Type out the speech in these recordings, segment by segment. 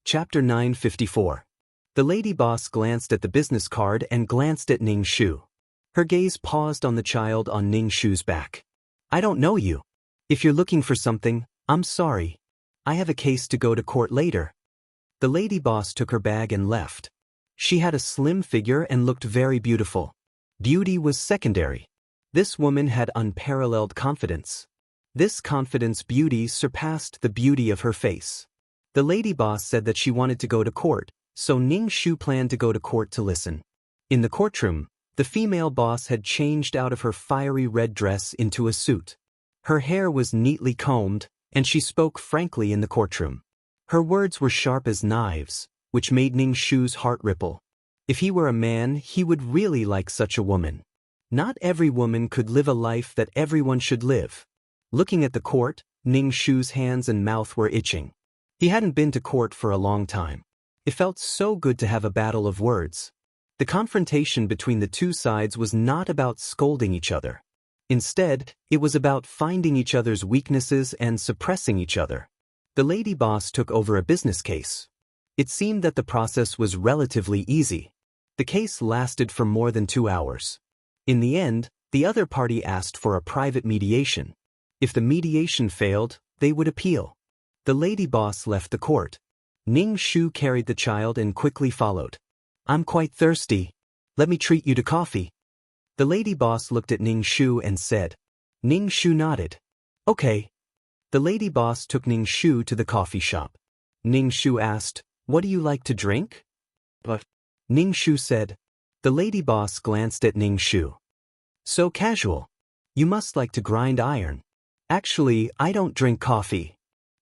Chapter 954. The lady boss glanced at the business card and glanced at Ning Shu. Her gaze paused on the child on Ning Shu's back. I don't know you. If you're looking for something, I'm sorry. I have a case to go to court later. The lady boss took her bag and left. She had a slim figure and looked very beautiful. Beauty was secondary. This woman had unparalleled confidence. This confidence beauty surpassed the beauty of her face. The lady boss said that she wanted to go to court, so Ning Shu planned to go to court to listen. In the courtroom, the female boss had changed out of her fiery red dress into a suit. Her hair was neatly combed, and she spoke frankly in the courtroom. Her words were sharp as knives, which made Ning Shu's heart ripple. If he were a man, he would really like such a woman. Not every woman could live a life that everyone should live. Looking at the court, Ning Shu's hands and mouth were itching. He hadn't been to court for a long time. It felt so good to have a battle of words. The confrontation between the two sides was not about scolding each other. Instead, it was about finding each other's weaknesses and suppressing each other. The lady boss took over a business case. It seemed that the process was relatively easy. The case lasted for more than 2 hours. In the end, the other party asked for a private mediation. If the mediation failed, they would appeal. The lady boss left the court. Ning Shu carried the child and quickly followed. I'm quite thirsty. Let me treat you to coffee. The lady boss looked at Ning Shu and said. Ning Shu nodded. Okay. The lady boss took Ning Shu to the coffee shop. Ning Shu asked, What do you like to drink? But Ning Shu said. The lady boss glanced at Ning Shu. So casual. You must like to grind iron. Actually, I don't drink coffee.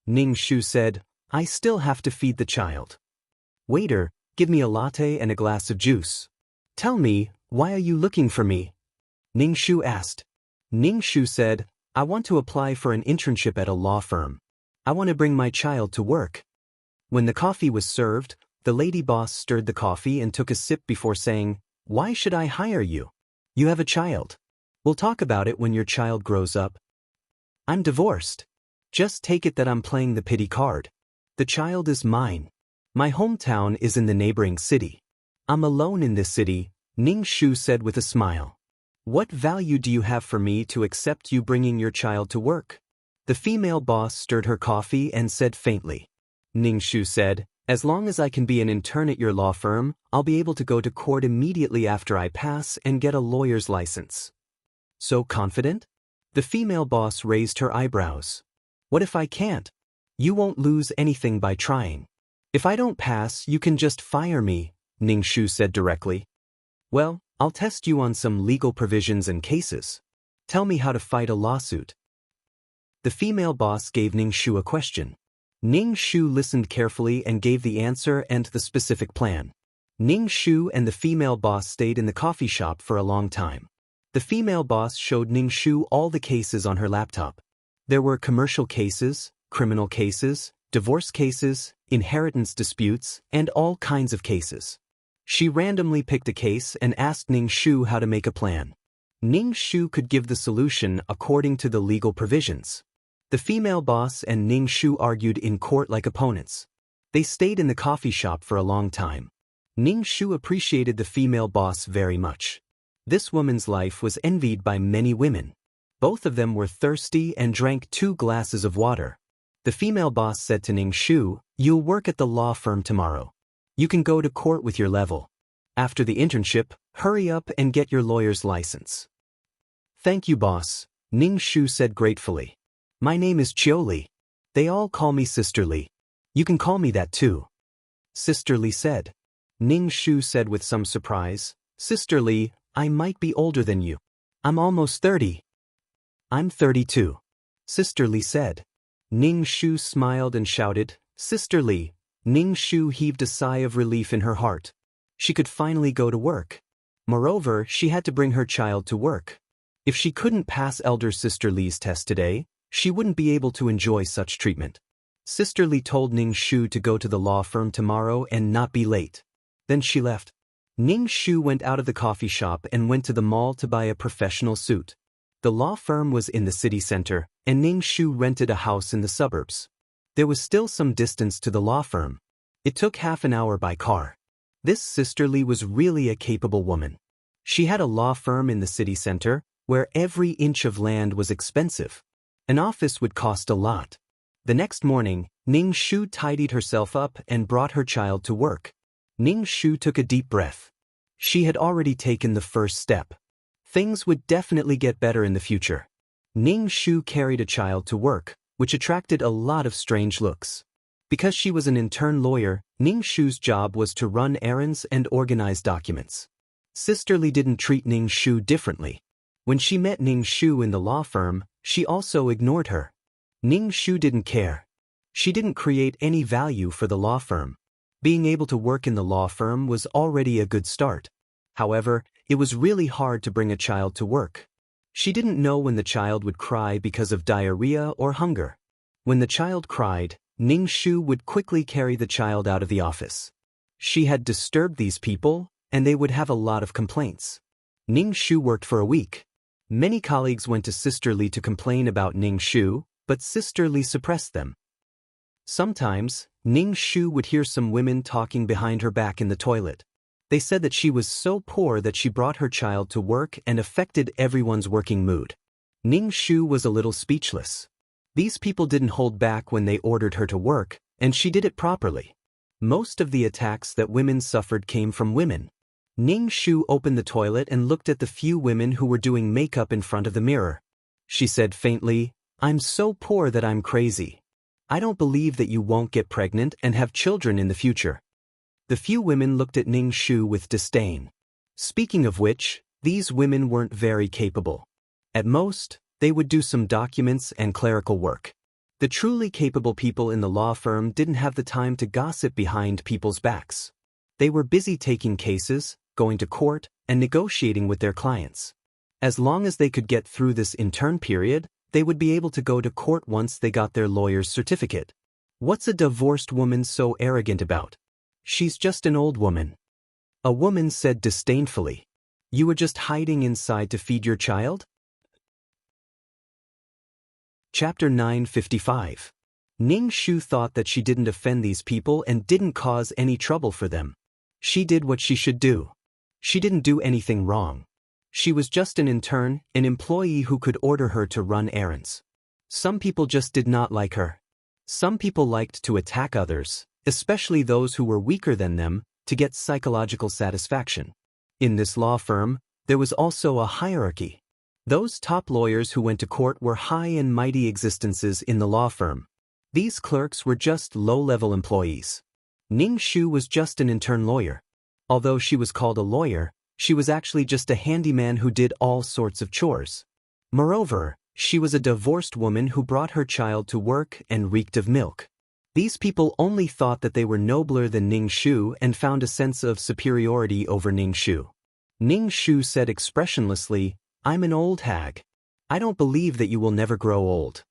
Ning Shu said, I still have to feed the child. Waiter, give me a latte and a glass of juice. Tell me, why are you looking for me? Ning Shu asked. Ning Shu said, I want to apply for an internship at a law firm. I want to bring my child to work. When the coffee was served, the lady boss stirred the coffee and took a sip before saying, Why should I hire you? You have a child. We'll talk about it when your child grows up. I'm divorced. Just take it that I'm playing the pity card. The child is mine. My hometown is in the neighboring city. I'm alone in this city, Ning Shu said with a smile. What value do you have for me to accept you bringing your child to work? The female boss stirred her coffee and said faintly. Ning Shu said, As long as I can be an intern at your law firm, I'll be able to go to court immediately after I pass and get a lawyer's license. So confident? The female boss raised her eyebrows. What if I can't? You won't lose anything by trying. If I don't pass, you can just fire me, Ning Shu said directly. Well, I'll test you on some legal provisions and cases. Tell me how to fight a lawsuit. The female boss gave Ning Shu a question. Ning Shu listened carefully and gave the answer and the specific plan. Ning Shu and the female boss stayed in the coffee shop for a long time. The female boss showed Ning Shu all the cases on her laptop. There were commercial cases, criminal cases, divorce cases, inheritance disputes, and all kinds of cases. She randomly picked a case and asked Ning Shu how to make a plan. Ning Shu could give the solution according to the legal provisions. The female boss and Ning Shu argued in court like opponents. They stayed in the coffee shop for a long time. Ning Shu appreciated the female boss very much. This woman's life was envied by many women. Both of them were thirsty and drank 2 glasses of water. The female boss said to Ning Shu, You'll work at the law firm tomorrow. You can go to court with your level. After the internship, hurry up and get your lawyer's license. Thank you, boss, Ning Shu said gratefully. My name is Chioli. They all call me Sister Li. You can call me that too. Sister Li said. Ning Shu said with some surprise, Sister Li, I might be older than you. I'm almost 30. I'm 32. Sister Li said. Ning Shu smiled and shouted, Sister Li. Ning Shu heaved a sigh of relief in her heart. She could finally go to work. Moreover, she had to bring her child to work. If she couldn't pass elder Sister Li's test today, she wouldn't be able to enjoy such treatment. Sister Li told Ning Shu to go to the law firm tomorrow and not be late. Then she left. Ning Shu went out of the coffee shop and went to the mall to buy a professional suit. The law firm was in the city center, and Ning Shu rented a house in the suburbs. There was still some distance to the law firm. It took half an hour by car. This Sister Lee was really a capable woman. She had a law firm in the city center, where every inch of land was expensive. An office would cost a lot. The next morning, Ning Shu tidied herself up and brought her child to work. Ning Shu took a deep breath. She had already taken the first step. Things would definitely get better in the future. Ning Shu carried a child to work, which attracted a lot of strange looks. Because she was an intern lawyer, Ning Shu's job was to run errands and organize documents. Sister Lee didn't treat Ning Shu differently. When she met Ning Shu in the law firm, she also ignored her. Ning Shu didn't care. She didn't create any value for the law firm. Being able to work in the law firm was already a good start. However, it was really hard to bring a child to work. She didn't know when the child would cry because of diarrhea or hunger. When the child cried, Ning Shu would quickly carry the child out of the office. She had disturbed these people, and they would have a lot of complaints. Ning Shu worked for a week. Many colleagues went to Sister Lee to complain about Ning Shu, but Sister Lee suppressed them. Sometimes, Ning Shu would hear some women talking behind her back in the toilet. They said that she was so poor that she brought her child to work and affected everyone's working mood. Ning Shu was a little speechless. These people didn't hold back when they ordered her to work, and she did it properly. Most of the attacks that women suffered came from women. Ning Shu opened the toilet and looked at the few women who were doing makeup in front of the mirror. She said faintly, "I'm so poor that I'm crazy. I don't believe that you won't get pregnant and have children in the future." The few women looked at Ning Shu with disdain. Speaking of which, these women weren't very capable. At most, they would do some documents and clerical work. The truly capable people in the law firm didn't have the time to gossip behind people's backs. They were busy taking cases, going to court, and negotiating with their clients. As long as they could get through this intern period, they would be able to go to court once they got their lawyer's certificate. What's a divorced woman so arrogant about? She's just an old woman. A woman said disdainfully. You were just hiding inside to feed your child? Chapter 955. Ning Shu thought that she didn't offend these people and didn't cause any trouble for them. She did what she should do. She didn't do anything wrong. She was just an intern, an employee who could order her to run errands. Some people just did not like her. Some people liked to attack others, especially those who were weaker than them, to get psychological satisfaction. In this law firm, there was also a hierarchy. Those top lawyers who went to court were high and mighty existences in the law firm. These clerks were just low-level employees. Ning Shu was just an intern lawyer. Although she was called a lawyer, she was actually just a handyman who did all sorts of chores. Moreover, she was a divorced woman who brought her child to work and reeked of milk. These people only thought that they were nobler than Ning Shu and found a sense of superiority over Ning Shu. Ning Shu said expressionlessly, "I'm an old hag. I don't believe that you will never grow old."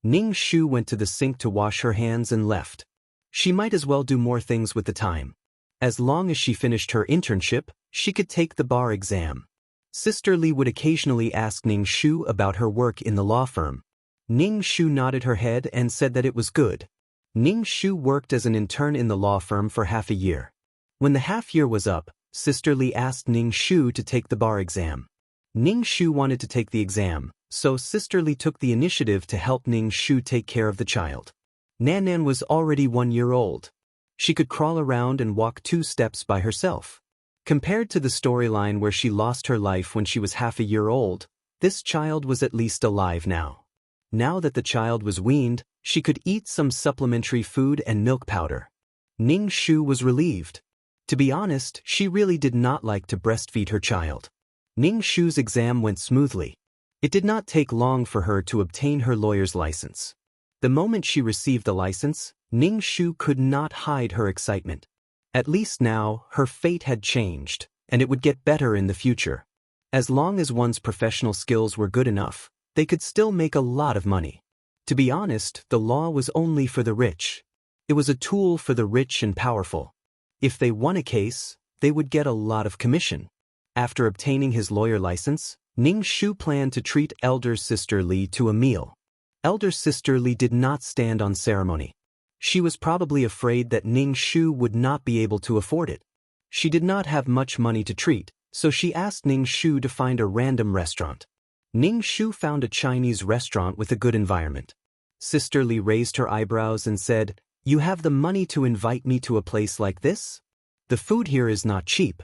Ning Shu went to the sink to wash her hands and left. She might as well do more things with the time. As long as she finished her internship, she could take the bar exam. Sister Lee would occasionally ask Ning Shu about her work in the law firm. Ning Shu nodded her head and said that it was good. Ning Shu worked as an intern in the law firm for half a year. When the half year was up, Sister Lee asked Ning Shu to take the bar exam. Ning Shu wanted to take the exam, so Sister Lee took the initiative to help Ning Shu take care of the child. Nan was already 1 year old. She could crawl around and walk 2 steps by herself. Compared to the storyline where she lost her life when she was half a year old, this child was at least alive now. Now that the child was weaned, she could eat some supplementary food and milk powder. Ning Shu was relieved. To be honest, she really did not like to breastfeed her child. Ning Shu's exam went smoothly. It did not take long for her to obtain her lawyer's license. The moment she received the license, Ning Shu could not hide her excitement. At least now, her fate had changed, and it would get better in the future. As long as one's professional skills were good enough, they could still make a lot of money. To be honest, the law was only for the rich. It was a tool for the rich and powerful. If they won a case, they would get a lot of commission. After obtaining his lawyer license, Ning Shu planned to treat elder Sister Lee to a meal. Elder Sister Lee did not stand on ceremony. She was probably afraid that Ning Shu would not be able to afford it. She did not have much money to treat, so she asked Ning Shu to find a random restaurant. Ning Shu found a Chinese restaurant with a good environment. Sister Li raised her eyebrows and said, "You have the money to invite me to a place like this? The food here is not cheap."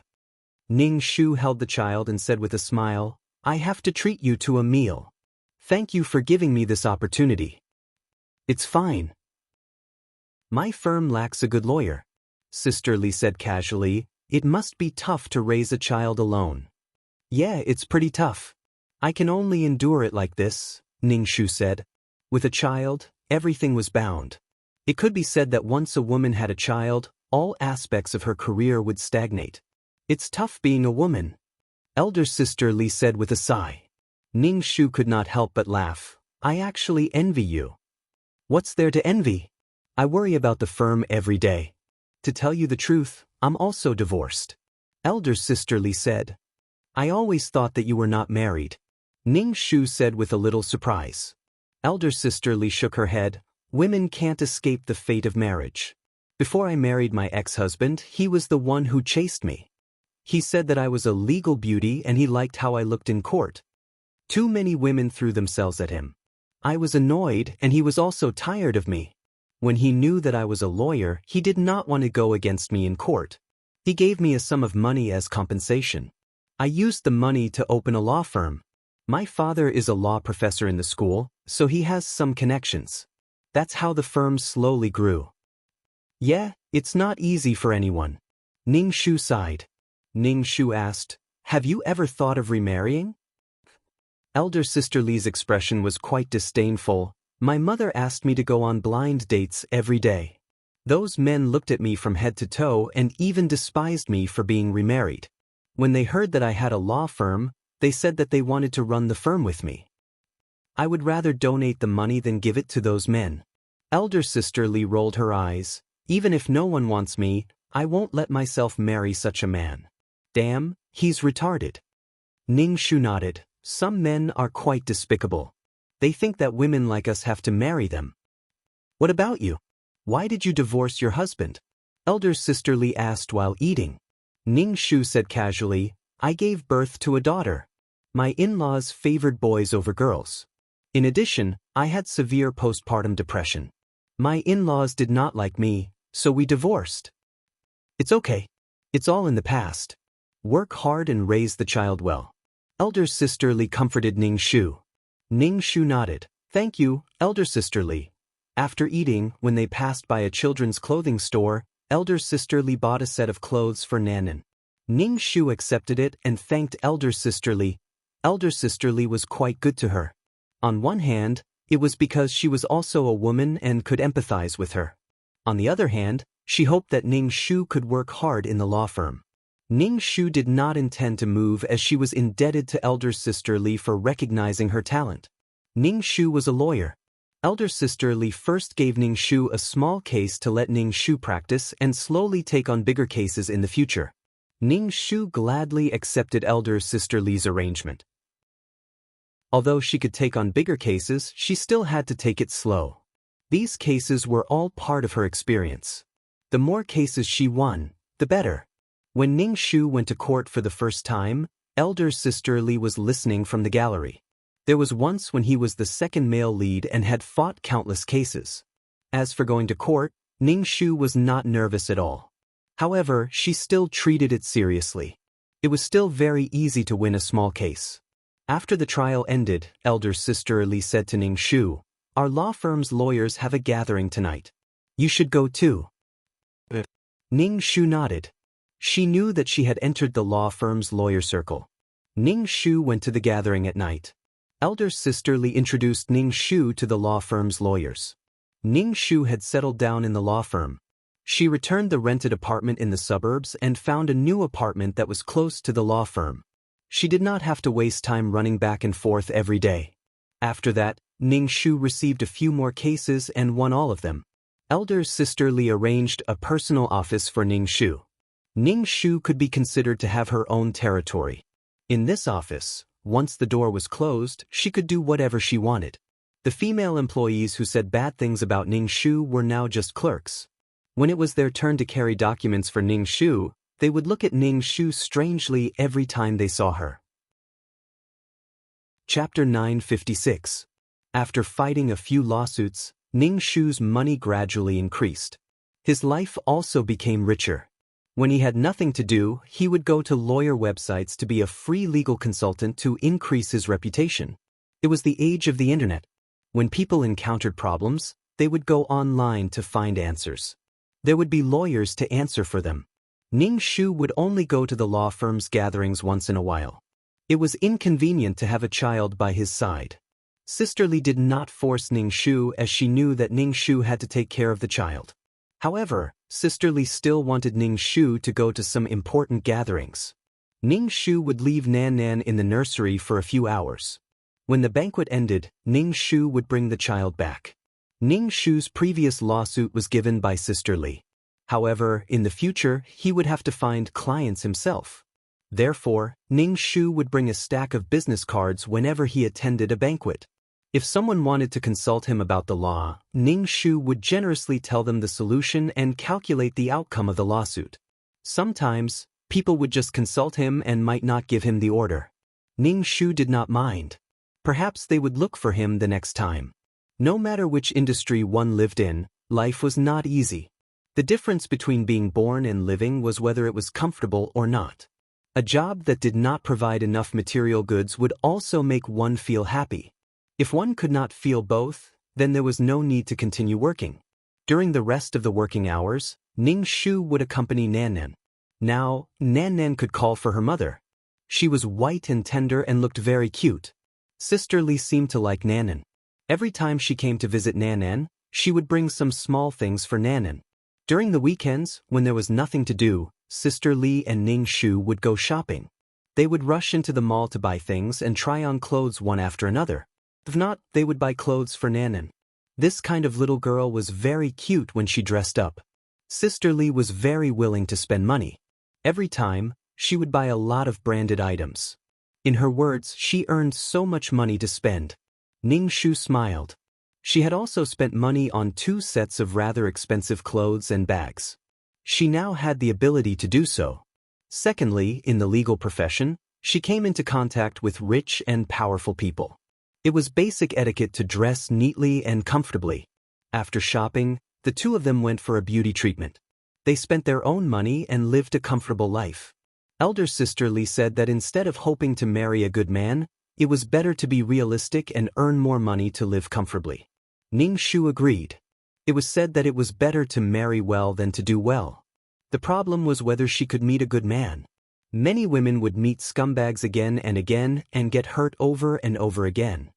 Ning Shu held the child and said with a smile, "I have to treat you to a meal. Thank you for giving me this opportunity." "It's fine. My firm lacks a good lawyer," Sister Li said casually. "It must be tough to raise a child alone." "Yeah, it's pretty tough. I can only endure it like this," Ning Shu said. With a child, everything was bound. It could be said that once a woman had a child, all aspects of her career would stagnate. "It's tough being a woman," elder sister Li said with a sigh. Ning Shu could not help but laugh. "I actually envy you." "What's there to envy? I worry about the firm every day. To tell you the truth, I'm also divorced," elder sister Li said. "I always thought that you were not married," Ning Shu said with a little surprise. Elder sister Li shook her head. "Women can't escape the fate of marriage. Before I married my ex-husband, he was the one who chased me. He said that I was a legal beauty and he liked how I looked in court. Too many women threw themselves at him. I was annoyed and he was also tired of me. When he knew that I was a lawyer, he did not want to go against me in court. He gave me a sum of money as compensation. I used the money to open a law firm. My father is a law professor in the school, so he has some connections. That's how the firm slowly grew." "Yeah, it's not easy for anyone," Ning Shu sighed. Ning Shu asked, "Have you ever thought of remarrying?" Elder sister Li's expression was quite disdainful. "My mother asked me to go on blind dates every day. Those men looked at me from head to toe and even despised me for being remarried. When they heard that I had a law firm, they said that they wanted to run the firm with me. I would rather donate the money than give it to those men." Elder sister Li rolled her eyes. "Even if no one wants me, I won't let myself marry such a man. Damn, he's retarded." Ning Shu nodded. "Some men are quite despicable. They think that women like us have to marry them." "What about you? Why did you divorce your husband?" elder sister Li asked while eating. Ning Shu said casually, "I gave birth to a daughter. My in-laws favored boys over girls. In addition, I had severe postpartum depression. My in-laws did not like me, so we divorced. It's okay. It's all in the past. Work hard and raise the child well." Elder sister Li comforted Ning Shu. Ning Shu nodded. "Thank you, elder sister Li." After eating, when they passed by a children's clothing store, elder sister Li bought a set of clothes for Nanan. Ning Shu accepted it and thanked elder sister Li. Elder sister Li was quite good to her. On one hand, it was because she was also a woman and could empathize with her. On the other hand, she hoped that Ning Shu could work hard in the law firm. Ning Shu did not intend to move as she was indebted to elder sister Li for recognizing her talent. Ning Shu was a lawyer. Elder sister Li first gave Ning Shu a small case to let Ning Shu practice and slowly take on bigger cases in the future. Ning Shu gladly accepted elder sister Li's arrangement. Although she could take on bigger cases, she still had to take it slow. These cases were all part of her experience. The more cases she won, the better. When Ning Shu went to court for the first time, elder sister Li was listening from the gallery. There was once when he was the second male lead and had fought countless cases. As for going to court, Ning Shu was not nervous at all. However, she still treated it seriously. It was still very easy to win a small case. After the trial ended, elder sister Li said to Ning Shu, "Our law firm's lawyers have a gathering tonight. You should go too." Ning Shu nodded. She knew that she had entered the law firm's lawyer circle. Ning Shu went to the gathering at night. Elder sister Li introduced Ning Shu to the law firm's lawyers. Ning Shu had settled down in the law firm. She returned the rented apartment in the suburbs and found a new apartment that was close to the law firm. She did not have to waste time running back and forth every day. After that, Ning Shu received a few more cases and won all of them. Elder sister Li arranged a personal office for Ning Shu. Ning Shu could be considered to have her own territory. In this office, once the door was closed, she could do whatever she wanted. The female employees who said bad things about Ning Shu were now just clerks. When it was their turn to carry documents for Ning Shu, they would look at Ning Shu strangely every time they saw her. Chapter 956. After fighting a few lawsuits, Ning Shu's money gradually increased. His life also became richer. When he had nothing to do, he would go to lawyer websites to be a free legal consultant to increase his reputation. It was the age of the internet. When people encountered problems, they would go online to find answers. There would be lawyers to answer for them. Ning Shu would only go to the law firm's gatherings once in a while. It was inconvenient to have a child by his side. Sister Li did not force Ning Shu as she knew that Ning Shu had to take care of the child. However, Sister Li still wanted Ning Shu to go to some important gatherings. Ning Shu would leave Nan Nan in the nursery for a few hours. When the banquet ended, Ning Shu would bring the child back. Ning Shu's previous lawsuit was given by Sister Li. However, in the future, he would have to find clients himself. Therefore, Ning Shu would bring a stack of business cards whenever he attended a banquet. If someone wanted to consult him about the law, Ning Shu would generously tell them the solution and calculate the outcome of the lawsuit. Sometimes, people would just consult him and might not give him the order. Ning Shu did not mind. Perhaps they would look for him the next time. No matter which industry one lived in, life was not easy. The difference between being born and living was whether it was comfortable or not. A job that did not provide enough material goods would also make one feel happy. If one could not feel both, then there was no need to continue working. During the rest of the working hours, Ning Shu would accompany Nan Nan. Now, Nan Nan could call for her mother. She was white and tender and looked very cute. Sister Li seemed to like Nan Nan. Every time she came to visit Nan Nan, she would bring some small things for Nan Nan. During the weekends, when there was nothing to do, Sister Li and Ning Shu would go shopping. They would rush into the mall to buy things and try on clothes one after another. If not, they would buy clothes for Nan Nan. This kind of little girl was very cute when she dressed up. Sister Li was very willing to spend money. Every time, she would buy a lot of branded items. In her words, she earned so much money to spend. Ning Shu smiled. She had also spent money on 2 sets of rather expensive clothes and bags. She now had the ability to do so. Secondly, in the legal profession, she came into contact with rich and powerful people. It was basic etiquette to dress neatly and comfortably. After shopping, the two of them went for a beauty treatment. They spent their own money and lived a comfortable life. Elder Sister Li said that instead of hoping to marry a good man, it was better to be realistic and earn more money to live comfortably. Ning Shu agreed. It was said that it was better to marry well than to do well. The problem was whether she could meet a good man. Many women would meet scumbags again and get hurt over and over again.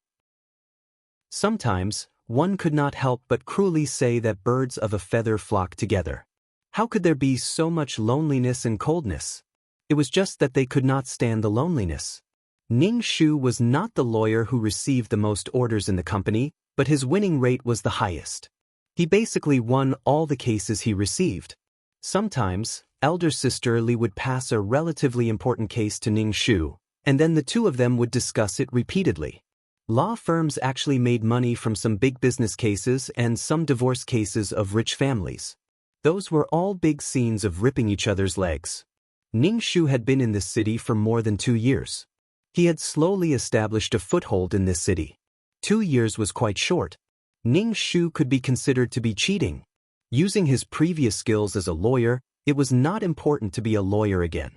Sometimes, one could not help but cruelly say that birds of a feather flock together. How could there be so much loneliness and coldness? It was just that they could not stand the loneliness. Ning Shu was not the lawyer who received the most orders in the company, but his winning rate was the highest. He basically won all the cases he received. Sometimes, Elder Sister Li would pass a relatively important case to Ning Shu, and then the two of them would discuss it repeatedly. Law firms actually made money from some big business cases and some divorce cases of rich families. Those were all big scenes of ripping each other's legs. Ning Shu had been in this city for more than 2 years. He had slowly established a foothold in this city. 2 years was quite short. Ning Shu could be considered to be cheating. Using his previous skills as a lawyer, it was not important to be a lawyer again.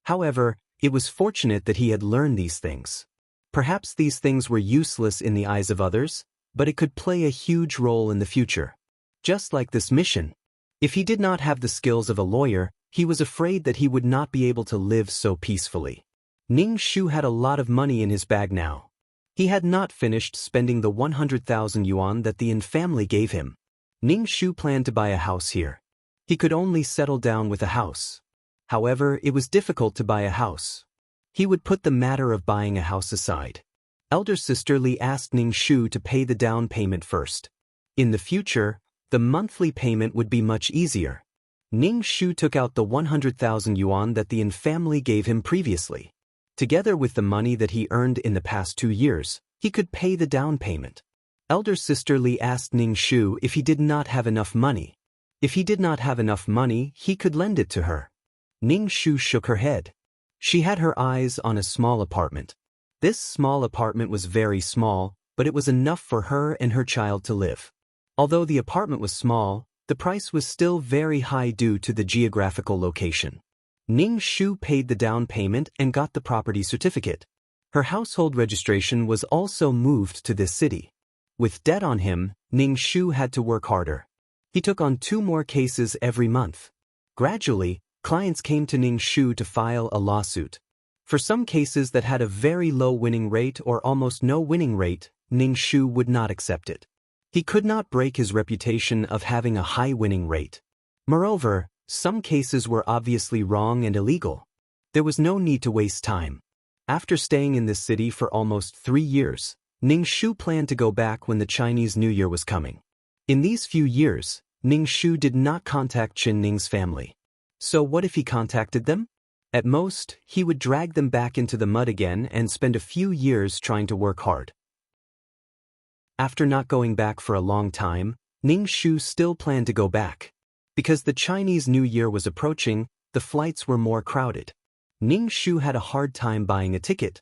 However, it was fortunate that he had learned these things. Perhaps these things were useless in the eyes of others, but it could play a huge role in the future. Just like this mission. If he did not have the skills of a lawyer, he was afraid that he would not be able to live so peacefully. Ning Shu had a lot of money in his bag now. He had not finished spending the 100,000 yuan that the Yin family gave him. Ning Shu planned to buy a house here. He could only settle down with a house. However, it was difficult to buy a house. He would put the matter of buying a house aside. Elder Sister Li asked Ning Shu to pay the down payment first. In the future, the monthly payment would be much easier. Ning Shu took out the 100,000 yuan that the Yin family gave him previously. Together with the money that he earned in the past 2 years, he could pay the down payment. Elder sister Li asked Ning Shu if he did not have enough money. If he did not have enough money, he could lend it to her. Ning Shu shook her head. She had her eyes on a small apartment. This small apartment was very small, but it was enough for her and her child to live. Although the apartment was small, the price was still very high due to the geographical location. Ning Shu paid the down payment and got the property certificate. Her household registration was also moved to this city. With debt on him, Ning Shu had to work harder. He took on 2 more cases every month. Gradually, clients came to Ning Shu to file a lawsuit. For some cases that had a very low winning rate or almost no winning rate, Ning Shu would not accept it. He could not break his reputation of having a high winning rate. Moreover, some cases were obviously wrong and illegal. There was no need to waste time. After staying in this city for almost 3 years, Ning Shu planned to go back when the Chinese New Year was coming. In these few years, Ning Shu did not contact Qin Ning's family. So what if he contacted them? At most, he would drag them back into the mud again and spend a few years trying to work hard. After not going back for a long time, Ning Shu still planned to go back. Because the Chinese New Year was approaching, the flights were more crowded. Ning Shu had a hard time buying a ticket.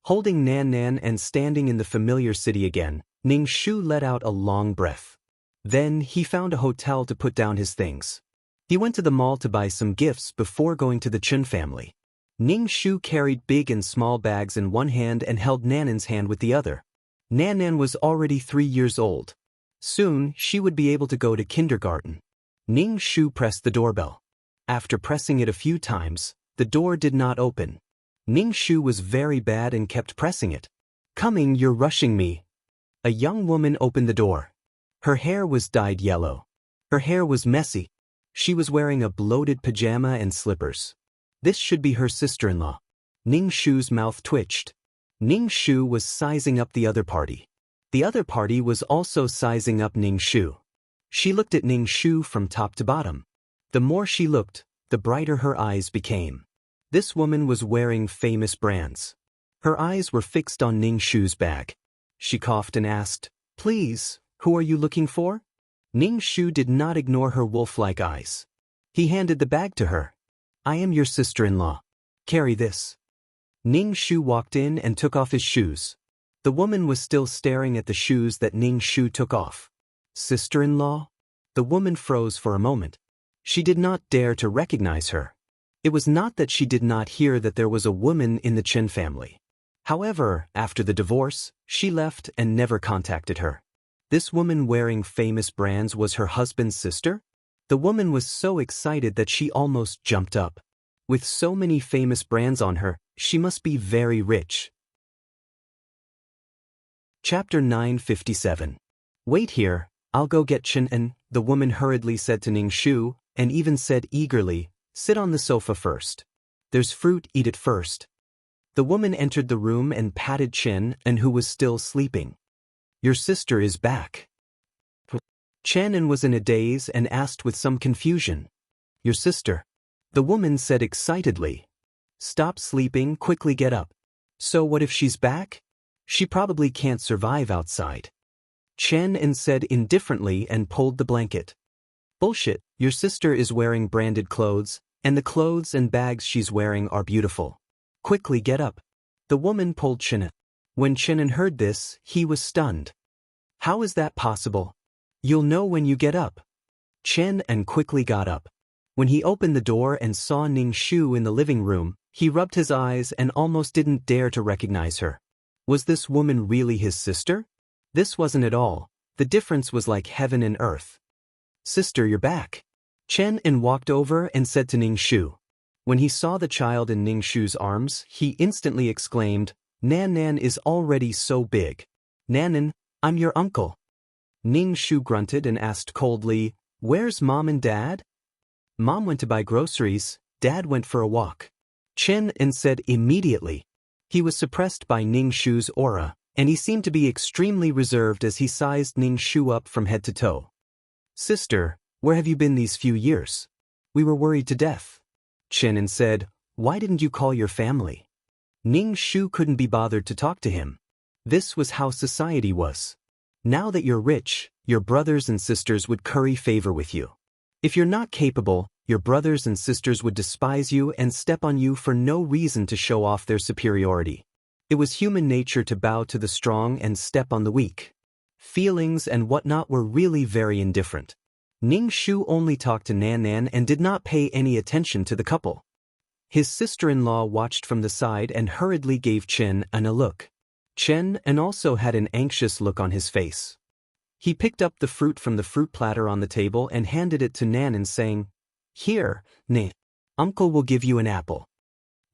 Holding Nan Nan and standing in the familiar city again, Ning Shu let out a long breath. Then he found a hotel to put down his things. He went to the mall to buy some gifts before going to the Chun family. Ning Shu carried big and small bags in one hand and held Nanan's hand with the other. Nan Nan was already 3 years old. Soon, she would be able to go to kindergarten. Ning Shu pressed the doorbell. After pressing it a few times, the door did not open. Ning Shu was very bad and kept pressing it. "Coming, you're rushing me." A young woman opened the door. Her hair was dyed yellow. Her hair was messy. She was wearing a bloated pajama and slippers. This should be her sister-in-law. Ning Shu's mouth twitched. Ning Shu was sizing up the other party. The other party was also sizing up Ning Shu. She looked at Ning Shu from top to bottom. The more she looked, the brighter her eyes became. This woman was wearing famous brands. Her eyes were fixed on Ning Shu's bag. She coughed and asked, "Please, who are you looking for?" Ning Shu did not ignore her wolf-like eyes. He handed the bag to her. "I am your sister-in-law. Carry this." Ning Shu walked in and took off his shoes. The woman was still staring at the shoes that Ning Shu took off. "Sister-in-law?" The woman froze for a moment. She did not dare to recognize her. It was not that she did not hear that there was a woman in the Chen family. However, after the divorce, she left and never contacted her. This woman wearing famous brands was her husband's sister? The woman was so excited that she almost jumped up. With so many famous brands on her, she must be very rich. Chapter 957. "Wait here, I'll go get Chen En," the woman hurriedly said to Ning Shu, and even said eagerly, "Sit on the sofa first. There's fruit, eat it first." The woman entered the room and patted Chen En, who was still sleeping. "Your sister is back." Chen En was in a daze and asked with some confusion, "Your sister?" The woman said excitedly, "Stop sleeping, quickly get up." "So what if she's back? She probably can't survive outside." Chen En said indifferently and pulled the blanket. "Bullshit, your sister is wearing branded clothes, and the clothes and bags she's wearing are beautiful. Quickly get up." The woman pulled Chen En. When Chen En heard this, he was stunned. "How is that possible?" "You'll know when you get up." Chen En quickly got up. When he opened the door and saw Ning Shu in the living room, he rubbed his eyes and almost didn't dare to recognize her. Was this woman really his sister? This wasn't at all. The difference was like heaven and earth. "Sister, you're back." Chen En walked over and said to Ning Shu. When he saw the child in Ning Shu's arms, he instantly exclaimed, "Nan Nan is already so big. Nanan, I'm your uncle." Ning Shu grunted and asked coldly, "Where's Mom and Dad?" "Mom went to buy groceries, Dad went for a walk." Chen En said immediately. He was suppressed by Ning Shu's aura, and he seemed to be extremely reserved as he sized Ning Shu up from head to toe. "Sister, where have you been these few years? We were worried to death." Chen En said, "Why didn't you call your family?" Ning Shu couldn't be bothered to talk to him. This was how society was. Now that you're rich, your brothers and sisters would curry favor with you. If you're not capable, your brothers and sisters would despise you and step on you for no reason to show off their superiority. It was human nature to bow to the strong and step on the weak. Feelings and whatnot were really very indifferent. Ning Shu only talked to Nan Nan and did not pay any attention to the couple. His sister-in-law watched from the side and hurriedly gave Chen An a look. Chen An also had an anxious look on his face. He picked up the fruit from the fruit platter on the table and handed it to Nan Nan, saying, "Here, Ning. Uncle will give you an apple."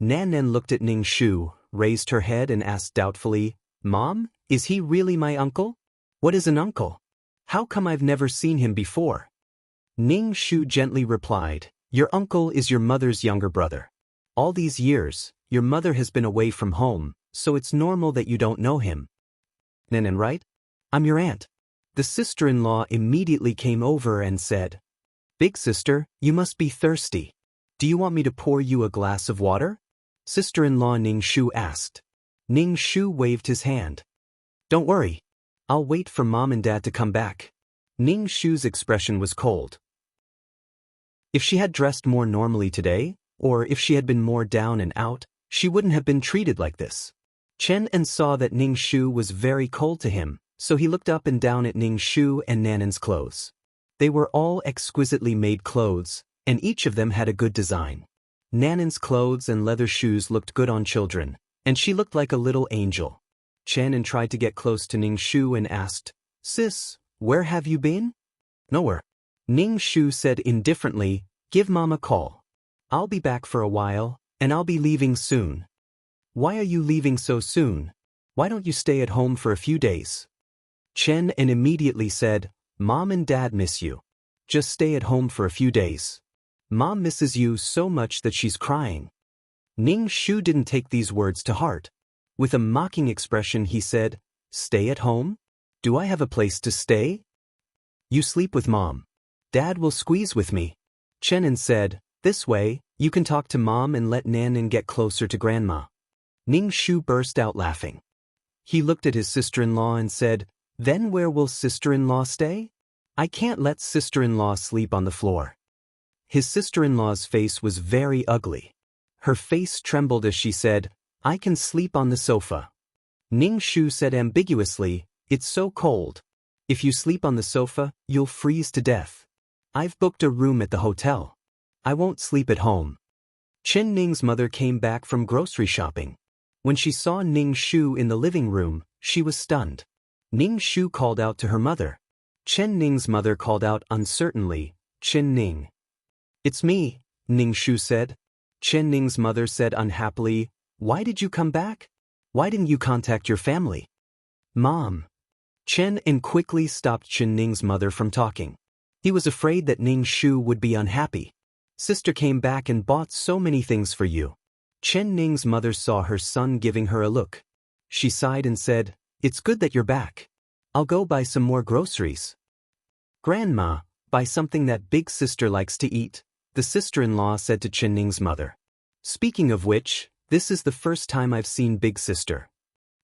Nan Nan looked at Ning Shu, raised her head and asked doubtfully, "Mom, is he really my uncle? What is an uncle? How come I've never seen him before?" Ning Shu gently replied, "Your uncle is your mother's younger brother. All these years, your mother has been away from home, so it's normal that you don't know him." Nan Nan, right? I'm your aunt. The sister-in-law immediately came over and said, "Big sister, you must be thirsty. Do you want me to pour you a glass of water?" Sister-in-law Ning Shu asked. Ning Shu waved his hand. "Don't worry. I'll wait for Mom and Dad to come back." Ning Shu's expression was cold. If she had dressed more normally today, or if she had been more down and out, she wouldn't have been treated like this. Chen An saw that Ning Shu was very cold to him, so he looked up and down at Ning Shu and Nan Nan's clothes. They were all exquisitely made clothes, and each of them had a good design. Nan Nan's clothes and leather shoes looked good on children, and she looked like a little angel. Chen An tried to get close to Ning Shu and asked, "Sis, where have you been?" "Nowhere." Ning Shu said indifferently, "Give Mom a call. I'll be back for a while, and I'll be leaving soon." "Why are you leaving so soon? Why don't you stay at home for a few days?" Chen An immediately said, "Mom and Dad miss you. Just stay at home for a few days. Mom misses you so much that she's crying." Ning Shu didn't take these words to heart. With a mocking expression he said, "Stay at home? Do I have a place to stay? You sleep with Mom. Dad will squeeze with me." Chen An said, "This way, you can talk to Mom and let Nan Nan get closer to Grandma." Ning Shu burst out laughing. He looked at his sister-in-law and said, "Then where will sister-in-law stay? I can't let sister-in-law sleep on the floor." His sister-in-law's face was very ugly. Her face trembled as she said, "I can sleep on the sofa." Ning Shu said ambiguously, "It's so cold. If you sleep on the sofa, you'll freeze to death. I've booked a room at the hotel. I won't sleep at home." Chen Ning's mother came back from grocery shopping. When she saw Ning Shu in the living room, she was stunned. Ning Shu called out to her mother. Chen Ning's mother called out uncertainly, "Chen Ning." "It's me," Ning Shu said. Chen Ning's mother said unhappily, "Why did you come back? Why didn't you contact your family?" "Mom." Chen An quickly stopped Chen Ning's mother from talking. He was afraid that Ning Shu would be unhappy. "Sister came back and bought so many things for you." Chen Ning's mother saw her son giving her a look. She sighed and said, "It's good that you're back. I'll go buy some more groceries." "Grandma, buy something that big sister likes to eat," the sister-in-law said to Chen Ning's mother. "Speaking of which, this is the first time I've seen big sister."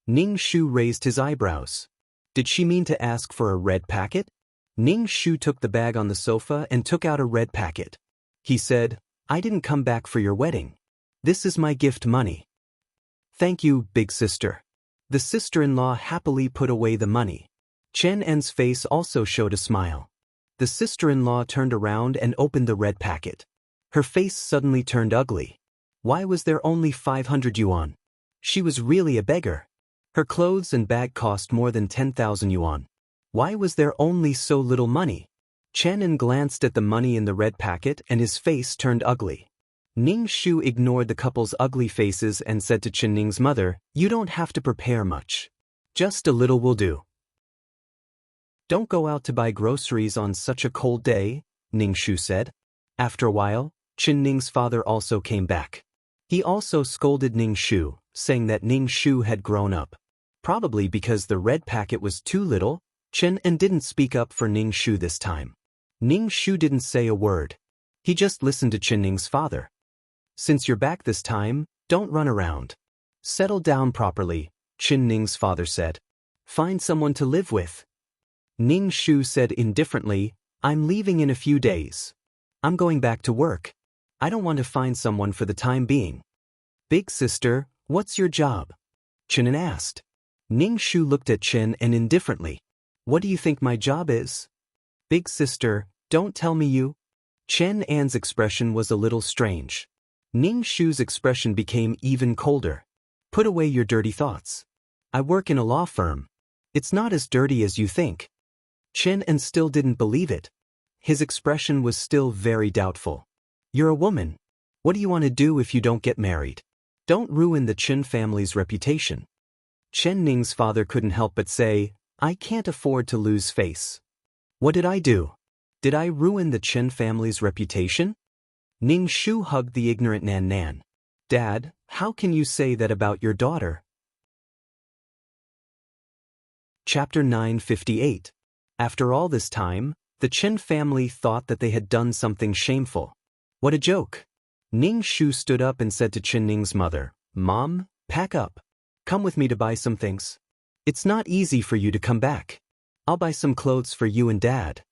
Ning Shu raised his eyebrows. Did she mean to ask for a red packet? Ning Shu took the bag on the sofa and took out a red packet. He said, "I didn't come back for your wedding. This is my gift money." "Thank you, big sister." The sister-in-law happily put away the money. Chen An's face also showed a smile. The sister-in-law turned around and opened the red packet. Her face suddenly turned ugly. Why was there only 500 yuan? She was really a beggar. Her clothes and bag cost more than 10,000 yuan. Why was there only so little money? Chen An glanced at the money in the red packet and his face turned ugly. Ning Shu ignored the couple's ugly faces and said to Chen Ning's mother, "You don't have to prepare much. Just a little will do." "Don't go out to buy groceries on such a cold day," Ning Shu said. After a while, Chen Ning's father also came back. He also scolded Ning Shu, saying that Ning Shu had grown up. Probably because the red packet was too little, Chen An didn't speak up for Ning Shu this time. Ning Shu didn't say a word. He just listened to Chen Ning's father. "Since you're back this time, don't run around. Settle down properly," Chen Ning's father said. "Find someone to live with. Ning Shu said indifferently, I'm leaving in a few days. I'm going back to work. I don't want to find someone for the time being. Big sister, what's your job? Chen asked. Ning Shu looked at Chen and indifferently. What do you think my job is? Big sister, don't tell me you. Chen An's expression was a little strange. Ning Shu's expression became even colder. Put away your dirty thoughts. I work in a law firm. It's not as dirty as you think. Chen An still didn't believe it. His expression was still very doubtful. You're a woman. What do you want to do if you don't get married? Don't ruin the Chen family's reputation. Chen Ning's father couldn't help but say, I can't afford to lose face. What did I do? Did I ruin the Chen family's reputation? Ning Shu hugged the ignorant Nan Nan. Dad, how can you say that about your daughter? Chapter 958. After all this time, the Chen family thought that they had done something shameful. What a joke! Ning Shu stood up and said to Chen Ning's mother, Mom, pack up. Come with me to buy some things. It's not easy for you to come back. I'll buy some clothes for you and Dad.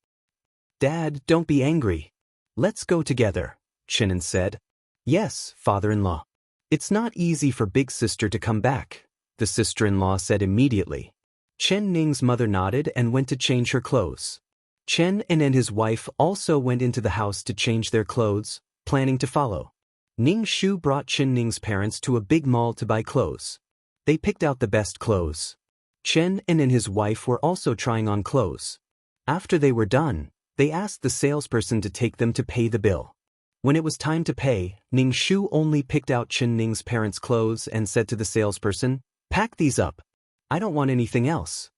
Dad, don't be angry. Let's go together, Chen said. Yes, father-in-law. It's not easy for big sister to come back, the sister-in-law said immediately. Chen Ning's mother nodded and went to change her clothes. Chen An and his wife also went into the house to change their clothes, planning to follow. Ning Shu brought Chen Ning's parents to a big mall to buy clothes. They picked out the best clothes. Chen An and his wife were also trying on clothes. After they were done, they asked the salesperson to take them to pay the bill. When it was time to pay, Ning Shu only picked out Chen Ning's parents' clothes and said to the salesperson, Pack these up. I don't want anything else.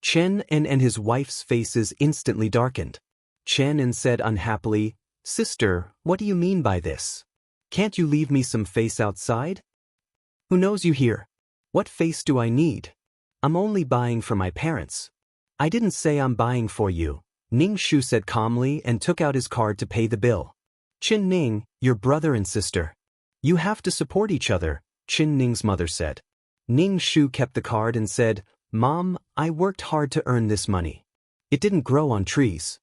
Chen An and his wife's faces instantly darkened. Chen An said unhappily, Sister, what do you mean by this? Can't you leave me some face outside? Who knows you here? What face do I need? I'm only buying for my parents. I didn't say I'm buying for you, Ning Shu said calmly and took out his card to pay the bill. Chen Ning, your brother and sister. You have to support each other, Chen Ning's mother said. Ning Shu kept the card and said, Mom, I worked hard to earn this money. It didn't grow on trees.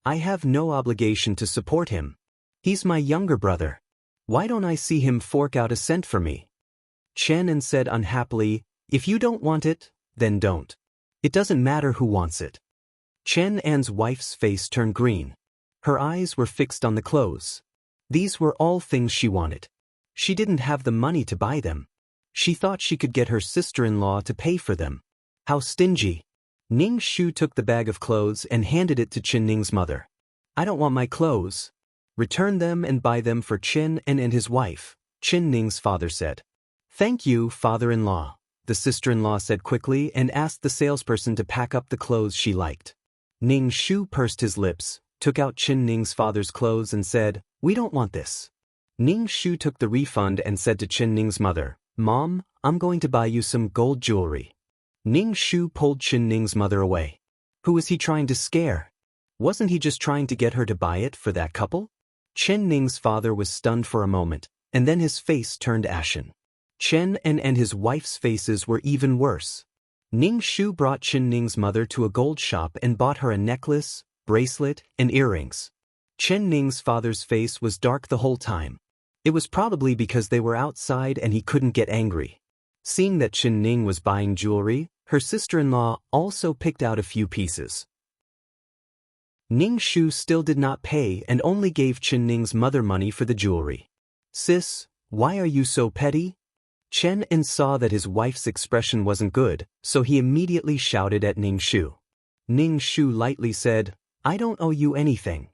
I have no obligation to support him. He's my younger brother. Why don't I see him fork out a cent for me? Chen An said unhappily, If you don't want it, then don't. It doesn't matter who wants it. Chen An's wife's face turned green. Her eyes were fixed on the clothes. These were all things she wanted. She didn't have the money to buy them. She thought she could get her sister-in-law to pay for them. How stingy. Ning Shu took the bag of clothes and handed it to Chen Ning's mother. I don't want my clothes. Return them and buy them for Chen An and his wife, Chen Ning's father said. Thank you, father-in-law, the sister-in-law said quickly and asked the salesperson to pack up the clothes she liked. Ning Shu pursed his lips, took out Chen Ning's father's clothes and said, We don't want this. Ning Shu took the refund and said to Chen Ning's mother, Mom, I'm going to buy you some gold jewelry. Ning Shu pulled Chen Ning's mother away. Who was he trying to scare? Wasn't he just trying to get her to buy it for that couple? Chen Ning's father was stunned for a moment, and then his face turned ashen. Chen An and his wife's faces were even worse. Ning Shu brought Chen Ning's mother to a gold shop and bought her a necklace, bracelet, and earrings. Chen Ning's father's face was dark the whole time. It was probably because they were outside and he couldn't get angry. Seeing that Chen Ning was buying jewelry, her sister-in-law also picked out a few pieces. Ning Shu still did not pay and only gave Chen Ning's mother money for the jewelry. Sis, why are you so petty? Chen An saw that his wife's expression wasn't good, so he immediately shouted at Ning Shu. Ning Shu lightly said, I don't owe you anything.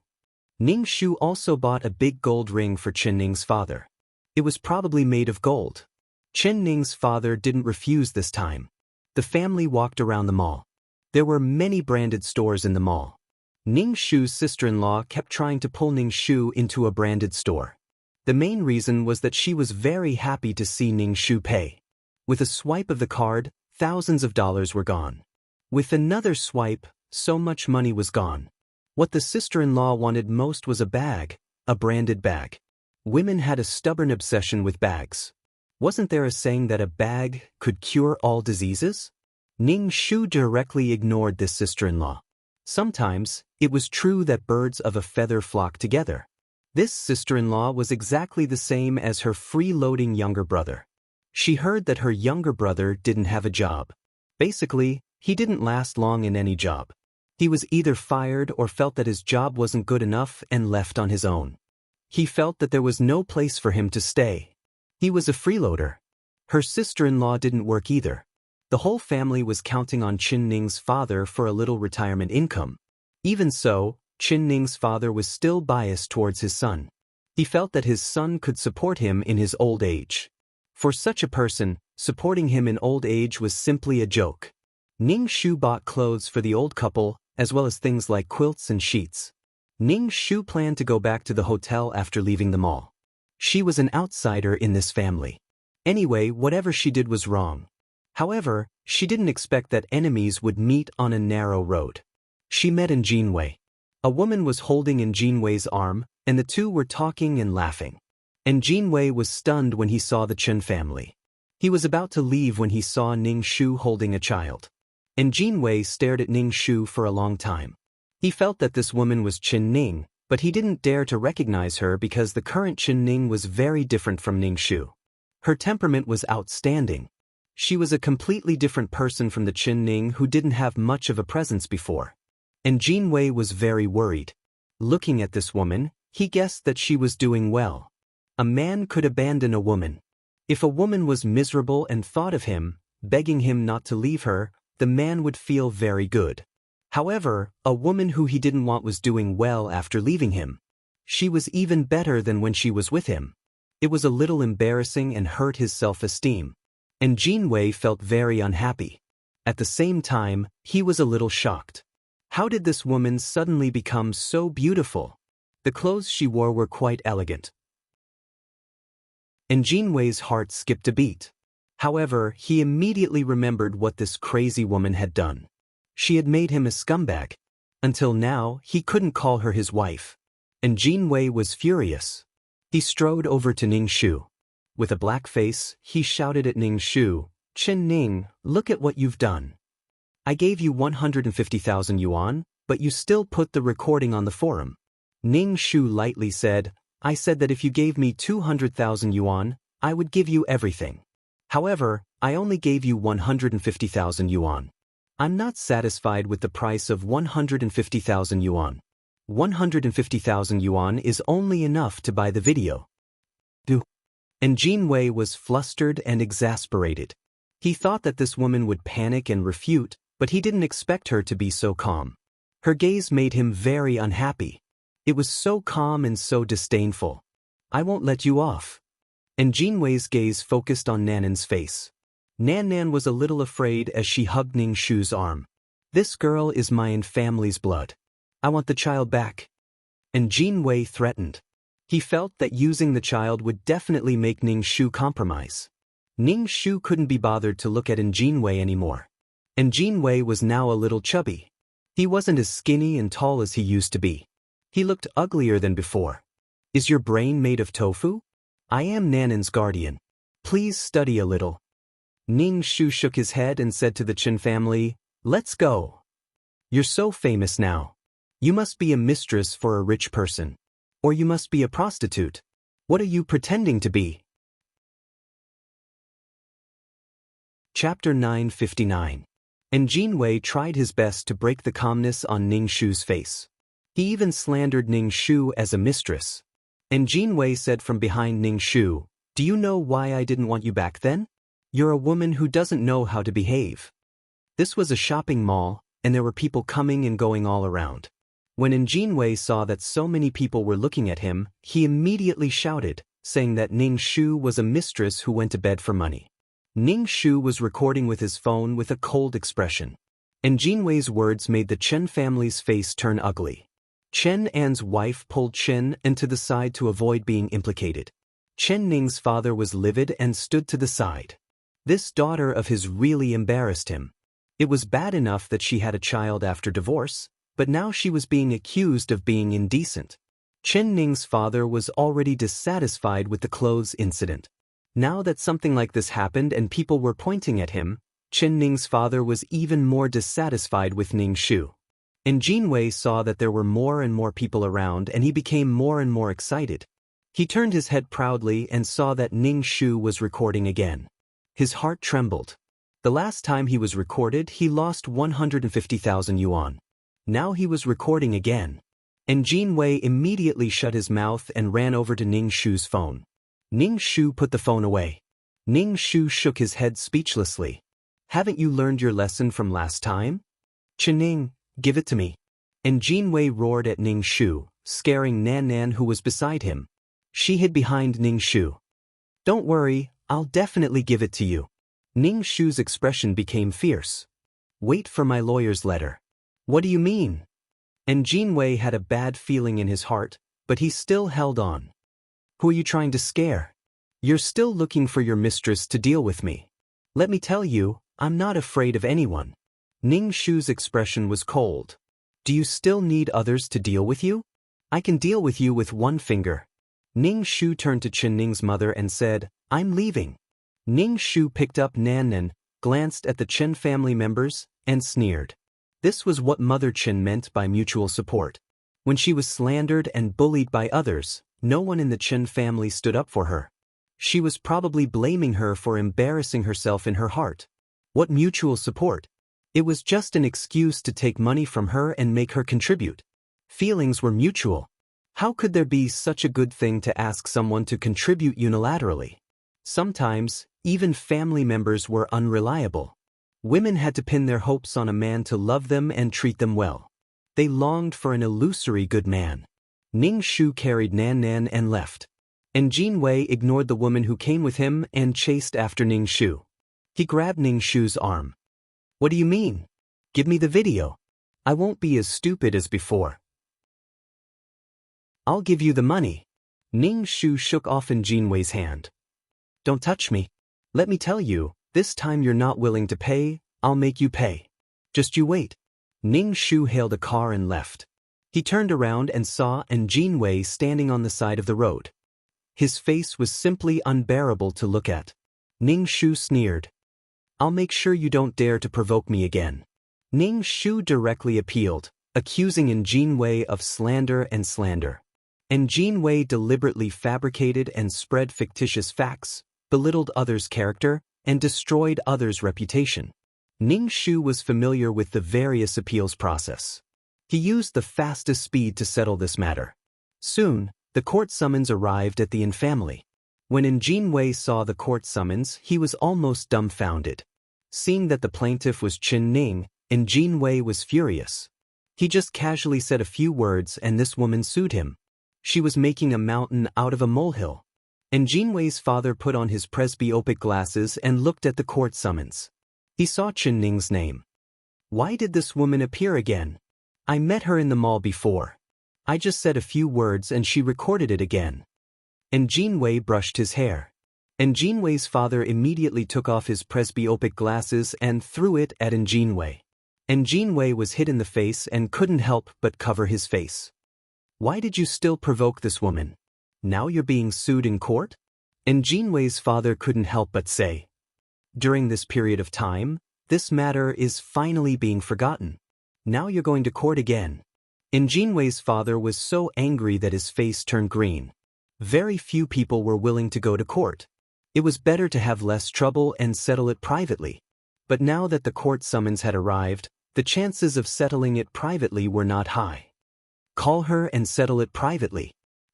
Ning Shu also bought a big gold ring for Chen Ning's father. It was probably made of gold. Chen Ning's father didn't refuse this time. The family walked around the mall. There were many branded stores in the mall. Ning Shu's sister-in-law kept trying to pull Ning Shu into a branded store. The main reason was that she was very happy to see Ning Shu pay. With a swipe of the card, thousands of dollars were gone. With another swipe, so much money was gone. What the sister-in-law wanted most was a bag, a branded bag. Women had a stubborn obsession with bags. Wasn't there a saying that a bag could cure all diseases? Ning Shu directly ignored this sister-in-law. Sometimes, it was true that birds of a feather flock together. This sister-in-law was exactly the same as her freeloading younger brother. She heard that her younger brother didn't have a job. Basically, he didn't last long in any job. He was either fired or felt that his job wasn't good enough and left on his own. He felt that there was no place for him to stay. He was a freeloader. Her sister-in-law didn't work either. The whole family was counting on Chin Ning's father for a little retirement income. Even so, Chin Ning's father was still biased towards his son. He felt that his son could support him in his old age. For such a person, supporting him in old age was simply a joke. Ning Shu bought clothes for the old couple, as well as things like quilts and sheets. Ning Shu planned to go back to the hotel after leaving the mall. She was an outsider in this family. Anyway, whatever she did was wrong. However, she didn't expect that enemies would meet on a narrow road. She met in Jinwei. A woman was holding in Jinwei's arm, and the two were talking and laughing. And Jinwei was stunned when he saw the Chen family. He was about to leave when he saw Ning Shu holding a child. And Jinwei stared at Ning Shu for a long time. He felt that this woman was Chin Ning, but he didn't dare to recognize her because the current Chin Ning was very different from Ning Shu. Her temperament was outstanding. She was a completely different person from the Chin Ning who didn't have much of a presence before. And Jinwei was very worried. Looking at this woman, he guessed that she was doing well. A man could abandon a woman. If a woman was miserable and thought of him, begging him not to leave her, the man would feel very good. However, a woman who he didn't want was doing well after leaving him. She was even better than when she was with him. It was a little embarrassing and hurt his self-esteem. And Jinwei felt very unhappy. At the same time, he was a little shocked. How did this woman suddenly become so beautiful? The clothes she wore were quite elegant. And Jinwei's heart skipped a beat. However, he immediately remembered what this crazy woman had done. She had made him a scumbag. Until now, he couldn't call her his wife. And Jinwei was furious. He strode over to Ning Shu. With a black face, he shouted at Ning Shu, "Chen Ning, look at what you've done. I gave you 150,000 yuan, but you still put the recording on the forum." Ning Shu lightly said, "I said that if you gave me 200,000 yuan, I would give you everything. However, I only gave you 150,000 yuan. I'm not satisfied with the price of 150,000 yuan. 150,000 yuan is only enough to buy the video." And Jinwei was flustered and exasperated. He thought that this woman would panic and refute, but he didn't expect her to be so calm. Her gaze made him very unhappy. It was so calm and so disdainful. "I won't let you off." And Jinwei's gaze focused on Nanan's face. Nan was a little afraid as she hugged Ning Shu's arm. "This girl is my family's blood. I want the child back." And Jinwei threatened. He felt that using the child would definitely make Ning Shu compromise. Ning Shu couldn't be bothered to look at Jinwei anymore. And Jinwei was now a little chubby. He wasn't as skinny and tall as he used to be. He looked uglier than before. "Is your brain made of tofu? I am Nanan's guardian. Please study a little." Ning Shu shook his head and said to the Chen family, "Let's go. You're so famous now. You must be a mistress for a rich person. Or you must be a prostitute. What are you pretending to be?" Chapter 959. And Jinwei tried his best to break the calmness on Ning Shu's face. He even slandered Ning Shu as a mistress. And Jinwei said from behind Ning Shu, "Do you know why I didn't want you back then? You're a woman who doesn't know how to behave." This was a shopping mall, and there were people coming and going all around. When Jinwei saw that so many people were looking at him, he immediately shouted, saying that Ning Shu was a mistress who went to bed for money. Ning Shu was recording with his phone with a cold expression. And Jinwei's words made the Chen family's face turn ugly. Chen An's wife pulled Chen to the side to avoid being implicated. Chen Ning's father was livid and stood to the side. This daughter of his really embarrassed him. It was bad enough that she had a child after divorce, but now she was being accused of being indecent. Chen Ning's father was already dissatisfied with the clothes incident. Now that something like this happened and people were pointing at him, Chen Ning's father was even more dissatisfied with Ning Shu. And Jinwei saw that there were more and more people around and he became more and more excited. He turned his head proudly and saw that Ning Shu was recording again. His heart trembled. The last time he was recorded, he lost 150,000 yuan. Now he was recording again. And Jinwei immediately shut his mouth and ran over to Ning Shu's phone. Ning Shu put the phone away. Ning Shu shook his head speechlessly. Haven't you learned your lesson from last time? Ning, give it to me. And Jinwei roared at Ning Shu, scaring Nan Nan who was beside him. She hid behind Ning Shu. Don't worry, I'll definitely give it to you. Ning Shu's expression became fierce. Wait for my lawyer's letter. What do you mean? And Jinwei had a bad feeling in his heart, but he still held on. Who are you trying to scare? You're still looking for your mistress to deal with me. Let me tell you, I'm not afraid of anyone. Ning Shu's expression was cold. Do you still need others to deal with you? I can deal with you with one finger. Ning Shu turned to Chen Ning's mother and said, I'm leaving. Ning Shu picked up Nan Nan, glanced at the Chen family members, and sneered. This was what Mother Chen meant by mutual support. When she was slandered and bullied by others, no one in the Chen family stood up for her. She was probably blaming her for embarrassing herself in her heart. What mutual support? It was just an excuse to take money from her and make her contribute. Feelings were mutual. How could there be such a good thing to ask someone to contribute unilaterally? Sometimes, even family members were unreliable. Women had to pin their hopes on a man to love them and treat them well. They longed for an illusory good man. Ning Shu carried Nan Nan and left. And Jinwei ignored the woman who came with him and chased after Ning Shu. He grabbed Ning Shu's arm. What do you mean? Give me the video. I won't be as stupid as before. I'll give you the money. Ning Shu shook off Jinwei's hand. Don't touch me. Let me tell you, this time you're not willing to pay, I'll make you pay. Just you wait. Ning Shu hailed a car and left. He turned around and saw Jinwei standing on the side of the road. His face was simply unbearable to look at. Ning Shu sneered. I'll make sure you don't dare to provoke me again. Ning Shu directly appealed, accusing Jinwei of slander. And Jinwei deliberately fabricated and spread fictitious facts, belittled others' character, and destroyed others' reputation. Ning Shu was familiar with the various appeals process. He used the fastest speed to settle this matter. Soon, the court summons arrived at the Yin family. When Jinwei saw the court summons, he was almost dumbfounded. Seeing that the plaintiff was Chen Ning, Jinwei was furious. He just casually said a few words and this woman sued him. She was making a mountain out of a molehill. Jinwei's father put on his presbyopic glasses and looked at the court summons. He saw Chen Ning's name. Why did this woman appear again? I met her in the mall before. I just said a few words and she recorded it again. Jinwei brushed his hair. Jinwei's father immediately took off his presbyopic glasses and threw it at Jinwei. Jinwei was hit in the face and couldn't help but cover his face. Why did you still provoke this woman? Now you're being sued in court? Jinwei's father couldn't help but say. During this period of time, this matter is finally being forgotten. Now you're going to court again. Jinwei's father was so angry that his face turned green. Very few people were willing to go to court. It was better to have less trouble and settle it privately. But now that the court summons had arrived, the chances of settling it privately were not high. Call her and settle it privately.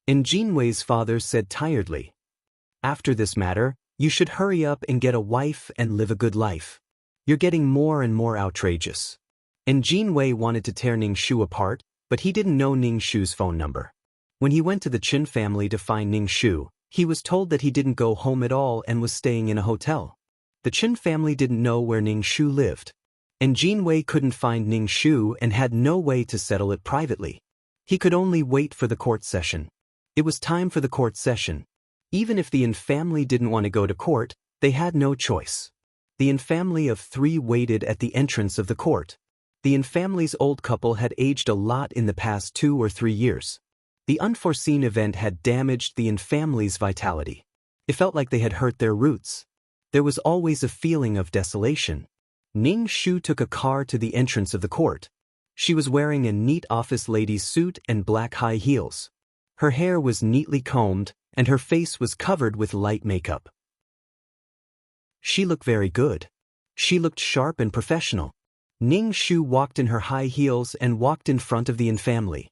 Jinwei's father said tiredly. After this matter, you should hurry up and get a wife and live a good life. You're getting more and more outrageous. Jinwei wanted to tear Ning Shu apart, but he didn't know Ning Shu's phone number. When he went to the Chen family to find Ning Shu, he was told that he didn't go home at all and was staying in a hotel. The Chen family didn't know where Ning Shu lived. Jinwei couldn't find Ning Shu and had no way to settle it privately. He could only wait for the court session. It was time for the court session. Even if the Yin family didn't want to go to court, they had no choice. The Yin family of 3 waited at the entrance of the court. The Yin family's old couple had aged a lot in the past 2 or 3 years. The unforeseen event had damaged the Yin family's vitality. It felt like they had hurt their roots. There was always a feeling of desolation. Ning Shu took a car to the entrance of the court. She was wearing a neat office lady's suit and black high heels. Her hair was neatly combed, and her face was covered with light makeup. She looked very good. She looked sharp and professional. Ning Shu walked in her high heels and walked in front of the Yin family.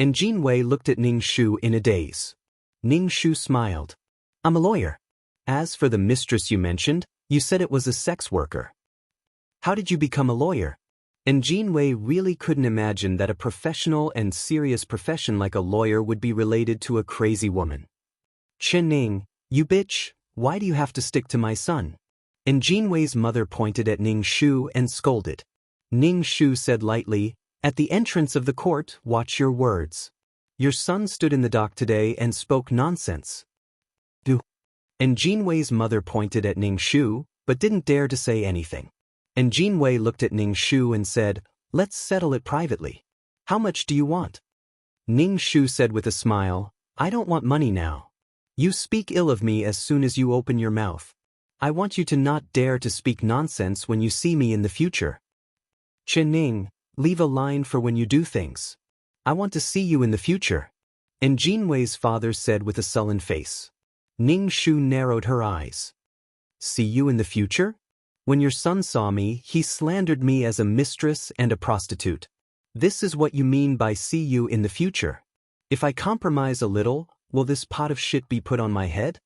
And Jin Wei looked at Ning Shu in a daze. Ning Shu smiled. I'm a lawyer. As for the mistress you mentioned, you said it was a sex worker. How did you become a lawyer? And Jin Wei really couldn't imagine that a professional and serious profession like a lawyer would be related to a crazy woman. Chen Ning, you bitch, why do you have to stick to my son? And Jin Wei's mother pointed at Ning Shu and scolded. Ning Shu said lightly, at the entrance of the court, watch your words. Your son stood in the dock today and spoke nonsense. Do. And Jin Wei's mother pointed at Ning Shu, but didn't dare to say anything. And Jin Wei looked at Ning Shu and said, let's settle it privately. How much do you want? Ning Shu said with a smile, I don't want money now. You speak ill of me as soon as you open your mouth. I want you to not dare to speak nonsense when you see me in the future. Chen Ning, leave a line for when you do things. I want to see you in the future. And Jin Wei's father said with a sullen face. Ning Shu narrowed her eyes. See you in the future? When your son saw me, he slandered me as a mistress and a prostitute. This is what you mean by see you in the future. If I compromise a little, will this pot of shit be put on my head?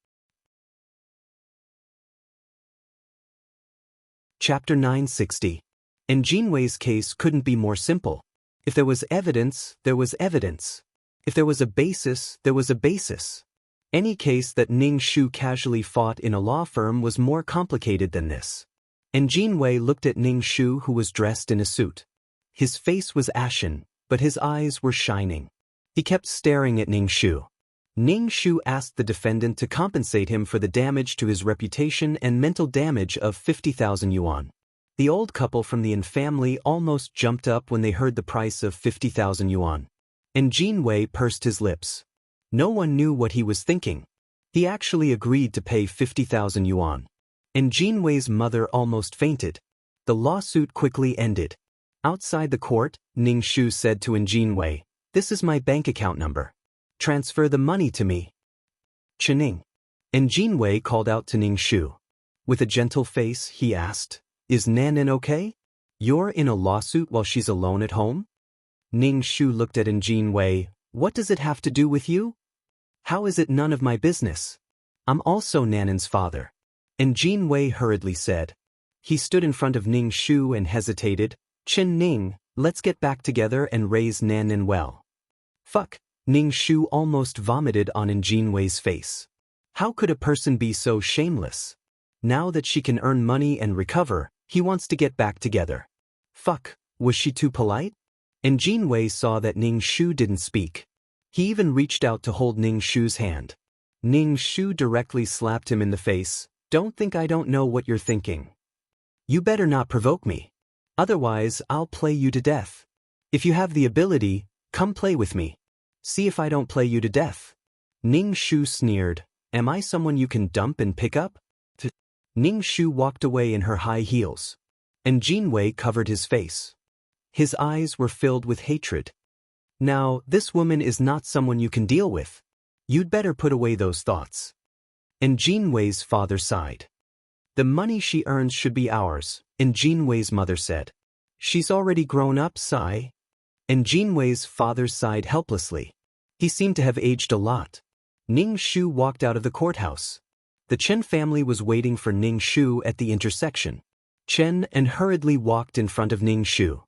Chapter 960. And Jin Wei's case couldn't be more simple. If there was evidence, there was evidence. If there was a basis, there was a basis. Any case that Ning Shu casually fought in a law firm was more complicated than this. And Jin Wei looked at Ning Shu, who was dressed in a suit. His face was ashen, but his eyes were shining. He kept staring at Ning Shu. Ning Shu asked the defendant to compensate him for the damage to his reputation and mental damage of 50,000 yuan. The old couple from the Yin family almost jumped up when they heard the price of 50,000 yuan. And Jin Wei pursed his lips. No one knew what he was thinking. He actually agreed to pay 50,000 yuan. And Jin Wei's mother almost fainted. The lawsuit quickly ended. Outside the court, Ning Shu said to Jin Wei, this is my bank account number. Transfer the money to me. Chening. And Jin Wei called out to Ning Shu. With a gentle face, he asked, is Nanan okay? You're in a lawsuit while she's alone at home? Ning Shu looked at Jin Wei, what does it have to do with you? How is it none of my business? I'm also Nanan's father. And Jin Wei hurriedly said. He stood in front of Ning Shu and hesitated. Chen Ning, let's get back together and raise Nanan well. Fuck. Ning Shu almost vomited on Jin Wei's face. How could a person be so shameless? Now that she can earn money and recover, he wants to get back together. Fuck, was she too polite? And Jin Wei saw that Ning Shu didn't speak. He even reached out to hold Ning Shu's hand. Ning Shu directly slapped him in the face. Don't think I don't know what you're thinking. You better not provoke me. Otherwise, I'll play you to death. If you have the ability, come play with me. See if I don't play you to death. Ning Shu sneered. Am I someone you can dump and pick up? Ning Shu walked away in her high heels. And Jin Wei covered his face. His eyes were filled with hatred. Now, this woman is not someone you can deal with. You'd better put away those thoughts. And Jin Wei's father sighed. The money she earns should be ours, and Jin Wei's mother said. She's already grown up, sigh. And Jin Wei's father sighed helplessly. He seemed to have aged a lot. Ning Shu walked out of the courthouse. The Chen family was waiting for Ning Shu at the intersection. Chen and hurriedly walked in front of Ning Shu.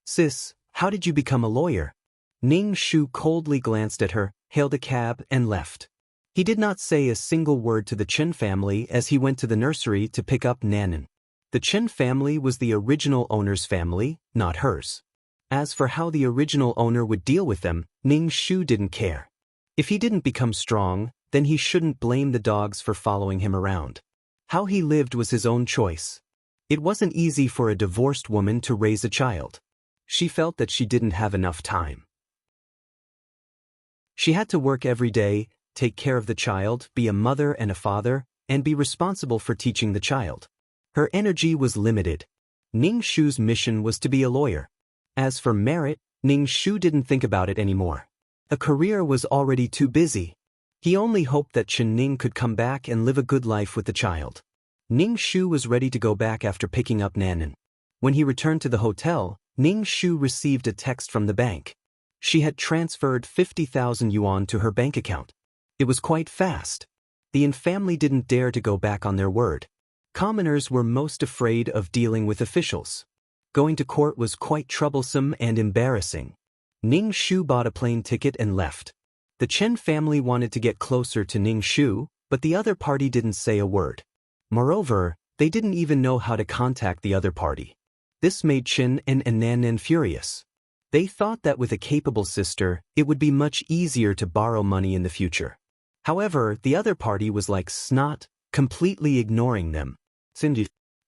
Sis, how did you become a lawyer? Ning Shu coldly glanced at her, hailed a cab, and left. He did not say a single word to the Chen family as he went to the nursery to pick up Nanan. The Chen family was the original owner's family, not hers. As for how the original owner would deal with them, Ning Shu didn't care. If he didn't become strong, then he shouldn't blame the dogs for following him around. How he lived was his own choice. It wasn't easy for a divorced woman to raise a child. She felt that she didn't have enough time. She had to work every day, take care of the child, be a mother and a father, and be responsible for teaching the child. Her energy was limited. Ning Shu's mission was to be a lawyer. As for merit, Ning Shu didn't think about it anymore. A career was already too busy. He only hoped that Chen Ning could come back and live a good life with the child. Ning Shu was ready to go back after picking up Nanan. When he returned to the hotel, Ning Shu received a text from the bank. She had transferred 50,000 yuan to her bank account. It was quite fast. The Yin family didn't dare to go back on their word. Commoners were most afraid of dealing with officials. Going to court was quite troublesome and embarrassing. Ning Shu bought a plane ticket and left. The Chen family wanted to get closer to Ning Shu, but the other party didn't say a word. Moreover, they didn't even know how to contact the other party. This made Chen and Nanan furious. They thought that with a capable sister, it would be much easier to borrow money in the future. However, the other party was like snot, completely ignoring them.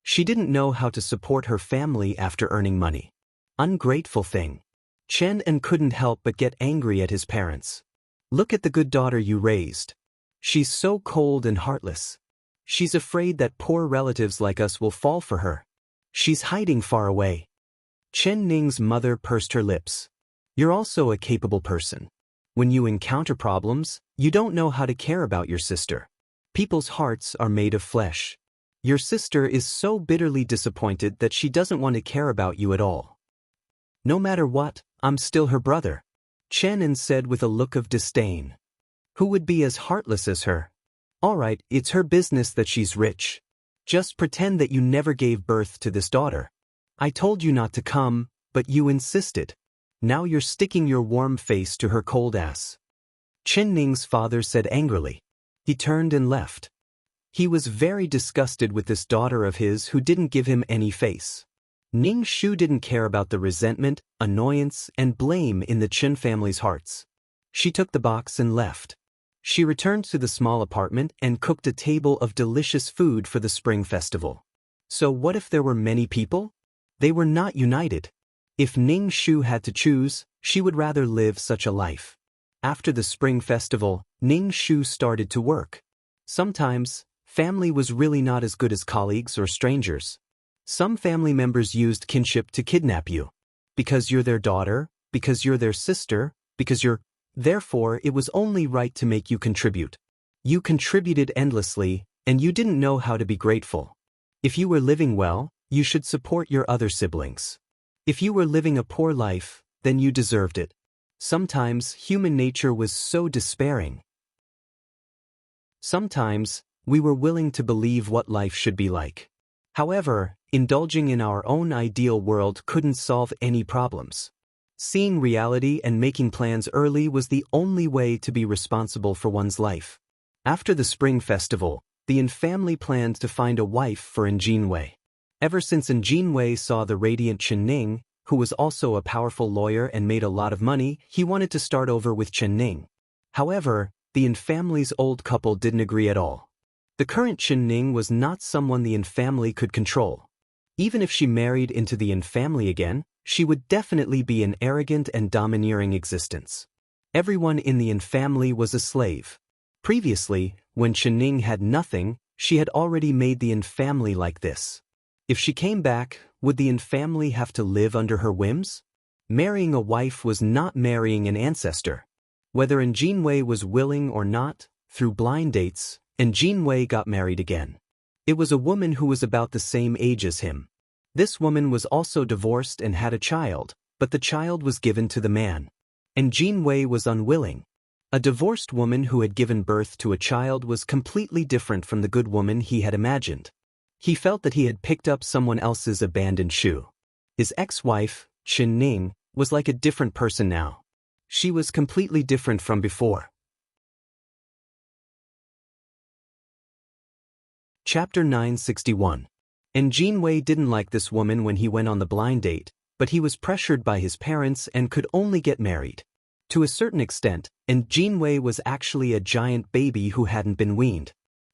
She didn't know how to support her family after earning money. Ungrateful thing. Chen couldn't help but get angry at his parents. Look at the good daughter you raised. She's so cold and heartless. She's afraid that poor relatives like us will fall for her. She's hiding far away. Chen Ning's mother pursed her lips. You're also a capable person. When you encounter problems, you don't know how to care about your sister. People's hearts are made of flesh. Your sister is so bitterly disappointed that she doesn't want to care about you at all. No matter what, I'm still her brother, Chen said with a look of disdain. Who would be as heartless as her? Alright, it's her business that she's rich. Just pretend that you never gave birth to this daughter. I told you not to come, but you insisted. Now you're sticking your warm face to her cold ass. Chen Ning's father said angrily. He turned and left. He was very disgusted with this daughter of his who didn't give him any face. Ning Shu didn't care about the resentment, annoyance, and blame in the Chen family's hearts. She took the box and left. She returned to the small apartment and cooked a table of delicious food for the Spring Festival. So what if there were many people? They were not united. If Ning Shu had to choose, she would rather live such a life. After the Spring Festival, Ning Shu started to work. Sometimes, family was really not as good as colleagues or strangers. Some family members used kinship to kidnap you. Because you're their daughter, because you're their sister, because you're... Therefore, it was only right to make you contribute. You contributed endlessly, and you didn't know how to be grateful. If you were living well, you should support your other siblings. If you were living a poor life, then you deserved it. Sometimes, human nature was so despairing. Sometimes, we were willing to believe what life should be like. However, indulging in our own ideal world couldn't solve any problems. Seeing reality and making plans early was the only way to be responsible for one's life. After the Spring Festival, the Yin family planned to find a wife for Yin Jinwei. Ever since Yin Jinwei saw the radiant Chen Ning, who was also a powerful lawyer and made a lot of money, he wanted to start over with Chen Ning. However, the Yin family's old couple didn't agree at all. The current Chen Ning was not someone the Yin family could control. Even if she married into the Yin family again, she would definitely be an arrogant and domineering existence. Everyone in the Yin family was a slave. Previously, when Chen Ning had nothing, she had already made the Yin family like this. If she came back, would the Yin family have to live under her whims? Marrying a wife was not marrying an ancestor. Whether Yin Jinwei was willing or not, through blind dates, Yin Jinwei got married again. It was a woman who was about the same age as him. This woman was also divorced and had a child, but the child was given to the man. Yin Jinwei was unwilling. A divorced woman who had given birth to a child was completely different from the good woman he had imagined. He felt that he had picked up someone else's abandoned shoe. His ex-wife, Chen Ning, was like a different person now. She was completely different from before. Chapter 961. Yin Jinwei didn't like this woman when he went on the blind date, but he was pressured by his parents and could only get married. To a certain extent, Yin Jinwei was actually a giant baby who hadn't been weaned.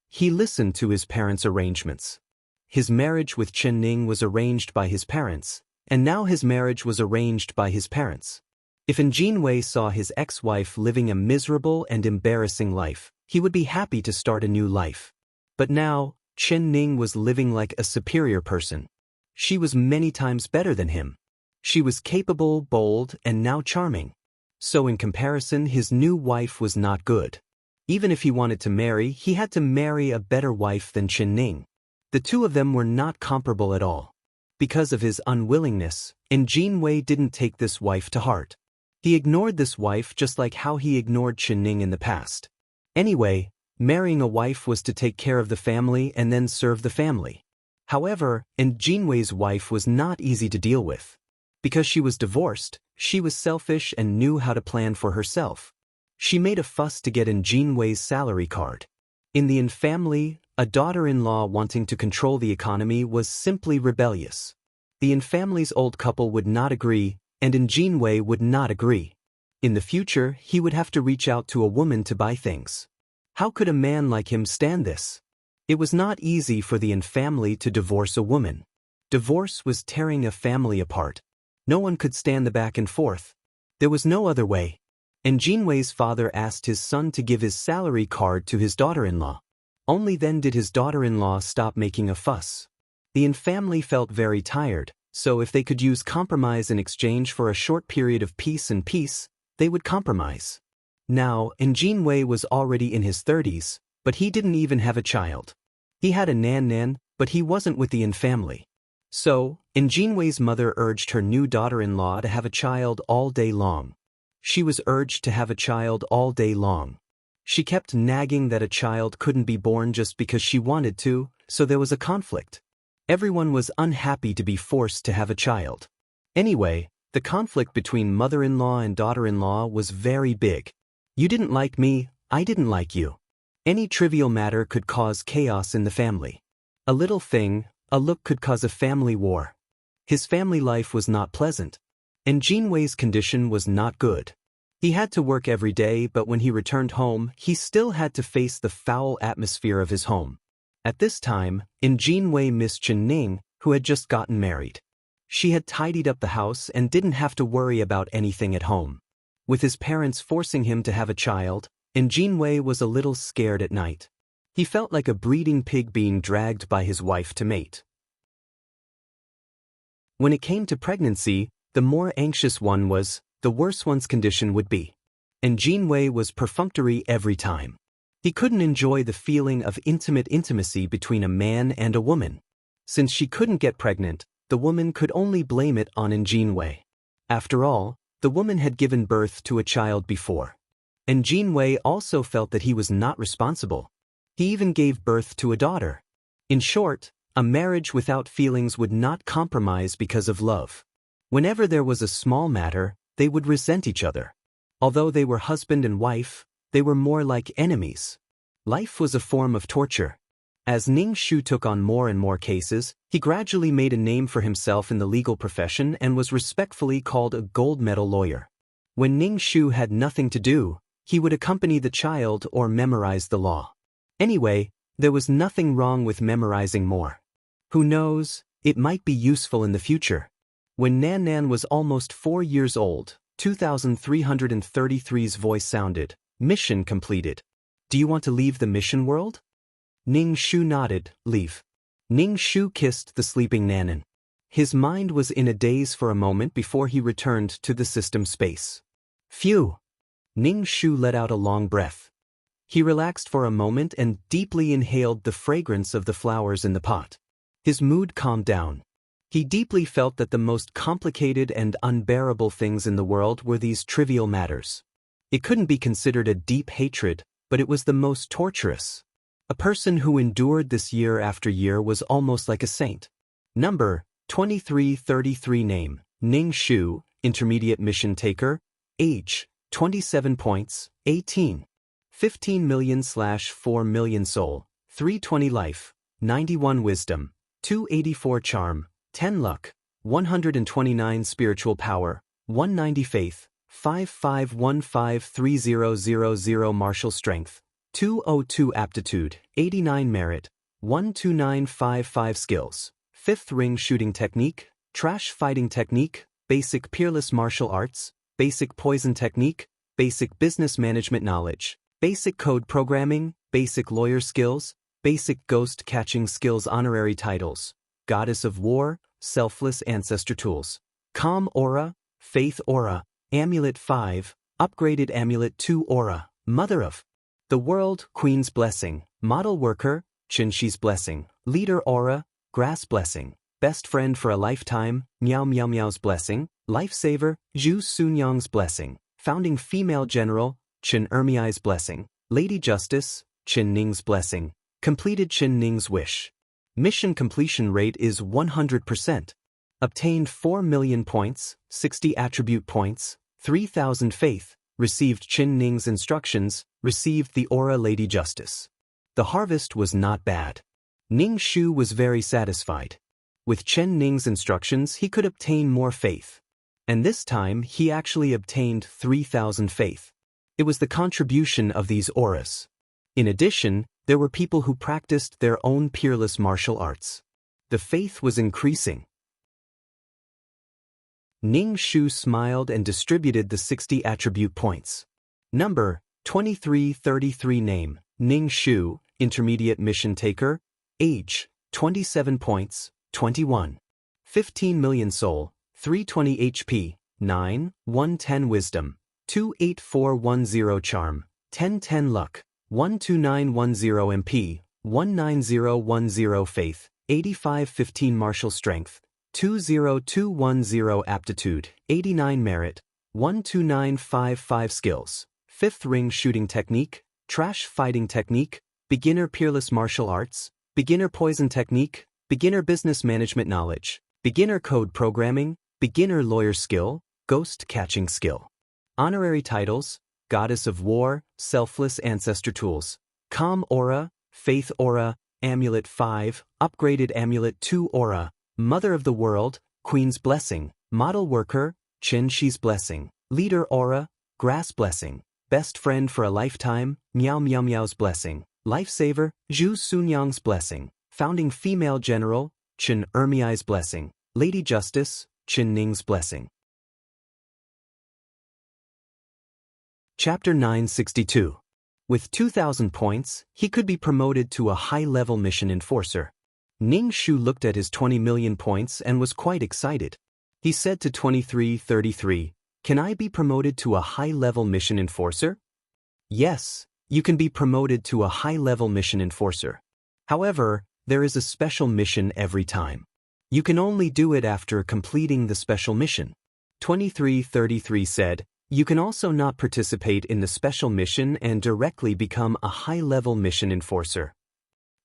He listened to his parents' arrangements. His marriage with Chen Ning was arranged by his parents, and now his marriage was arranged by his parents. If Yin Jinwei saw his ex-wife living a miserable and embarrassing life, he would be happy to start a new life. But now, Chen Ning was living like a superior person. She was many times better than him. She was capable, bold, and now charming. So in comparison, his new wife was not good. Even if he wanted to marry, he had to marry a better wife than Chen Ning. The two of them were not comparable at all. Because of his unwillingness, Jin Wei didn't take this wife to heart. He ignored this wife just like how he ignored Chen Ning in the past. Anyway, marrying a wife was to take care of the family and then serve the family. However, Jin Wei's wife was not easy to deal with. Because she was divorced, she was selfish and knew how to plan for herself. She made a fuss to get Jin Wei's salary card. In the family, a daughter-in-law wanting to control the economy was simply rebellious. The family's old couple would not agree, and Jin Wei would not agree. In the future, he would have to reach out to a woman to buy things. How could a man like him stand this? It was not easy for the family to divorce a woman. Divorce was tearing a family apart. No one could stand the back and forth. There was no other way. Jin Wei's father asked his son to give his salary card to his daughter-in-law. Only then did his daughter-in-law stop making a fuss. The family felt very tired, so if they could use compromise in exchange for a short period of peace, they would compromise. Now, Jin Wei was already in his 30s, but he didn't even have a child. He had a nan, but he wasn't with the family. So, Jin Wei's mother urged her new daughter-in-law to have a child all day long. She was urged to have a child all day long. She kept nagging that a child couldn't be born just because she wanted to, so there was a conflict. Everyone was unhappy to be forced to have a child. Anyway, the conflict between mother-in-law and daughter-in-law was very big. You didn't like me, I didn't like you. Any trivial matter could cause chaos in the family. A little thing, a look could cause a family war. His family life was not pleasant. Jin Wei's condition was not good. He had to work every day, but when he returned home, he still had to face the foul atmosphere of his home. At this time, Jin Wei missed Chen Ning, who had just gotten married. She had tidied up the house and didn't have to worry about anything at home. With his parents forcing him to have a child, Jin Wei was a little scared at night. He felt like a breeding pig being dragged by his wife to mate. When it came to pregnancy, the more anxious one was, the worse one's condition would be. Jin Wei was perfunctory every time. He couldn't enjoy the feeling of intimacy between a man and a woman. Since she couldn't get pregnant, the woman could only blame it on Jin Wei. After all, the woman had given birth to a child before. Jin Wei also felt that he was not responsible. He even gave birth to a daughter. In short, a marriage without feelings would not compromise because of love. Whenever there was a small matter, they would resent each other. Although they were husband and wife, they were more like enemies. Life was a form of torture. As Ning Shu took on more and more cases, he gradually made a name for himself in the legal profession and was respectfully called a gold medal lawyer. When Ning Shu had nothing to do, he would accompany the child or memorize the law. Anyway, there was nothing wrong with memorizing more. Who knows, it might be useful in the future. When Nan was almost 4 years old, 2333's voice sounded, "Mission completed. Do you want to leave the mission world?" Ning Shu nodded, "Leave." Ning Shu kissed the sleeping Nanan. His mind was in a daze for a moment before he returned to the system space. Phew! Ning Shu let out a long breath. He relaxed for a moment and deeply inhaled the fragrance of the flowers in the pot. His mood calmed down. He deeply felt that the most complicated and unbearable things in the world were these trivial matters. It couldn't be considered a deep hatred, but it was the most torturous. A person who endured this year after year was almost like a saint. Number 2333. Name Ning Shu, intermediate mission taker. Age 27 points, 18. 15 million/4 million soul, 320 life, 91 wisdom, 284 charm, 10 luck, 129 spiritual power, 190 faith, 55153000 martial strength, 202 aptitude, 89 merit, 12955 skills, 5th ring shooting technique, trash fighting technique, basic peerless martial arts, basic poison technique, basic business management knowledge, basic code programming, basic lawyer skills, basic ghost catching skills. Honorary titles: Goddess of War, Selfless Ancestor Tools, Calm Aura, Faith Aura, Amulet 5, Upgraded Amulet 2 Aura, Mother of the World, Queen's Blessing, Model Worker, Qinshi's Blessing, Leader Aura, Grass Blessing, Best Friend for a Lifetime, Miao Miao Miao's Blessing, Lifesaver, Zhu Sunyang's Blessing, Founding Female General, Qin Ermiai's Blessing, Lady Justice, Qin Ning's Blessing, Completed Qin Ning's Wish. Mission completion rate is 100%. Obtained 4 million points, 60 attribute points, 3,000 faith, received Qin Ning's instructions, received the aura Lady Justice. The harvest was not bad. Ning Shu was very satisfied. With Chen Ning's instructions he could obtain more faith. And this time he actually obtained 3,000 faith. It was the contribution of these auras. In addition, there were people who practiced their own peerless martial arts. The faith was increasing. Ning Shu smiled and distributed the 60 attribute points. Number 2333. Name Ning Shu, Intermediate Mission Taker. Age 27 points, 21. 15 million soul, 320 HP, 9, 110 wisdom, 28410 charm, 1010 luck, 12910 MP, 19010 faith, 8515 martial strength, 20210 aptitude, 89 merit, 12955 skills, 5th ring shooting technique, trash fighting technique, beginner peerless martial arts, beginner poison technique, beginner business management knowledge, beginner code programming, beginner lawyer skill, ghost catching skill. Honorary titles: Goddess of War, Selfless Ancestor Tools, Calm Aura, Faith Aura, Amulet 5, Upgraded Amulet 2 Aura, Mother of the World, Queen's Blessing, Model Worker, Qinshi's Blessing, Leader Aura, Grass Blessing, Best Friend for a Lifetime, Miao Miao Miao's Blessing, Lifesaver, Zhu Sunyang's Blessing, Founding Female General, Qin Ermiai's Blessing, Lady Justice, Qin Ning's Blessing. Chapter 962. With 2,000 points, he could be promoted to a high-level mission enforcer. Ning Shu looked at his 20 million points and was quite excited. He said to 2333, "Can I be promoted to a high-level mission enforcer?" Yes, you can be promoted to a high-level mission enforcer. However, there is a special mission every time. You can only do it after completing the special mission. 2333 said, "You can also not participate in the special mission and directly become a high-level mission enforcer."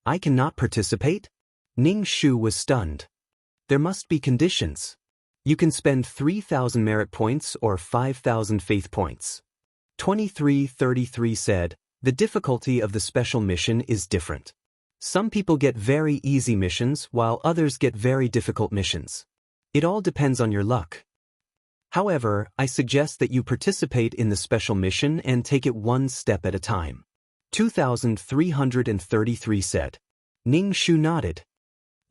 I cannot participate? Ning Shu was stunned. There must be conditions. You can spend 3,000 merit points or 5,000 faith points. 2333 said, "The difficulty of the special mission is different. Some people get very easy missions while others get very difficult missions. It all depends on your luck. However, I suggest that you participate in the special mission and take it one step at a time." 2333 said. Ning Shu nodded.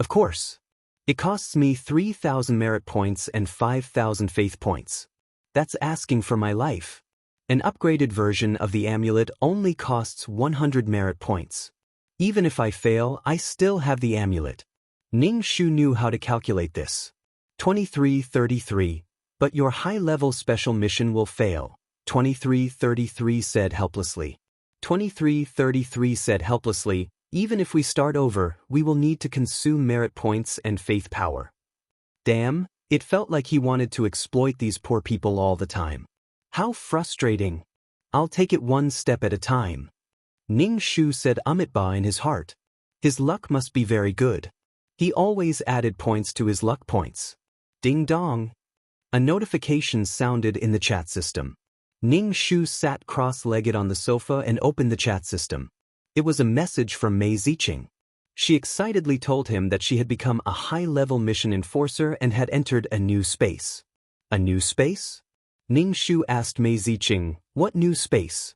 "Of course. It costs me 3,000 merit points and 5,000 faith points. That's asking for my life. An upgraded version of the amulet only costs 100 merit points. Even if I fail, I still have the amulet." Ning Shu knew how to calculate this. 2333, "But your high-level special mission will fail," 2333 said helplessly. 2333 said helplessly, "Even if we start over, we will need to consume merit points and faith power." Damn, it felt like he wanted to exploit these poor people all the time. How frustrating. "I'll take it one step at a time." Ning Shu said Amitba in his heart. His luck must be very good. He always added points to his luck points. Ding dong. A notification sounded in the chat system. Ning Shu sat cross-legged on the sofa and opened the chat system. It was a message from Mei Ziqing. She excitedly told him that she had become a high-level mission enforcer and had entered a new space. A new space? Ning Shu asked Mei Ziqing, "What new space?"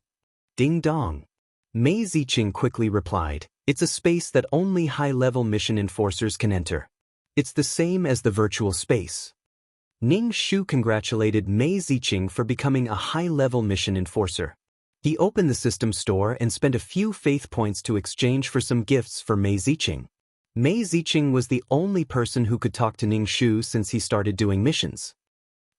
Ding dong. Mei Ziqing quickly replied, "It's a space that only high-level mission enforcers can enter. It's the same as the virtual space." Ning Shu congratulated Mei Ziqing for becoming a high-level mission enforcer. He opened the system store and spent a few faith points to exchange for some gifts for Mei Ziqing. Mei Ziqing was the only person who could talk to Ning Shu since he started doing missions.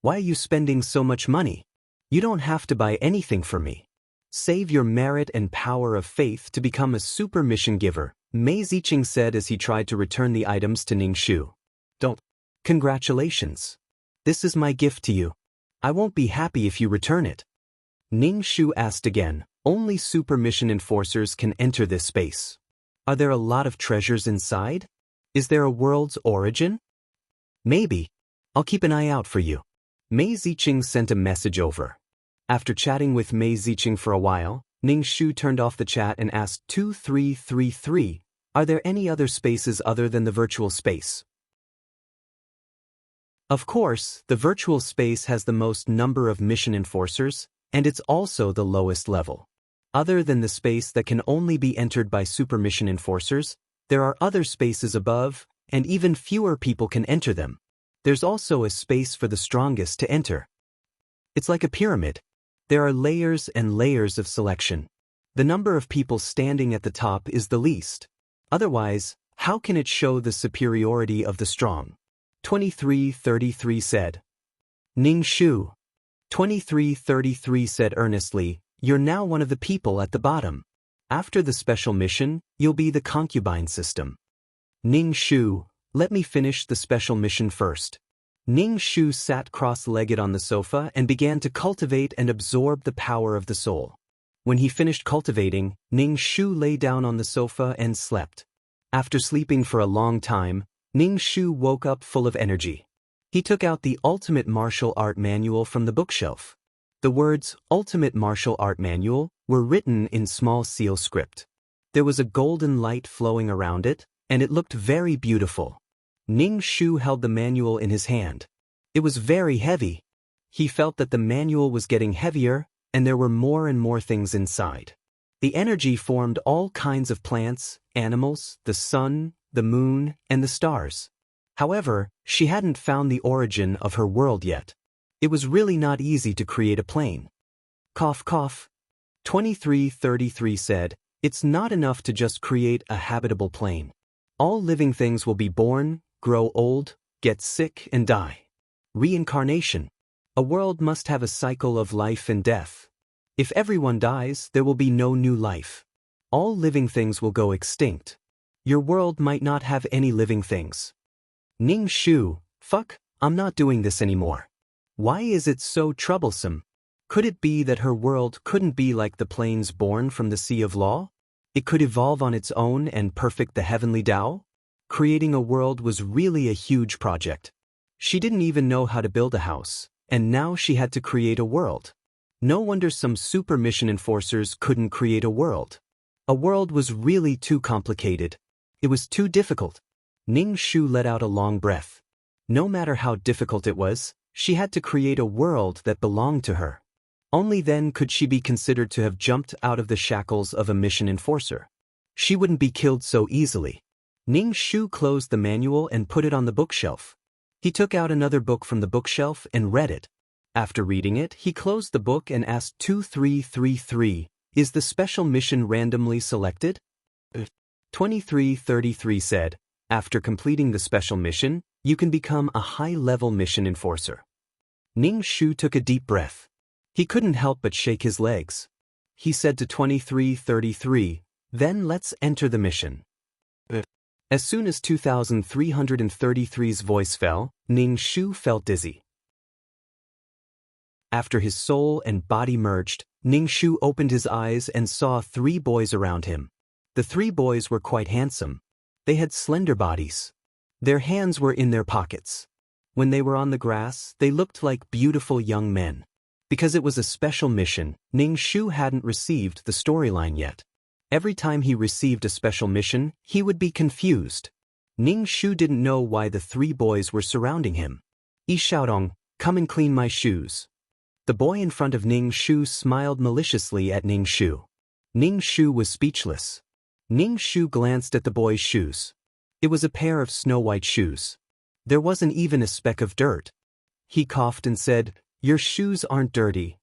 Why are you spending so much money? You don't have to buy anything for me. Save your merit and power of faith to become a super mission giver, Mei Ziqing said as he tried to return the items to Ning Shu. Don't. Congratulations. This is my gift to you. I won't be happy if you return it. Ning Shu asked again, only super mission enforcers can enter this space. Are there a lot of treasures inside? Is there a world's origin? Maybe. I'll keep an eye out for you. Mei Ziqing sent a message over. After chatting with Mei Ziqing for a while, Ning Shu turned off the chat and asked 2333, are there any other spaces other than the virtual space? Of course, the virtual space has the most number of mission enforcers, and it's also the lowest level. Other than the space that can only be entered by super mission enforcers, there are other spaces above, and even fewer people can enter them. There's also a space for the strongest to enter. It's like a pyramid. There are layers and layers of selection. The number of people standing at the top is the least. Otherwise, how can it show the superiority of the strong? 2333 said. Ning Shu. 2333 said earnestly, you're now one of the people at the bottom. After the special mission, you'll be the concubine system. Ning Shu, let me finish the special mission first. Ning Shu sat cross-legged on the sofa and began to cultivate and absorb the power of the soul. When he finished cultivating, Ning Shu lay down on the sofa and slept. After sleeping for a long time, Ning Shu woke up full of energy. He took out the Ultimate Martial Art Manual from the bookshelf. The words Ultimate Martial Art Manual were written in small seal script. There was a golden light flowing around it, and it looked very beautiful. Ning Shu held the manual in his hand. It was very heavy. He felt that the manual was getting heavier, and there were more and more things inside. The energy formed all kinds of plants, animals, the sun, the moon, and the stars. However, she hadn't found the origin of her world yet. It was really not easy to create a plane. Cough cough. 2333 said, it's not enough to just create a habitable plane. All living things will be born, grow old, get sick, and die. Reincarnation. A world must have a cycle of life and death. If everyone dies, there will be no new life. All living things will go extinct. Your world might not have any living things. Ning Shu, fuck, I'm not doing this anymore. Why is it so troublesome? Could it be that her world couldn't be like the planes born from the sea of law? It could evolve on its own and perfect the heavenly Tao? Creating a world was really a huge project. She didn't even know how to build a house, and now she had to create a world. No wonder some super mission enforcers couldn't create a world. A world was really too complicated. It was too difficult. Ning Shu let out a long breath. No matter how difficult it was, she had to create a world that belonged to her. Only then could she be considered to have jumped out of the shackles of a mission enforcer. She wouldn't be killed so easily. Ning Shu closed the manual and put it on the bookshelf. He took out another book from the bookshelf and read it. After reading it, he closed the book and asked 2333, is the special mission randomly selected? 2333 said, after completing the special mission, you can become a high-level mission enforcer. Ning Shu took a deep breath. He couldn't help but shake his legs. He said to 2333, then let's enter the mission. As soon as 2333's voice fell, Ning Shu felt dizzy. After his soul and body merged, Ning Shu opened his eyes and saw 3 boys around him. The 3 boys were quite handsome. They had slender bodies. Their hands were in their pockets. When they were on the grass, they looked like beautiful young men. Because it was a special mission, Ning Shu hadn't received the storyline yet. Every time he received a special mission, he would be confused. Ning Shu didn't know why the 3 boys were surrounding him. Yi Xiaodong, come and clean my shoes. The boy in front of Ning Shu smiled maliciously at Ning Shu. Ning Shu was speechless. Ning Shu glanced at the boy's shoes. It was a pair of snow-white shoes. There wasn't even a speck of dirt. He coughed and said, your shoes aren't dirty.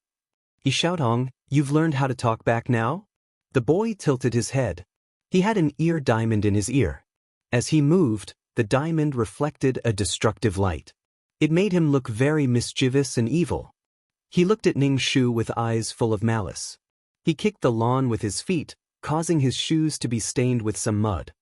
Yi Xiaodong, you've learned how to talk back now? The boy tilted his head. He had an ear diamond in his ear. As he moved, the diamond reflected a destructive light. It made him look very mischievous and evil. He looked at Ning Shu with eyes full of malice. He kicked the lawn with his feet, causing his shoes to be stained with some mud.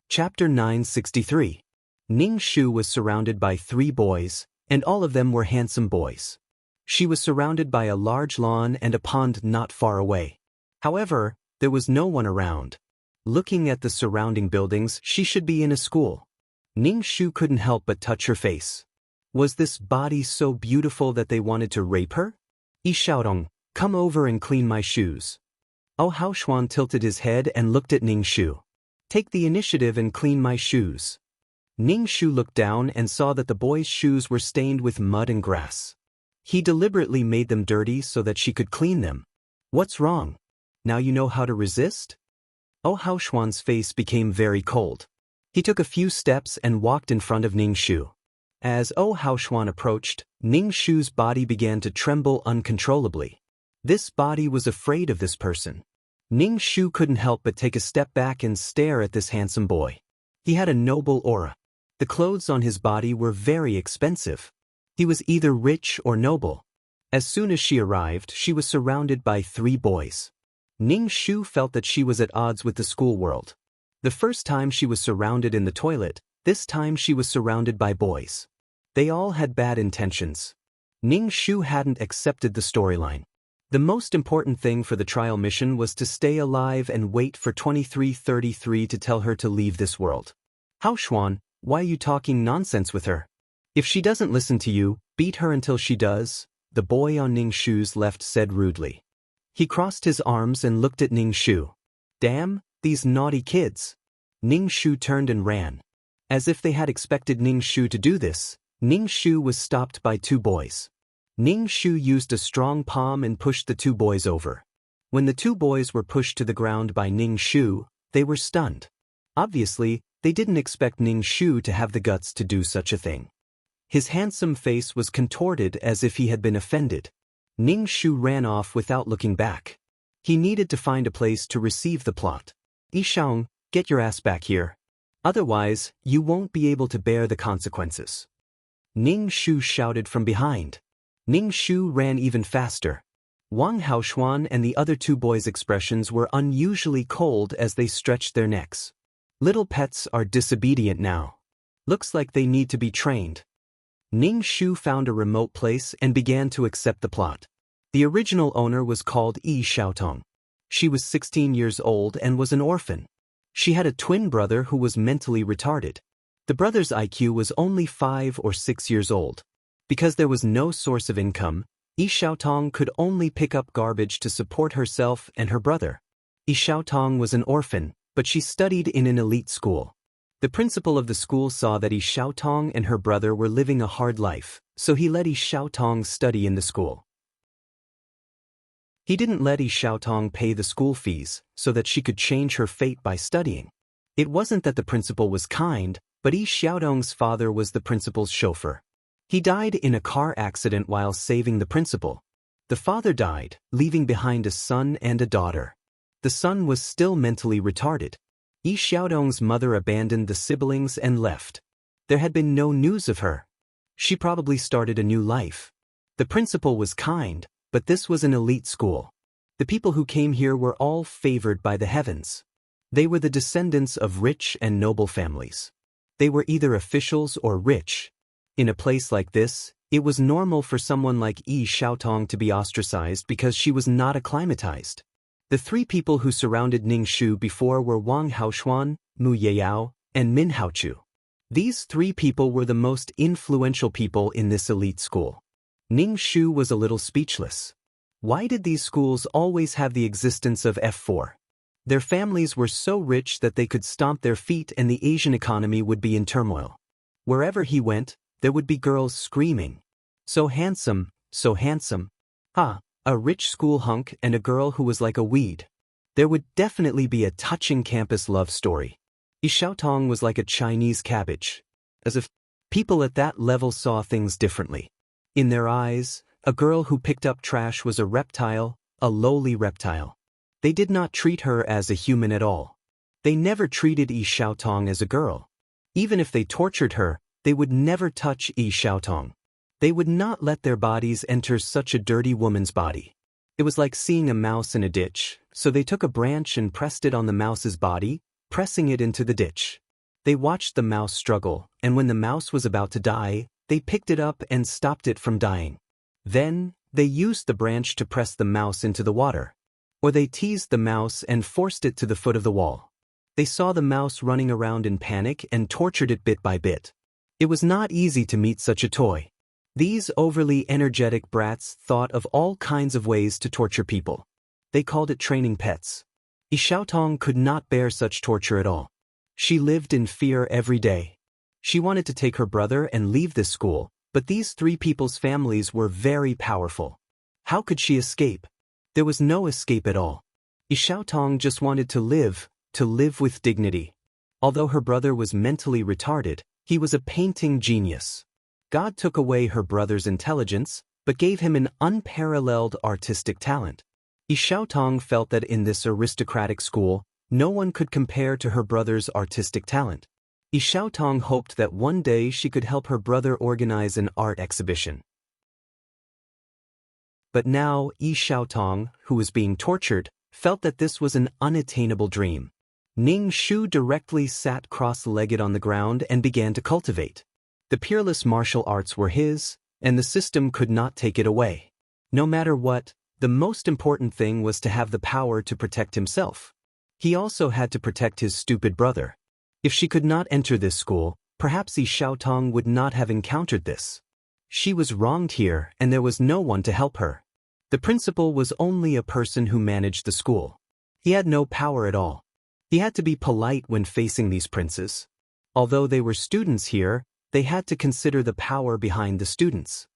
Chapter 963. Ning Shu was surrounded by 3 boys, and all of them were handsome boys. She was surrounded by a large lawn and a pond not far away. However, there was no one around. Looking at the surrounding buildings, she should be in a school. Ning Shu couldn't help but touch her face. Was this body so beautiful that they wanted to rape her? Yi Xiaodong, come over and clean my shoes. Oh Hao Xuan tilted his head and looked at Ning Shu. Take the initiative and clean my shoes. Ning Shu looked down and saw that the boy's shoes were stained with mud and grass. He deliberately made them dirty so that she could clean them. What's wrong? Now you know how to resist? Oh Hao Xuan's face became very cold. He took a few steps and walked in front of Ning Shu. As Oh Hao Xuan approached, Ning Shu's body began to tremble uncontrollably. This body was afraid of this person. Ning Shu couldn't help but take a step back and stare at this handsome boy. He had a noble aura. The clothes on his body were very expensive. He was either rich or noble. As soon as she arrived, she was surrounded by 3 boys. Ning Shu felt that she was at odds with the school world. The first time she was surrounded in the toilet, this time she was surrounded by boys. They all had bad intentions. Ning Shu hadn't accepted the storyline. The most important thing for the trial mission was to stay alive and wait for 2333 to tell her to leave this world. Hao Xuan, why are you talking nonsense with her? If she doesn't listen to you, beat her until she does, the boy on Ning Shu's left said rudely. He crossed his arms and looked at Ning Shu. Damn, these naughty kids. Ning Shu turned and ran. As if they had expected Ning Shu to do this, Ning Shu was stopped by 2 boys. Ning Shu used a strong palm and pushed the 2 boys over. When the 2 boys were pushed to the ground by Ning Shu, they were stunned. Obviously, they didn't expect Ning Shu to have the guts to do such a thing. His handsome face was contorted as if he had been offended. Ning Shu ran off without looking back. He needed to find a place to receive the plot. Yi Xiaodong, get your ass back here. Otherwise, you won't be able to bear the consequences. Ning Shu shouted from behind. Ning Shu ran even faster. Wang Haoxuan and the other 2 boys' expressions were unusually cold as they stretched their necks. Little pets are disobedient now. Looks like they need to be trained. Ning Shu found a remote place and began to accept the plot. The original owner was called Yi Xiaotong. She was 16 years old and was an orphan. She had a twin brother who was mentally retarded. The brother's IQ was only 5 or 6 years old. Because there was no source of income, Yi Xiaotong could only pick up garbage to support herself and her brother. Yi Xiaotong was an orphan, but she studied in an elite school. The principal of the school saw that Yi Xiaotong and her brother were living a hard life, so he let Yi Xiaotong study in the school. He didn't let Yi Xiaotong pay the school fees so that she could change her fate by studying. It wasn't that the principal was kind, but Yi Xiaodong's father was the principal's chauffeur. He died in a car accident while saving the principal. The father died, leaving behind a son and a daughter. The son was still mentally retarded. Yi Xiaodong's mother abandoned the siblings and left. There had been no news of her. She probably started a new life. The principal was kind, but this was an elite school. The people who came here were all favored by the heavens. They were the descendants of rich and noble families. They were either officials or rich. In a place like this, it was normal for someone like Yi Xiaotong to be ostracized because she was not acclimatized. The 3 people who surrounded Ning Shu before were Wang Haoxuan, Mu Yeyao, and Min Haochu. These 3 people were the most influential people in this elite school. Ning Shu was a little speechless. Why did these schools always have the existence of F4? Their families were so rich that they could stomp their feet and the Asian economy would be in turmoil. Wherever he went, there would be girls screaming. So handsome, so handsome. Ha! A rich school hunk and a girl who was like a weed. There would definitely be a touching campus love story. Yi Xiaotong was like a Chinese cabbage. As if people at that level saw things differently. In their eyes, a girl who picked up trash was a reptile, a lowly reptile. They did not treat her as a human at all. They never treated Yi Xiaotong as a girl. Even if they tortured her, they would never touch Yi Xiaotong. They would not let their bodies enter such a dirty woman's body. It was like seeing a mouse in a ditch, so they took a branch and pressed it on the mouse's body, pressing it into the ditch. They watched the mouse struggle, and when the mouse was about to die, they picked it up and stopped it from dying. Then, they used the branch to press the mouse into the water. Or they teased the mouse and forced it to the foot of the wall. They saw the mouse running around in panic and tortured it bit by bit. It was not easy to meet such a toy. These overly energetic brats thought of all kinds of ways to torture people. They called it training pets. Yi Xiaotong could not bear such torture at all. She lived in fear every day. She wanted to take her brother and leave this school, but these three people's families were very powerful. How could she escape? There was no escape at all. Yi Xiaotong just wanted to live with dignity. Although her brother was mentally retarded, he was a painting genius. God took away her brother's intelligence, but gave him an unparalleled artistic talent. Yi Xiaotong felt that in this aristocratic school, no one could compare to her brother's artistic talent. Yi Xiaotong hoped that one day she could help her brother organize an art exhibition. But now, Yi Xiaotong, who was being tortured, felt that this was an unattainable dream. Ning Shu directly sat cross-legged on the ground and began to cultivate. The peerless martial arts were his, and the system could not take it away. No matter what, the most important thing was to have the power to protect himself. He also had to protect his stupid brother. If she could not enter this school, perhaps Yi Xiaotong would not have encountered this. She was wronged here, and there was no one to help her. The principal was only a person who managed the school. He had no power at all. He had to be polite when facing these princes. Although they were students here, they had to consider the power behind the students.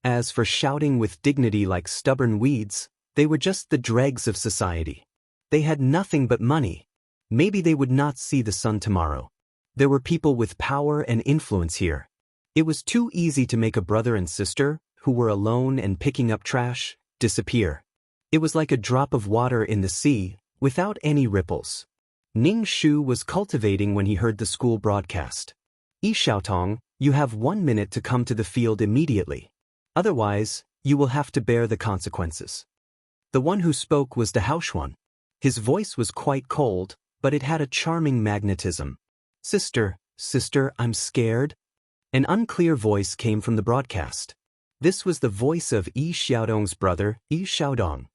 As for shouting with dignity like stubborn weeds, they were just the dregs of society. They had nothing but money. Maybe they would not see the sun tomorrow. There were people with power and influence here. It was too easy to make a brother and sister, who were alone and picking up trash, disappear. It was like a drop of water in the sea, without any ripples. Ning Shu was cultivating when he heard the school broadcast. Yi Xiaotong, you have 1 minute to come to the field immediately. Otherwise, you will have to bear the consequences. The one who spoke was the Haoshuan. His voice was quite cold, but it had a charming magnetism. Sister, I'm scared. An unclear voice came from the broadcast. This was the voice of Yi Xiaodong's brother, Yi Xiaodong.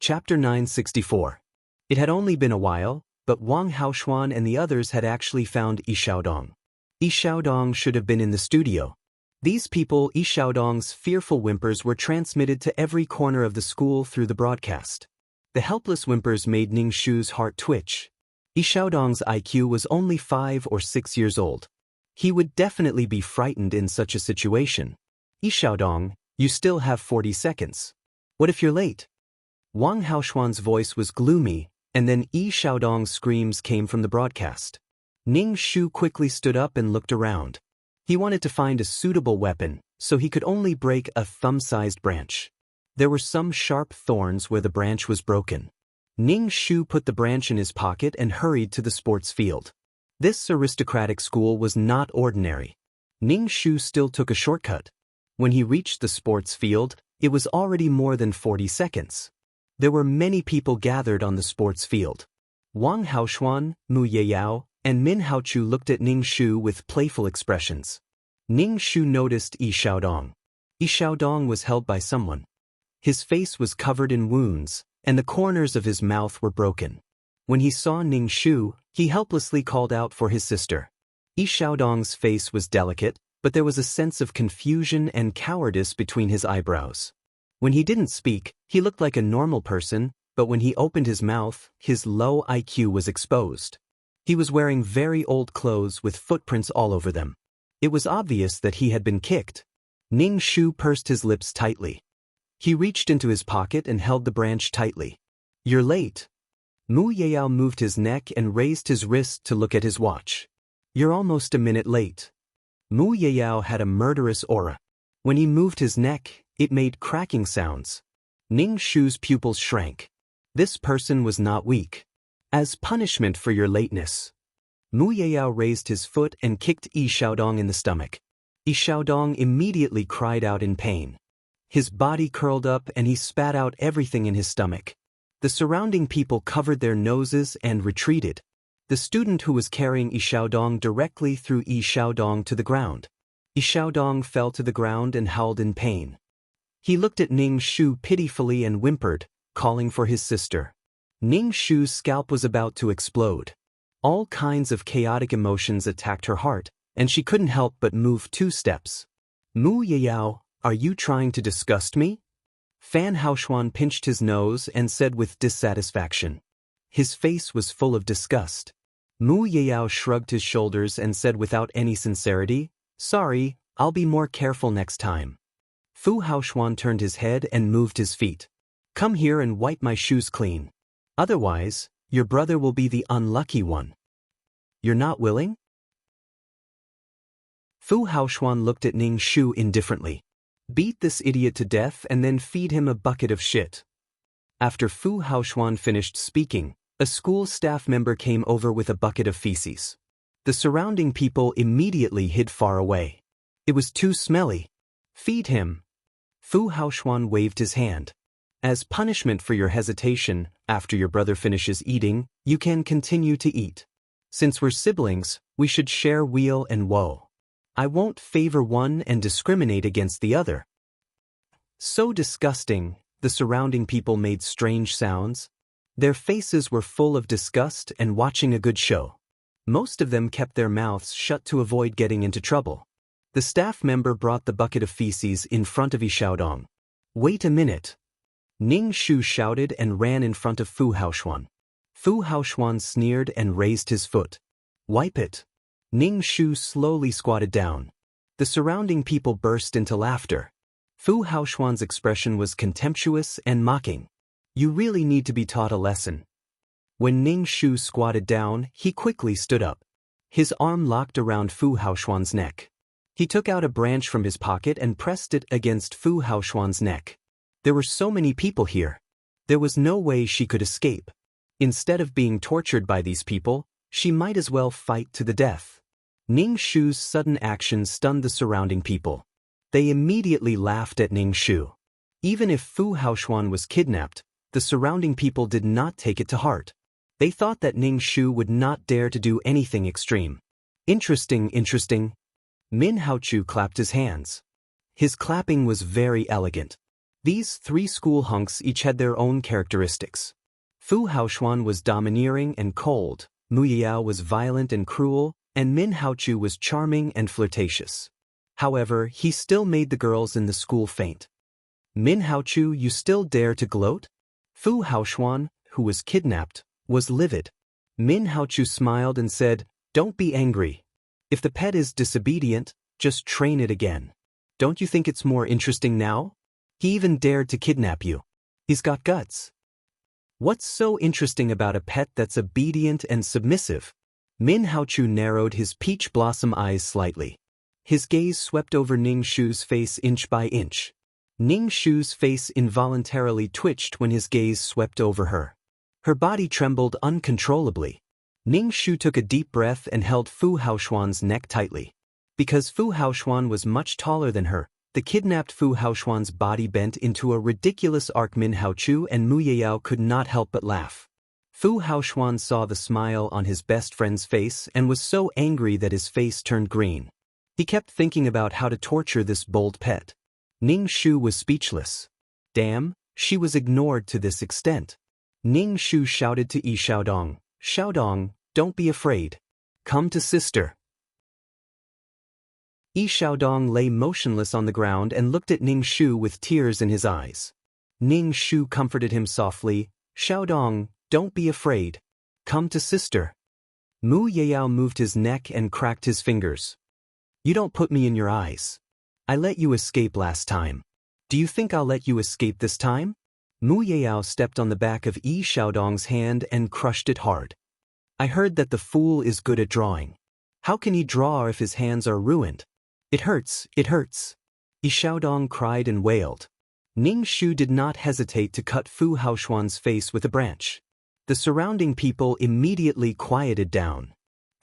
Chapter 964. It had only been a while, but Wang Haoshuan and the others had actually found Yi Xiaodong. Yi Xiaodong should have been in the studio. These people, Yi Xiaodong's fearful whimpers were transmitted to every corner of the school through the broadcast. The helpless whimpers made Ning Shu's heart twitch. Yi Xiaodong's IQ was only 5 or 6 years old. He would definitely be frightened in such a situation. Yi Xiaodong, you still have 40 seconds. What if you're late? Wang Haoshuan's voice was gloomy, and then Yi Xiaodong's screams came from the broadcast. Ning Shu quickly stood up and looked around. He wanted to find a suitable weapon, so he could only break a thumb-sized branch. There were some sharp thorns where the branch was broken. Ning Shu put the branch in his pocket and hurried to the sports field. This aristocratic school was not ordinary. Ning Shu still took a shortcut. When he reached the sports field, it was already more than 40 seconds. There were many people gathered on the sports field. Wang Haoshuan, Mu Yeyao, and Min Haochu looked at Ning Shu with playful expressions. Ning Shu noticed Yi Xiaodong. Yi Xiaodong was held by someone. His face was covered in wounds, and the corners of his mouth were broken. When he saw Ning Shu, he helplessly called out for his sister. Yi Xiaodong's face was delicate, but there was a sense of confusion and cowardice between his eyebrows. When he didn't speak, he looked like a normal person, but when he opened his mouth, his low IQ was exposed. He was wearing very old clothes with footprints all over them. It was obvious that he had been kicked. Ning Shu pursed his lips tightly. He reached into his pocket and held the branch tightly. You're late. Mu Yeyao moved his neck and raised his wrist to look at his watch. You're almost a minute late. Mu Yeyao had a murderous aura. When he moved his neck, it made cracking sounds. Ning Shu's pupils shrank. This person was not weak. As punishment for your lateness. Mu Yeyao raised his foot and kicked Yi Xiaodong in the stomach. Yi Xiaodong immediately cried out in pain. His body curled up and he spat out everything in his stomach. The surrounding people covered their noses and retreated. The student who was carrying Yi Xiaodong directly threw Yi Xiaodong to the ground. Yi Xiaodong fell to the ground and howled in pain. He looked at Ning Shu pitifully and whimpered, calling for his sister. Ning Shu's scalp was about to explode. All kinds of chaotic emotions attacked her heart, and she couldn't help but move 2 steps. Mu Yeyao, are you trying to disgust me? Fan Haoshuan pinched his nose and said with dissatisfaction. His face was full of disgust. Mu Yeyao shrugged his shoulders and said without any sincerity, sorry, I'll be more careful next time. Fu Haoshuan turned his head and moved his feet. Come here and wipe my shoes clean. Otherwise, your brother will be the unlucky one. You're not willing? Fu Haoshuan looked at Ning Shu indifferently. Beat this idiot to death and then feed him a bucket of shit. After Fu Haoshuan finished speaking, a school staff member came over with a bucket of feces. The surrounding people immediately hid far away. It was too smelly. Feed him. Fu Haoshuan waved his hand. As punishment for your hesitation, after your brother finishes eating, you can continue to eat. Since we're siblings, we should share weal and woe. I won't favor one and discriminate against the other. So disgusting, the surrounding people made strange sounds. Their faces were full of disgust and watching a good show. Most of them kept their mouths shut to avoid getting into trouble. The staff member brought the bucket of feces in front of Yi Xiaodong. Wait a minute. Ning Shu shouted and ran in front of Fu Haoshuan. Fu Haoshuan sneered and raised his foot. Wipe it. Ning Shu slowly squatted down. The surrounding people burst into laughter. Fu Haoshuan's expression was contemptuous and mocking. You really need to be taught a lesson. When Ning Shu squatted down, he quickly stood up. His arm locked around Fu Haoshuan's neck. He took out a branch from his pocket and pressed it against Fu Haoshuan's neck. There were so many people here. There was no way she could escape. Instead of being tortured by these people, she might as well fight to the death. Ning Shu's sudden action stunned the surrounding people. They immediately laughed at Ning Shu. Even if Fu Haoshuan was kidnapped, the surrounding people did not take it to heart. They thought that Ning Shu would not dare to do anything extreme. Interesting. Min Haochu clapped his hands. His clapping was very elegant. These 3 school hunks each had their own characteristics. Fu Haoshuan was domineering and cold, Mu Yeyao was violent and cruel, and Min Haochu was charming and flirtatious. However, he still made the girls in the school faint. Min Haochu, you still dare to gloat? Fu Haoshuan, who was kidnapped, was livid. Min Haochu smiled and said, don't be angry. If the pet is disobedient, just train it again. Don't you think it's more interesting now? He even dared to kidnap you. He's got guts. What's so interesting about a pet that's obedient and submissive? Min Haochu narrowed his peach blossom eyes slightly. His gaze swept over Ning Shu's face inch by inch. Ning Shu's face involuntarily twitched when his gaze swept over her. Her body trembled uncontrollably. Ning Shu took a deep breath and held Fu Haoshuan's neck tightly. Because Fu Haoshuan was much taller than her, the kidnapped Fu Haoshuan's body bent into a ridiculous arc. Min Haochu and Mu Yeyao could not help but laugh. Fu Haoshuan saw the smile on his best friend's face and was so angry that his face turned green. He kept thinking about how to torture this bold pet. Ning Shu was speechless. Damn, she was ignored to this extent. Ning Shu shouted to Yi Xiaodong, Xiaodong, don't be afraid. Come to sister. Yi Xiaodong lay motionless on the ground and looked at Ning Shu with tears in his eyes. Ning Shu comforted him softly, Xiaodong, don't be afraid. Come to sister. Mu Yeyao moved his neck and cracked his fingers. You don't put me in your eyes. I let you escape last time. Do you think I'll let you escape this time? Mu Yeyao stepped on the back of Yi Xiaodong's hand and crushed it hard. I heard that the fool is good at drawing. How can he draw if his hands are ruined? It hurts, it hurts. Yi Xiaodong cried and wailed. Ning Shu did not hesitate to cut Fu Haoshuan's face with a branch. The surrounding people immediately quieted down.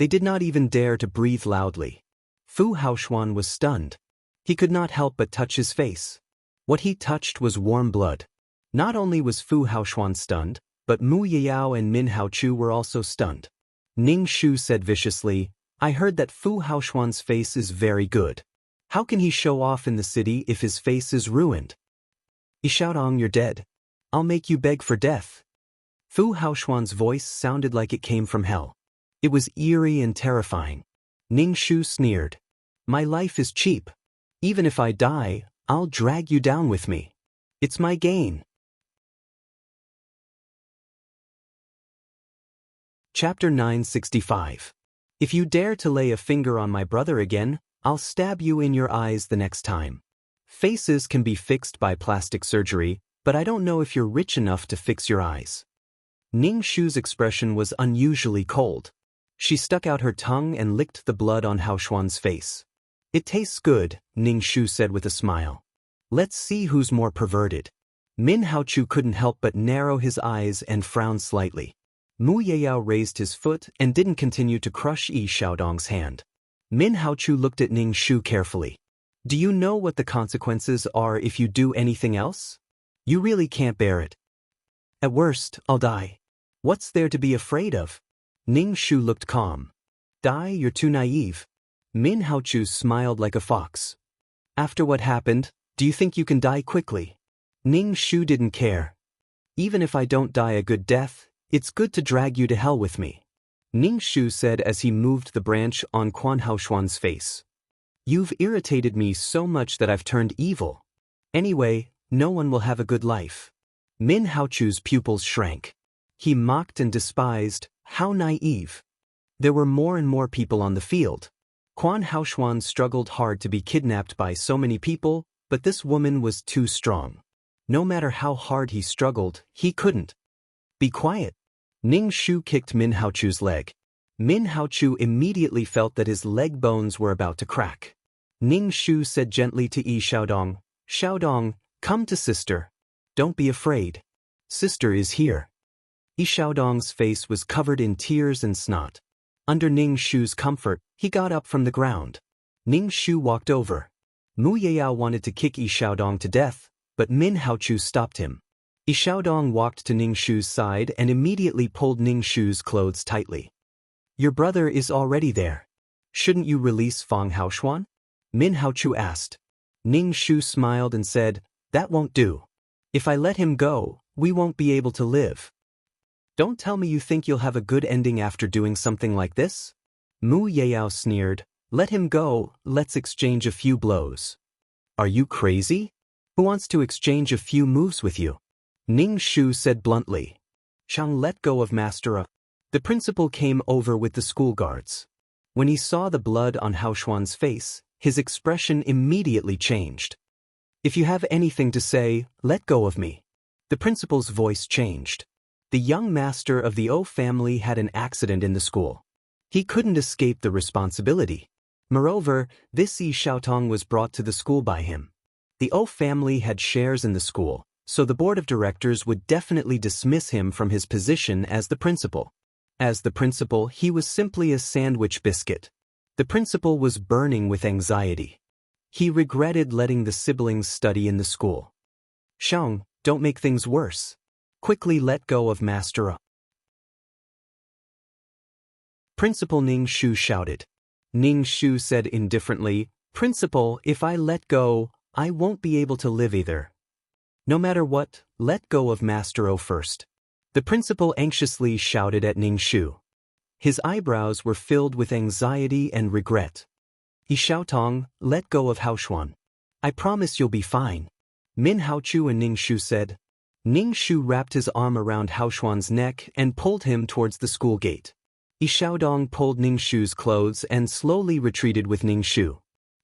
They did not even dare to breathe loudly. Fu Haoxuan was stunned. He could not help but touch his face. What he touched was warm blood. Not only was Fu Haoxuan stunned, but Mu Yiyao and Min Haochu were also stunned. Ning Shu said viciously, "I heard that Fu Haoxuan's face is very good. How can he show off in the city if his face is ruined? Yixiaodong, you're dead. I'll make you beg for death." Fu Haoxuan's voice sounded like it came from hell. It was eerie and terrifying. Ning Shu sneered. "My life is cheap. Even if I die, I'll drag you down with me. It's my gain." Chapter 965. If you dare to lay a finger on my brother again, I'll stab you in your eyes the next time. Faces can be fixed by plastic surgery, but I don't know if you're rich enough to fix your eyes. Ning Shu's expression was unusually cold. She stuck out her tongue and licked the blood on Haoxuan's face. "It tastes good," Ning Shu said with a smile. "Let's see who's more perverted." Min Haochu couldn't help but narrow his eyes and frown slightly. Mu Yeyao raised his foot and didn't continue to crush Yixiaodong's hand. Min Haochu looked at Ning Shu carefully. "Do you know what the consequences are if you do anything else? You really can't bear it. At worst, I'll die. What's there to be afraid of?" Ning Shu looked calm. "Die? You're too naive." Min Haochu smiled like a fox. "After what happened, do you think you can die quickly?" Ning Shu didn't care. "Even if I don't die a good death, it's good to drag you to hell with me," Ning Shu said as he moved the branch on Quan Haoxuan's face. "You've irritated me so much that I've turned evil. Anyway, no one will have a good life." Min Haochu's pupils shrank. He mocked and despised. How naive. There were more and more people on the field. Quan Haoxuan struggled hard to be kidnapped by so many people, but this woman was too strong. No matter how hard he struggled, he couldn't. "Be quiet." Ning Shu kicked Min Haochu's leg. Min Haochu immediately felt that his leg bones were about to crack. Ning Shu said gently to Yixiaodong, "Xiaodong, come to sister. Don't be afraid. Sister is here." Yixiaodong's face was covered in tears and snot. Under Ning Shu's comfort, he got up from the ground. Ning Shu walked over. Mu Yeyao wanted to kick Yixiaodong to death, but Min Haochu stopped him. Yixiaodong walked to Ning Shu's side and immediately pulled Ning Shu's clothes tightly. "Your brother is already there. Shouldn't you release Fang Haoxuan?" Min Haochu asked. Ning Shu smiled and said, "That won't do. If I let him go, we won't be able to live." "Don't tell me you think you'll have a good ending after doing something like this?" Mu Yeyao sneered. "Let him go, let's exchange a few blows." "Are you crazy? Who wants to exchange a few moves with you?" Ning Shu said bluntly. "Shang, let go of Master A." The principal came over with the school guards. When he saw the blood on Haoxuan's face, his expression immediately changed. "If you have anything to say, let go of me." The principal's voice changed. The young master of the O family had an accident in the school. He couldn't escape the responsibility. Moreover, this Yixiaodong was brought to the school by him. The O family had shares in the school, so the board of directors would definitely dismiss him from his position as the principal. As the principal, he was simply a sandwich biscuit. The principal was burning with anxiety. He regretted letting the siblings study in the school. "Shang, don't make things worse. Quickly let go of Master A." Principal Ning Shu shouted. Ning Shu said indifferently, "Principal, if I let go, I won't be able to live either." "No matter what, let go of Master O first." The principal anxiously shouted at Ning Shu. His eyebrows were filled with anxiety and regret. "Yixiaodong, let go of Haoxuan. I promise you'll be fine." Min Haochu and Ning Shu said. Ning Shu wrapped his arm around Haoxuan's neck and pulled him towards the school gate. Yixiaodong pulled Ning Shu's clothes and slowly retreated with Ning Shu.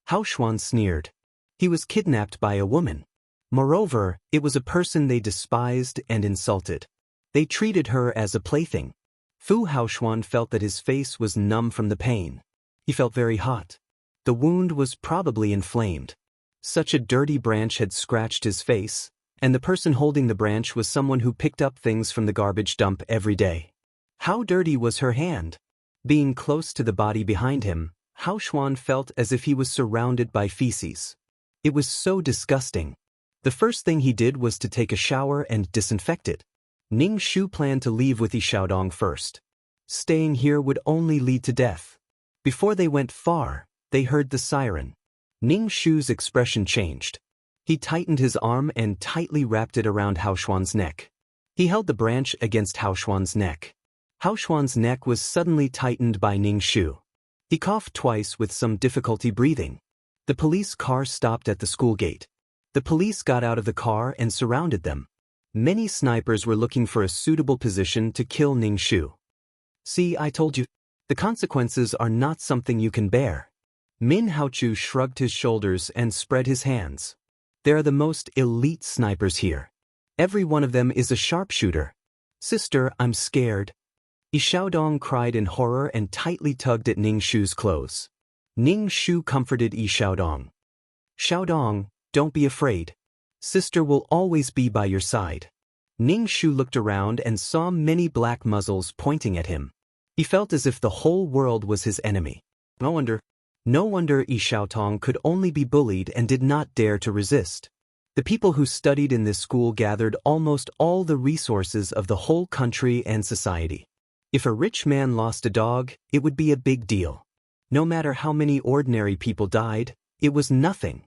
Haoxuan sneered. He was kidnapped by a woman. Moreover, it was a person they despised and insulted. They treated her as a plaything. Fu Haoxuan felt that his face was numb from the pain. He felt very hot. The wound was probably inflamed. Such a dirty branch had scratched his face, And the person holding the branch was someone who picked up things from the garbage dump every day. How dirty was her hand? Being close to the body behind him, Hao Xuan felt as if he was surrounded by feces. It was so disgusting. The first thing he did was to take a shower and disinfect it. Ning Shu planned to leave with Yi Xiaodong first. Staying here would only lead to death. Before they went far, they heard the siren. Ning Shu's expression changed. He tightened his arm and tightly wrapped it around Hao Xuan's neck. He held the branch against Hao Xuan's neck. Hao Xuan's neck was suddenly tightened by Ning Shu. He coughed twice with some difficulty breathing. The police car stopped at the school gate. The police got out of the car and surrounded them. Many snipers were looking for a suitable position to kill Ning Shu. See, I told you. The consequences are not something you can bear. Min Haochu shrugged his shoulders and spread his hands. They are the most elite snipers here. Every one of them is a sharpshooter. Sister, I'm scared. Yi Xiaodong cried in horror and tightly tugged at Ning Shu's clothes. Ning Shu comforted Yi Xiaodong. Xiaodong, don't be afraid. Sister will always be by your side. Ning Shu looked around and saw many black muzzles pointing at him. He felt as if the whole world was his enemy. No wonder Yi Xiaodong could only be bullied and did not dare to resist. The people who studied in this school gathered almost all the resources of the whole country and society. If a rich man lost a dog, it would be a big deal. No matter how many ordinary people died, it was nothing.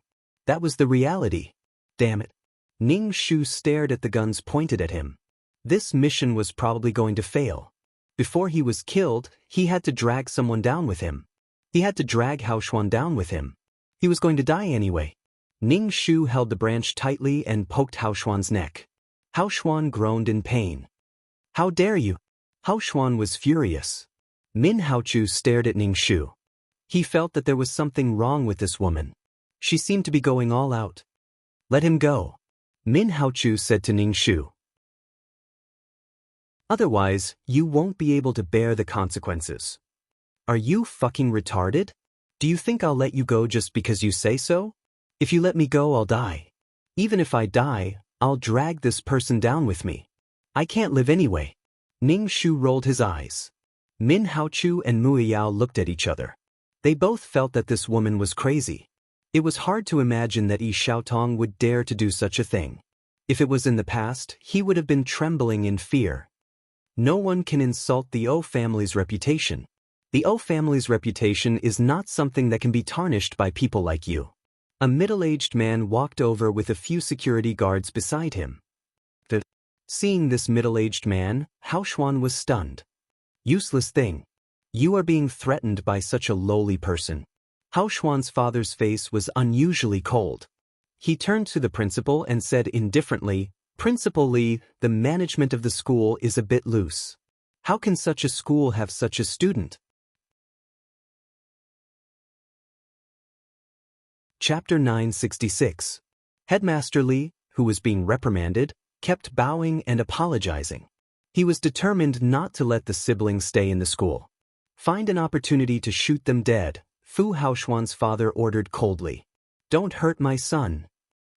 That was the reality. Damn it. Ning Shu stared at the guns pointed at him. This mission was probably going to fail. Before he was killed, he had to drag someone down with him. He had to drag Hao Xuan down with him. He was going to die anyway. Ning Shu held the branch tightly and poked Hao Xuan's neck. Hao Xuan groaned in pain. How dare you? Hao Xuan was furious. Min Haochu stared at Ning Shu. He felt that there was something wrong with this woman. She seemed to be going all out. Let him go. Min Haochu said to Ning Shu. Otherwise, you won't be able to bear the consequences. Are you fucking retarded? Do you think I'll let you go just because you say so? If you let me go, I'll die. Even if I die, I'll drag this person down with me. I can't live anyway. Ning Shu rolled his eyes. Min Haochu and Mu Yao looked at each other. They both felt that this woman was crazy. It was hard to imagine that Yi Xiaodong would dare to do such a thing. If it was in the past, he would have been trembling in fear. No one can insult the O family's reputation. The O family's reputation is not something that can be tarnished by people like you. A middle-aged man walked over with a few security guards beside him. Seeing this middle-aged man, Hao Xuan was stunned. Useless thing. You are being threatened by such a lowly person. Hao Xuan's father's face was unusually cold. He turned to the principal and said indifferently, Principal Li, the management of the school is a bit loose. How can such a school have such a student? Chapter 966. Headmaster Li, who was being reprimanded, kept bowing and apologizing. He was determined not to let the siblings stay in the school. Find an opportunity to shoot them dead, Fu Haoxuan's father ordered coldly. Don't hurt my son.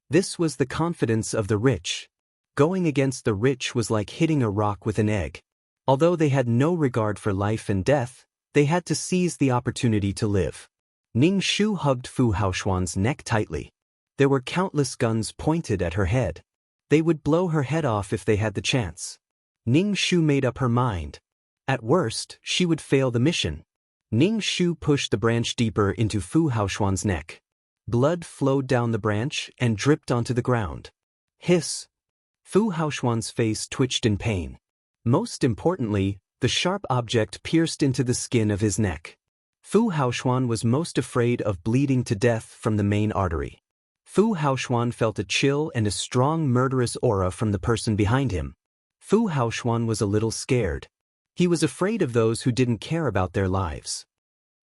This was the confidence of the rich. Going against the rich was like hitting a rock with an egg. Although they had no regard for life and death, they had to seize the opportunity to live. Ning Shu hugged Fu Haoxuan's neck tightly. There were countless guns pointed at her head. They would blow her head off if they had the chance. Ning Shu made up her mind. At worst, she would fail the mission. Ning Shu pushed the branch deeper into Fu Haoxuan's neck. Blood flowed down the branch and dripped onto the ground. Hiss! Fu Haoxuan's face twitched in pain. Most importantly, the sharp object pierced into the skin of his neck. Fu Haoxuan was most afraid of bleeding to death from the main artery. Fu Haoxuan felt a chill and a strong murderous aura from the person behind him. Fu Haoxuan was a little scared. He was afraid of those who didn't care about their lives.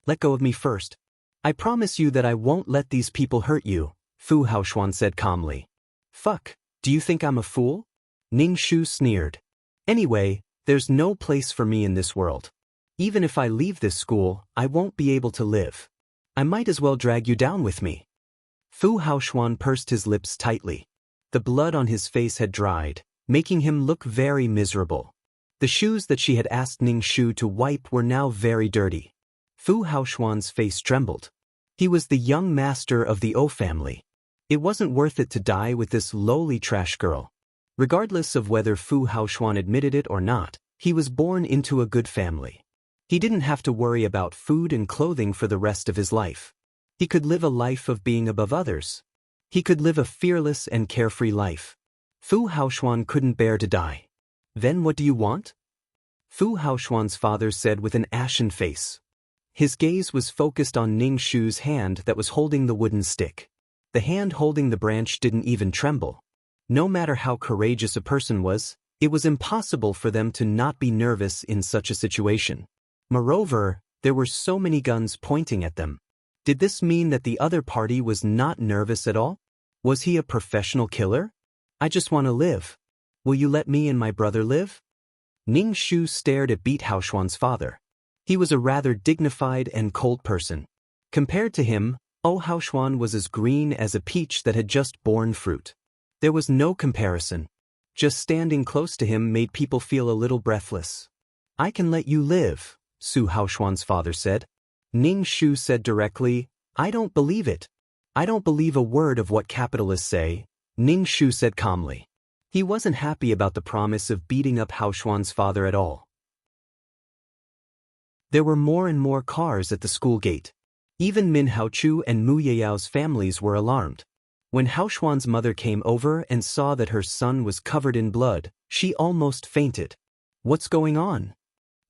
Let go of me first. I promise you that I won't let these people hurt you, Fu Haoxuan said calmly. Fuck, do you think I'm a fool? Ning Shu sneered. Anyway, there's no place for me in this world. Even if I leave this school, I won't be able to live. I might as well drag you down with me. Fu Haoxuan pursed his lips tightly. The blood on his face had dried, making him look very miserable. The shoes that she had asked Ning Shu to wipe were now very dirty. Fu Haoxuan's face trembled. He was the young master of the O family. It wasn't worth it to die with this lowly trash girl. Regardless of whether Fu Haoxuan admitted it or not, he was born into a good family. He didn't have to worry about food and clothing for the rest of his life. He could live a life of being above others. He could live a fearless and carefree life. Fu Haoxuan couldn't bear to die. Then what do you want? Fu Haoxuan's father said with an ashen face. His gaze was focused on Ning Shu's hand that was holding the wooden stick. The hand holding the branch didn't even tremble. No matter how courageous a person was, it was impossible for them to not be nervous in such a situation. Moreover, there were so many guns pointing at them. Did this mean that the other party was not nervous at all? Was he a professional killer? I just want to live. Will you let me and my brother live? Ning Shu stared at Beat Haoxuan's father. He was a rather dignified and cold person. Compared to him, O Haoxuan was as green as a peach that had just borne fruit. There was no comparison. Just standing close to him made people feel a little breathless. I can let you live, Su Haoxuan's father said. Ning Shu said directly, I don't believe it. I don't believe a word of what capitalists say, Ning Shu said calmly. He wasn't happy about the promise of beating up Haoxuan's father at all. There were more and more cars at the school gate. Even Min Haochu and Mu Yao's families were alarmed. When Haoxuan's mother came over and saw that her son was covered in blood, she almost fainted. What's going on?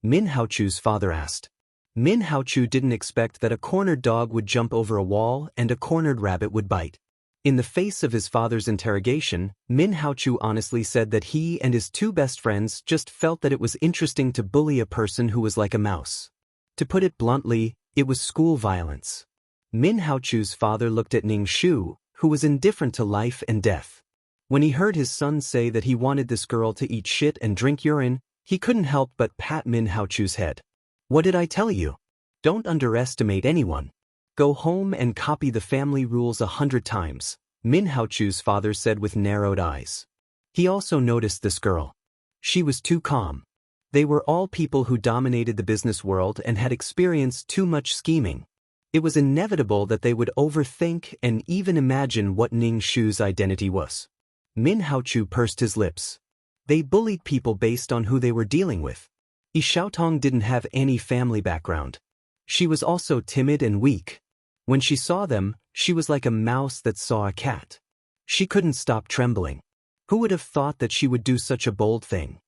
Min Haochu's father asked. Min Haochu didn't expect that a cornered dog would jump over a wall and a cornered rabbit would bite. In the face of his father's interrogation, Min Haochu honestly said that he and his two best friends just felt that it was interesting to bully a person who was like a mouse. To put it bluntly, it was school violence. Min Haochu's father looked at Ning Shu, who was indifferent to life and death. When he heard his son say that he wanted this girl to eat shit and drink urine, he couldn't help but pat Min Haochu's head. What did I tell you? Don't underestimate anyone. Go home and copy the family rules 100 times, Min Haochu's father said with narrowed eyes. He also noticed this girl. She was too calm. They were all people who dominated the business world and had experienced too much scheming. It was inevitable that they would overthink and even imagine what Ning Shu's identity was. Min Haochu pursed his lips. They bullied people based on who they were dealing with. Yi Xiaotong didn't have any family background. She was also timid and weak. When she saw them, she was like a mouse that saw a cat. She couldn't stop trembling. Who would have thought that she would do such a bold thing?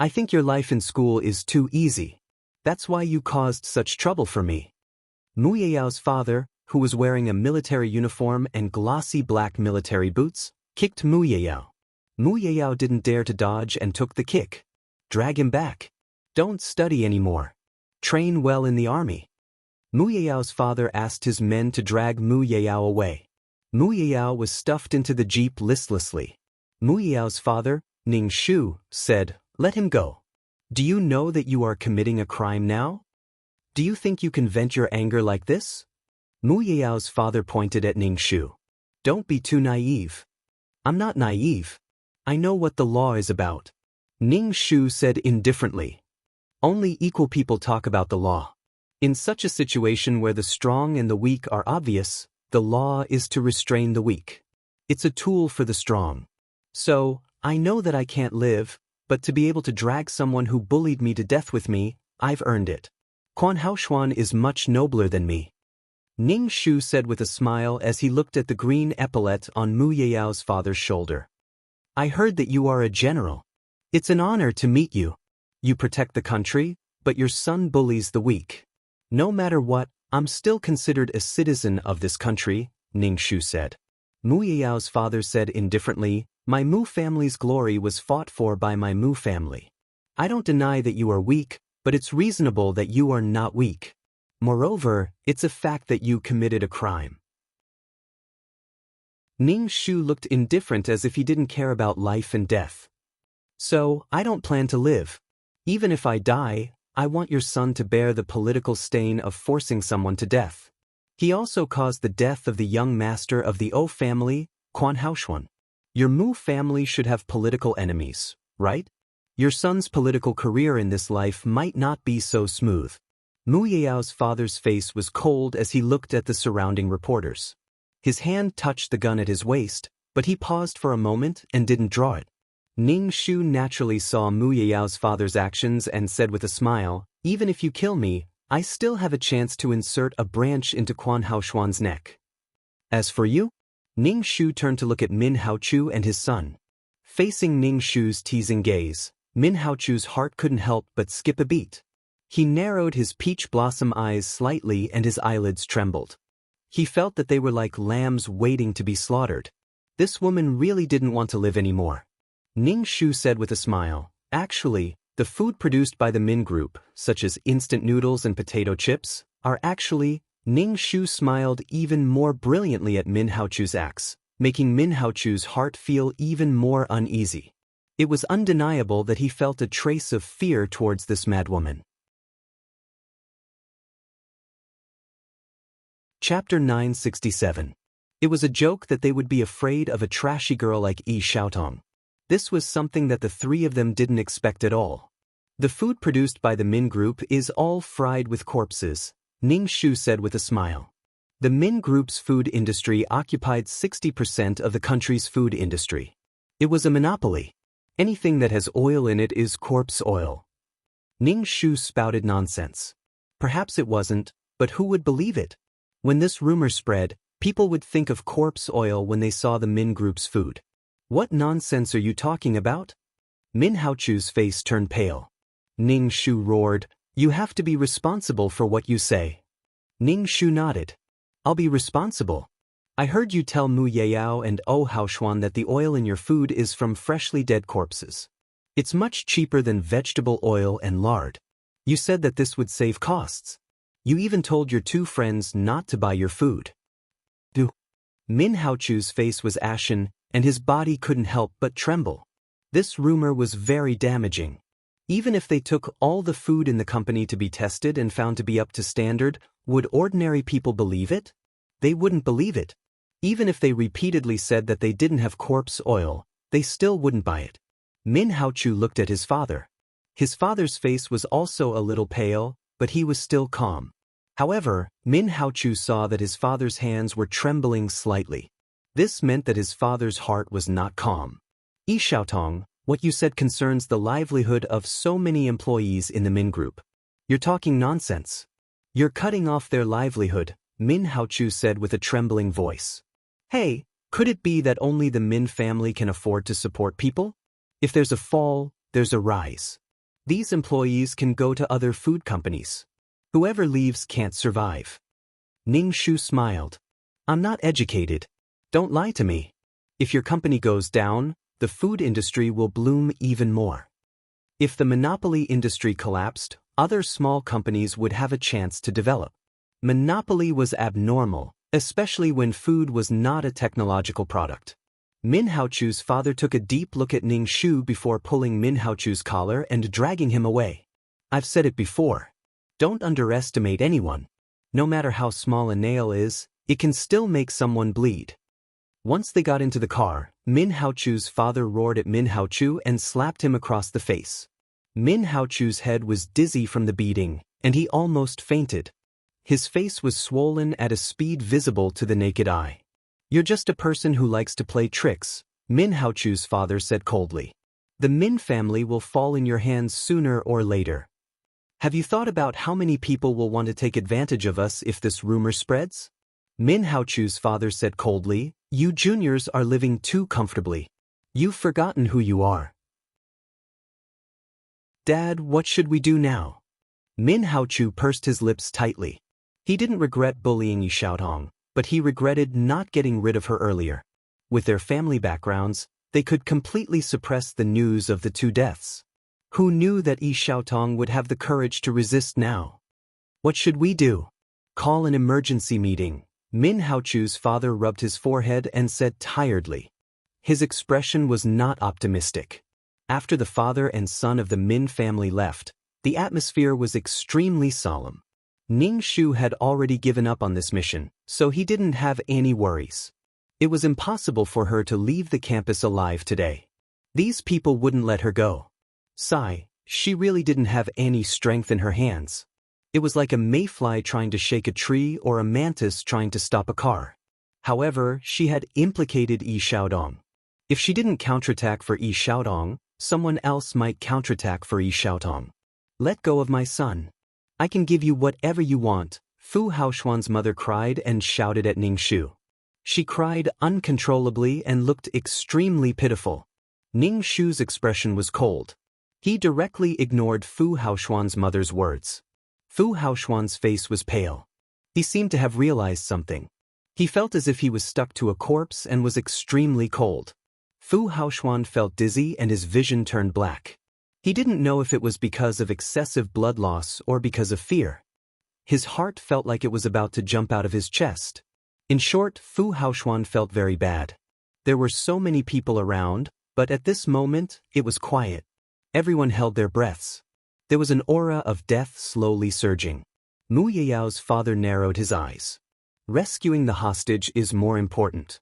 I think your life in school is too easy. That's why you caused such trouble for me. Mu Yao's father, who was wearing a military uniform and glossy black military boots, kicked Mu Yao. Mu Yao didn't dare to dodge and took the kick. Drag him back. Don't study anymore. Train well in the army. Mu Yao's father asked his men to drag Mu Yao away. Mu Yao was stuffed into the jeep listlessly. Mu Yao's father, Ning Shu, said, Let him go. Do you know that you are committing a crime now? Do you think you can vent your anger like this? Mu Yao's father pointed at Ning Shu. Don't be too naive. I'm not naive. I know what the law is about. Ning Shu said indifferently. Only equal people talk about the law. In such a situation where the strong and the weak are obvious, the law is to restrain the weak. It's a tool for the strong. So, I know that I can't live, but to be able to drag someone who bullied me to death with me, I've earned it. Quan Haoxuan is much nobler than me. Ning Shu said with a smile as he looked at the green epaulette on Mu Yao's father's shoulder. I heard that you are a general. It's an honor to meet you. You protect the country, but your son bullies the weak. No matter what, I'm still considered a citizen of this country, Ning Shu said. Mu Yao's father said indifferently, My Mu family's glory was fought for by my Mu family. I don't deny that you are weak, but it's reasonable that you are not weak. Moreover, it's a fact that you committed a crime. Ning Shu looked indifferent as if he didn't care about life and death. So, I don't plan to live. Even if I die, I want your son to bear the political stain of forcing someone to death. He also caused the death of the young master of the O family, Quan Haoxuan. Your Mu family should have political enemies, right? Your son's political career in this life might not be so smooth. Mu Yao's father's face was cold as he looked at the surrounding reporters. His hand touched the gun at his waist, but he paused for a moment and didn't draw it. Ning Shu naturally saw Mu Yao's father's actions and said with a smile, "Even if you kill me, I still have a chance to insert a branch into Quan Haoshuan's neck." As for you? Ning Shu turned to look at Min Haochu and his son. Facing Ning Shu's teasing gaze, Min Haochu's heart couldn't help but skip a beat. He narrowed his peach blossom eyes slightly and his eyelids trembled. He felt that they were like lambs waiting to be slaughtered. This woman really didn't want to live anymore. Ning Shu said with a smile, "Actually, the food produced by the Min Group, such as instant noodles and potato chips, are actually..." Ning Shu smiled even more brilliantly at Min Haochu's acts, making Min Haochu's heart feel even more uneasy. It was undeniable that he felt a trace of fear towards this madwoman. Chapter 967. It was a joke that they would be afraid of a trashy girl like Yi Xiaotong. This was something that the three of them didn't expect at all. The food produced by the Min Group is all fried with corpses, Ning Shu said with a smile. The Min Group's food industry occupied 60% of the country's food industry. It was a monopoly. Anything that has oil in it is corpse oil. Ning Shu spouted nonsense. Perhaps it wasn't, but who would believe it? When this rumor spread, people would think of corpse oil when they saw the Min Group's food. What nonsense are you talking about? Min Haochu's face turned pale. Ning Shu roared, "You have to be responsible for what you say." Ning Shu nodded. "I'll be responsible. I heard you tell Mu Yao and O Haoshuan that the oil in your food is from freshly dead corpses. It's much cheaper than vegetable oil and lard. You said that this would save costs. You even told your two friends not to buy your food." Min Haochu's face was ashen, and his body couldn't help but tremble. This rumor was very damaging. Even if they took all the food in the company to be tested and found to be up to standard, would ordinary people believe it? They wouldn't believe it. Even if they repeatedly said that they didn't have corpse oil, they still wouldn't buy it. Min Haochu looked at his father. His father's face was also a little pale, but he was still calm. However, Min Haochu saw that his father's hands were trembling slightly. This meant that his father's heart was not calm. "Yi Xiaotong, what you said concerns the livelihood of so many employees in the Min Group. You're talking nonsense. You're cutting off their livelihood," Min Haochu said with a trembling voice. "Hey, could it be that only the Min family can afford to support people? If there's a fall, there's a rise. These employees can go to other food companies. Whoever leaves can't survive." Ning Shu smiled. "I'm not educated. Don't lie to me. If your company goes down, the food industry will bloom even more. If the monopoly industry collapsed, other small companies would have a chance to develop. Monopoly was abnormal, especially when food was not a technological product." Min Haochu's father took a deep look at Ning Shu before pulling Min Haochu's collar and dragging him away. "I've said it before. Don't underestimate anyone. No matter how small a nail is, it can still make someone bleed." Once they got into the car, Min Haochu's father roared at Min Haochu and slapped him across the face. Min Haochu's head was dizzy from the beating, and he almost fainted. His face was swollen at a speed visible to the naked eye. "You're just a person who likes to play tricks," Min Haochu's father said coldly. "The Min family will fall in your hands sooner or later. Have you thought about how many people will want to take advantage of us if this rumor spreads?" Min Haochu's father said coldly, "You juniors are living too comfortably. You've forgotten who you are." "Dad, what should we do now?" Min Haochu pursed his lips tightly. He didn't regret bullying Yi Xiaotong, but he regretted not getting rid of her earlier. With their family backgrounds, they could completely suppress the news of the two deaths. Who knew that Yi Xiaotong would have the courage to resist now? "What should we do?" "Call an emergency meeting," Min Haochu's father rubbed his forehead and said tiredly. His expression was not optimistic. After the father and son of the Min family left, the atmosphere was extremely solemn. Ning Shu had already given up on this mission, so he didn't have any worries. It was impossible for her to leave the campus alive today. These people wouldn't let her go. Sigh, she really didn't have any strength in her hands. It was like a mayfly trying to shake a tree or a mantis trying to stop a car. However, she had implicated Yi Xiaodong. If she didn't counterattack for Yi Xiaodong, someone else might counterattack for Yi Xiaodong. Let go of my son. I can give you whatever you want, Fu Haoxuan's mother cried and shouted at Ning Shu. She cried uncontrollably and looked extremely pitiful. Ning Shu's expression was cold. He directly ignored Fu Haoxuan's mother's words. Fu Haoxuan's face was pale. He seemed to have realized something. He felt as if he was stuck to a corpse and was extremely cold. Fu Haoxuan felt dizzy and his vision turned black. He didn't know if it was because of excessive blood loss or because of fear. His heart felt like it was about to jump out of his chest. In short, Fu Haoxuan felt very bad. There were so many people around, but at this moment, it was quiet. Everyone held their breaths. There was an aura of death slowly surging. Mu Yao's father narrowed his eyes. Rescuing the hostage is more important.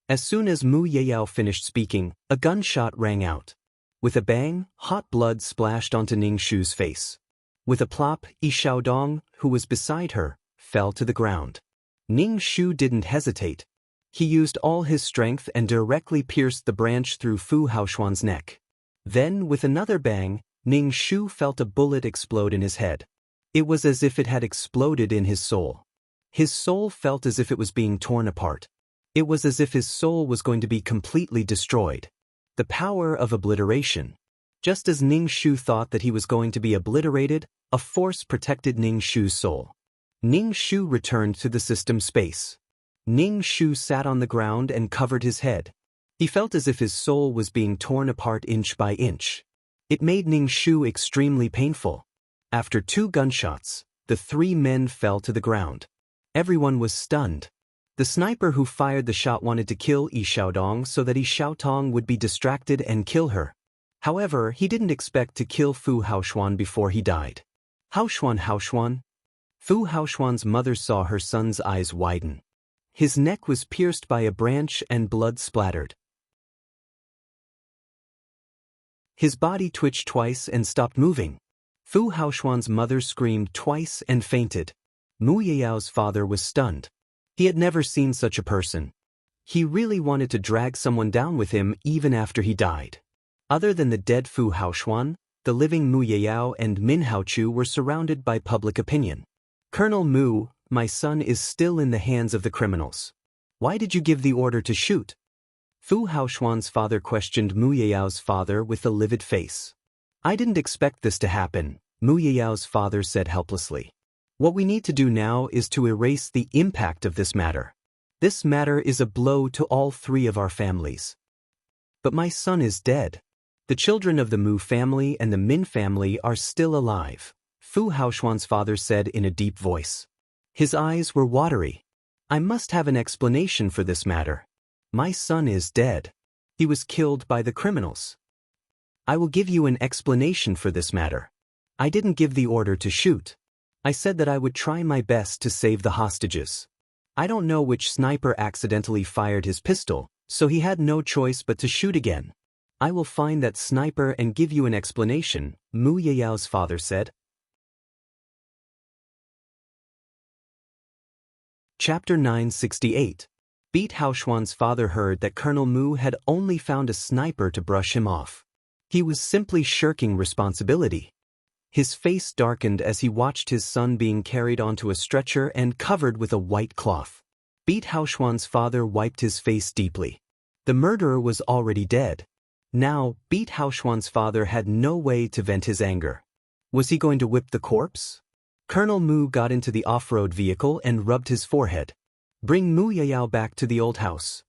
As soon as Mu Yao finished speaking, a gunshot rang out. With a bang, hot blood splashed onto Ning Shu's face. With a plop, Yi Xiaodong, who was beside her, fell to the ground. Ning Shu didn't hesitate. He used all his strength and directly pierced the branch through Fu Haoxuan's neck. Then, with another bang, Ning Shu felt a bullet explode in his head. It was as if it had exploded in his soul. His soul felt as if it was being torn apart. It was as if his soul was going to be completely destroyed. The power of obliteration. Just as Ning Shu thought that he was going to be obliterated, a force protected Ning Shu's soul. Ning Shu returned to the system space. Ning Shu sat on the ground and covered his head. He felt as if his soul was being torn apart inch by inch. It made Ning Shu extremely painful. After 2 gunshots, the 3 men fell to the ground. Everyone was stunned. The sniper who fired the shot wanted to kill Yi Xiaodong so that Yi Xiaotong would be distracted and kill her. However, he didn't expect to kill Fu Haoxuan before he died. Haoxuan. Fu Haoxuan's mother saw her son's eyes widen. His neck was pierced by a branch and blood splattered. His body twitched twice and stopped moving. Fu Haoxuan's mother screamed twice and fainted. Mu Yao's father was stunned. He had never seen such a person. He really wanted to drag someone down with him even after he died. Other than the dead Fu Haoxuan, the living Mu Yao and Min Haochu were surrounded by public opinion. Colonel Mu, my son is still in the hands of the criminals. Why did you give the order to shoot? Fu Haoxuan's father questioned Mu Yao's father with a livid face. I didn't expect this to happen, Mu Yao's father said helplessly. What we need to do now is to erase the impact of this matter. This matter is a blow to all 3 of our families. But my son is dead. The children of the Mu family and the Min family are still alive, Fu Haoxuan's father said in a deep voice. His eyes were watery. I must have an explanation for this matter. My son is dead. He was killed by the criminals. I will give you an explanation for this matter. I didn't give the order to shoot. I said that I would try my best to save the hostages. I don't know which sniper accidentally fired his pistol, so he had no choice but to shoot again. I will find that sniper and give you an explanation, Mu Yao's father said. Chapter 968. Beat Haoxuan's father heard that Colonel Mu had only found a sniper to brush him off. He was simply shirking responsibility. His face darkened as he watched his son being carried onto a stretcher and covered with a white cloth. Beat Haoxuan's father wiped his face deeply. The murderer was already dead. Now, Beat Haoxuan's father had no way to vent his anger. Was he going to whip the corpse? Colonel Mu got into the off-road vehicle and rubbed his forehead. Bring Mu Yao back to the old house.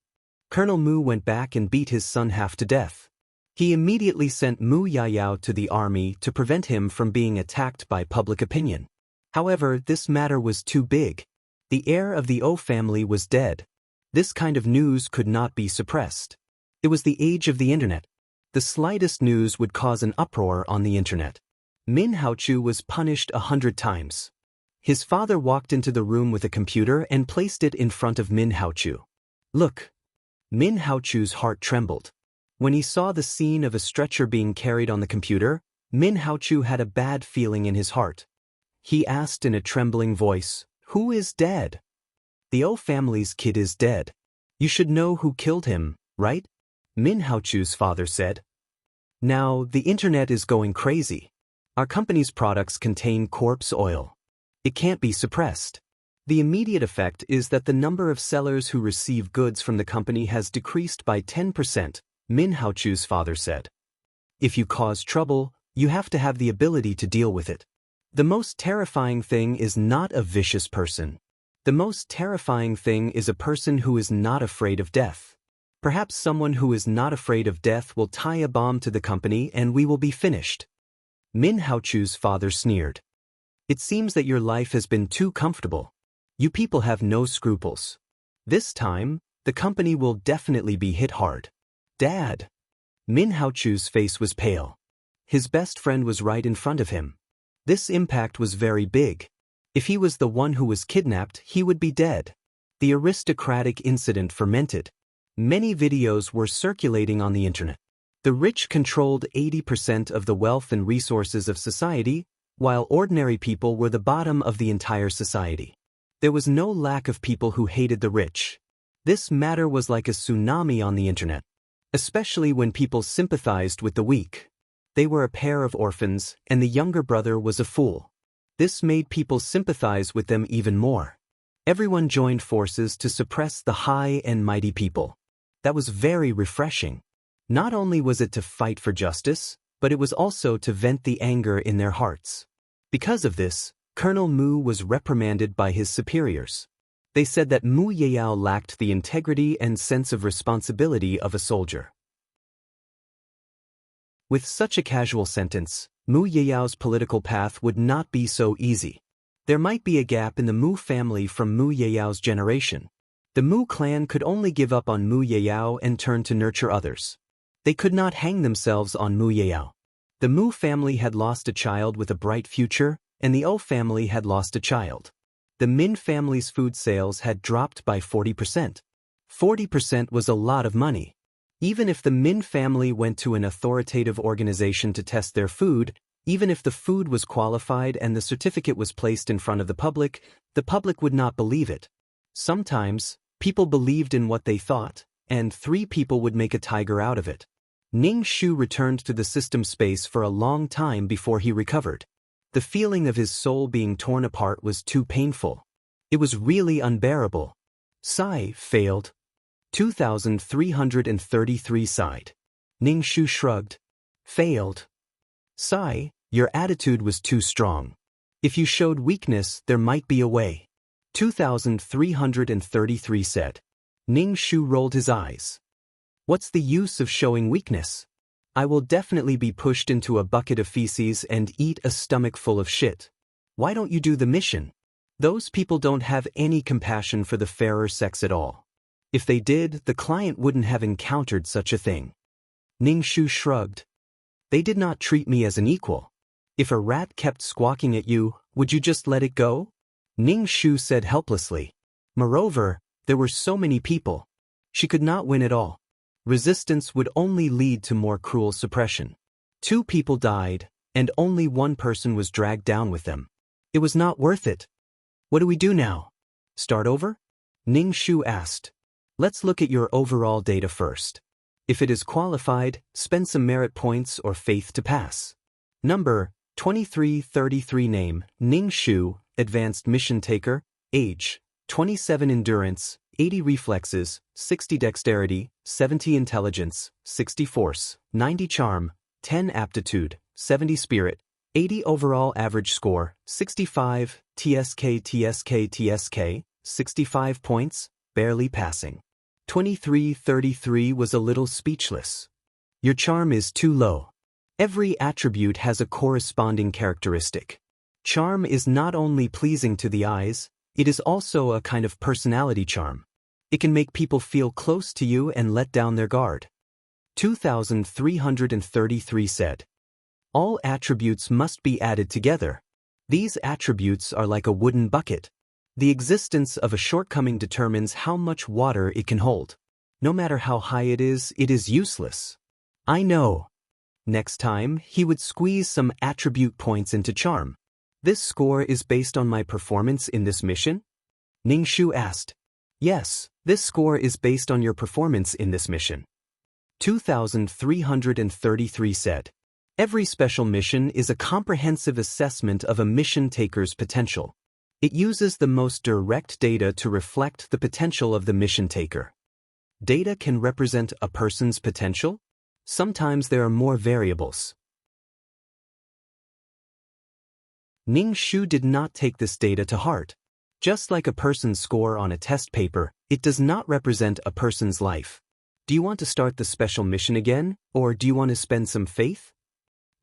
Colonel Mu went back and beat his son half to death. He immediately sent Mu Yao to the army to prevent him from being attacked by public opinion. However, this matter was too big. The heir of the O family was dead. This kind of news could not be suppressed. It was the age of the internet. The slightest news would cause an uproar on the internet. Min Haochu was punished 100 times. His father walked into the room with a computer and placed it in front of Min Haochu. Look. Min Haochu's heart trembled. When he saw the scene of a stretcher being carried on the computer, Min Haochu had a bad feeling in his heart. He asked in a trembling voice, "Who is dead?" "The O family's kid is dead. You should know who killed him, right?" Min Haochu's father said. "Now, the internet is going crazy. Our company's products contain corpse oil. It can't be suppressed. The immediate effect is that the number of sellers who receive goods from the company has decreased by 10%, Min Haochu's father said. If you cause trouble, you have to have the ability to deal with it. The most terrifying thing is not a vicious person. The most terrifying thing is a person who is not afraid of death. Perhaps someone who is not afraid of death will tie a bomb to the company and we will be finished." Min Haochu's father sneered. "It seems that your life has been too comfortable. You people have no scruples. This time, the company will definitely be hit hard." "Dad." Min Haochu's face was pale. His best friend was right in front of him. This impact was very big. If he was the one who was kidnapped, he would be dead. The aristocratic incident fermented. Many videos were circulating on the internet. The rich controlled 80% of the wealth and resources of society, while ordinary people were the bottom of the entire society. There was no lack of people who hated the rich. This matter was like a tsunami on the internet, especially when people sympathized with the weak. They were a pair of orphans, and the younger brother was a fool. This made people sympathize with them even more. Everyone joined forces to suppress the high and mighty people. That was very refreshing. Not only was it to fight for justice, but it was also to vent the anger in their hearts. Because of this, Colonel Mu was reprimanded by his superiors. They said that Mu Yeyao lacked the integrity and sense of responsibility of a soldier. With such a casual sentence, Mu Yeyao's political path would not be so easy. There might be a gap in the Mu family from Mu Yeyao's generation. The Mu clan could only give up on Mu Yeyao and turn to nurture others. They could not hang themselves on Mu Yeyao. The Mu family had lost a child with a bright future, and the O family had lost a child. The Min family's food sales had dropped by 40%. 40% was a lot of money. Even if the Min family went to an authoritative organization to test their food, even if the food was qualified and the certificate was placed in front of the public would not believe it. Sometimes, people believed in what they thought, and 3 people would make a tiger out of it. Ning Shu returned to the system space for a long time before he recovered. The feeling of his soul being torn apart was too painful. It was really unbearable. Sai failed. 2,333 sighed. Ning Shu shrugged. Failed. Sai, your attitude was too strong. If you showed weakness, there might be a way. 2,333 said. Ning Shu rolled his eyes. What's the use of showing weakness? I will definitely be pushed into a bucket of feces and eat a stomach full of shit. Why don't you do the mission? Those people don't have any compassion for the fairer sex at all. If they did, the client wouldn't have encountered such a thing. Ning Shu shrugged. They did not treat me as an equal. If a rat kept squawking at you, would you just let it go? Ning Shu said helplessly. Moreover, there were so many people. She could not win at all. Resistance would only lead to more cruel suppression. 2 people died, and only 1 person was dragged down with them. It was not worth it. What do we do now? Start over? Ning Shu asked. Let's look at your overall data first. If it is qualified, spend some merit points or faith to pass. Number, 2333 Name, Ning Shu, Advanced Mission Taker. Age, 27 Endurance, 80 Reflexes, 60 Dexterity, 70 Intelligence, 60 Force, 90 Charm, 10 Aptitude, 70 Spirit, 80 Overall Average Score, 65, TSK, 65 points, barely passing. 2333 was a little speechless. Your charm is too low. Every attribute has a corresponding characteristic. Charm is not only pleasing to the eyes, it is also a kind of personality charm. It can make people feel close to you and let down their guard. 2,333 said. All attributes must be added together. These attributes are like a wooden bucket. The existence of a shortcoming determines how much water it can hold. No matter how high it is useless. I know. Next time, he would squeeze some attribute points into charm. This score is based on my performance in this mission? Ningshu asked. Yes, this score is based on your performance in this mission. 2333 said. Every special mission is a comprehensive assessment of a mission taker's potential. It uses the most direct data to reflect the potential of the mission taker. Data can represent a person's potential? Sometimes there are more variables. Ningshu did not take this data to heart. Just like a person's score on a test paper, it does not represent a person's life. Do you want to start the special mission again, or do you want to spend some faith?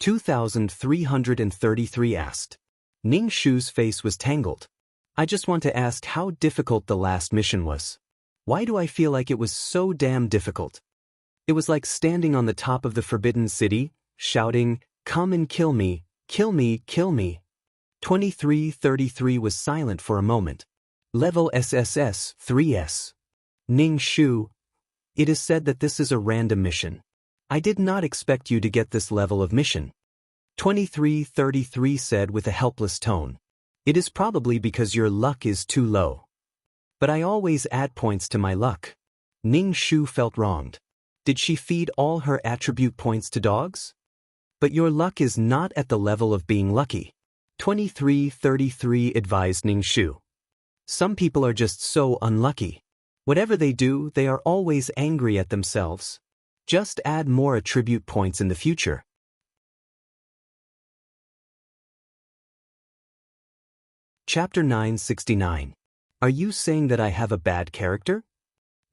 2333 asked. Ningshu's face was tangled. I just want to ask how difficult the last mission was. Why do I feel like it was so damn difficult? It was like standing on the top of the Forbidden City, shouting, "Come and kill me, kill me, kill me." 2333 was silent for a moment. Level SSS 3S. Ningshu. It is said that this is a random mission. I did not expect you to get this level of mission. 2333 said with a helpless tone. It is probably because your luck is too low. But I always add points to my luck. Ningshu felt wronged. Did she feed all her attribute points to dogs? But your luck is not at the level of being lucky. 2333 advised Ningshu. Some people are just so unlucky. Whatever they do, they are always angry at themselves. Just add more attribute points in the future. Chapter 969. Are you saying that I have a bad character?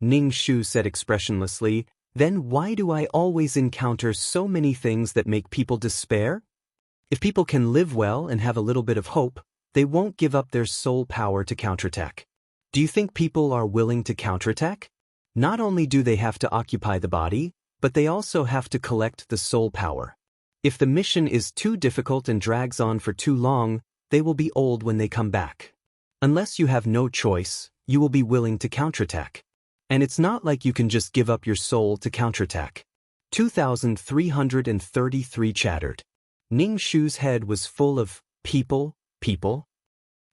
Ningshu said expressionlessly, then why do I always encounter so many things that make people despair? If people can live well and have a little bit of hope, they won't give up their soul power to counterattack. Do you think people are willing to counterattack? Not only do they have to occupy the body, but they also have to collect the soul power. If the mission is too difficult and drags on for too long, they will be old when they come back. Unless you have no choice, you will be willing to counterattack. And it's not like you can just give up your soul to counterattack. 2333 chattered. Ningshu's head was full of, people.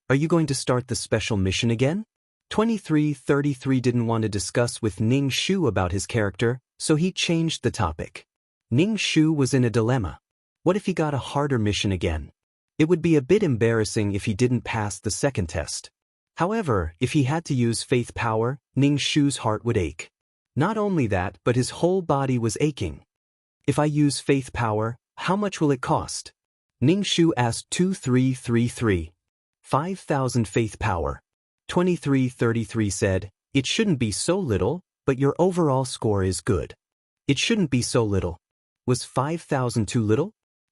Are you going to start the special mission again? 2333 didn't want to discuss with Ningshu about his character, so he changed the topic. Ningshu was in a dilemma. What if he got a harder mission again? It would be a bit embarrassing if he didn't pass the second test. However, if he had to use faith power, Ningshu's heart would ache. Not only that, but his whole body was aching. If I use faith power, how much will it cost? Ningshu asked 2333. 5,000 faith power. 2333 said, it shouldn't be so little, but your overall score is good. It shouldn't be so little. Was 5,000 too little?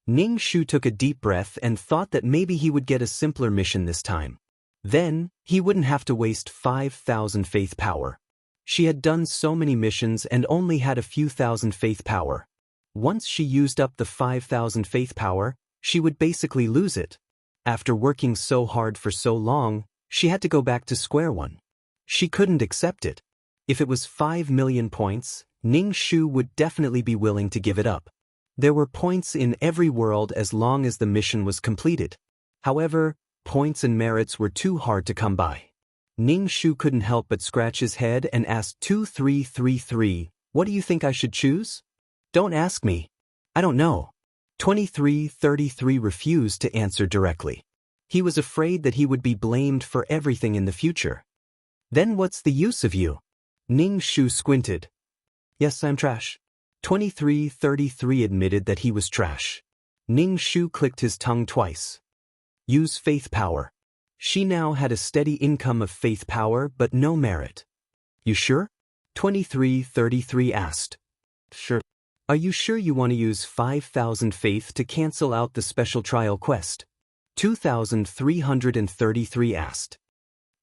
Ningshu took a deep breath and thought that maybe he would get a simpler mission this time. Then, he wouldn't have to waste 5,000 faith power. She had done so many missions and only had a few thousand faith power. Once she used up the 5,000 faith power, she would basically lose it. After working so hard for so long, she had to go back to square one. She couldn't accept it. If it was 5 million points, Ningshu would definitely be willing to give it up. There were points in every world as long as the mission was completed. However, points and merits were too hard to come by. Ningshu couldn't help but scratch his head and asked 2333, what do you think I should choose? Don't ask me. I don't know. 2333 refused to answer directly. He was afraid that he would be blamed for everything in the future. Then what's the use of you? Ningshu squinted. Yes, I'm trash. 2333 admitted that he was trash. Ningshu clicked his tongue twice. Use faith power. She now had a steady income of faith power but no merit. You sure? 2333 asked. Sure. Are you sure you want to use 5,000 faith to cancel out the special trial quest? 2333 asked.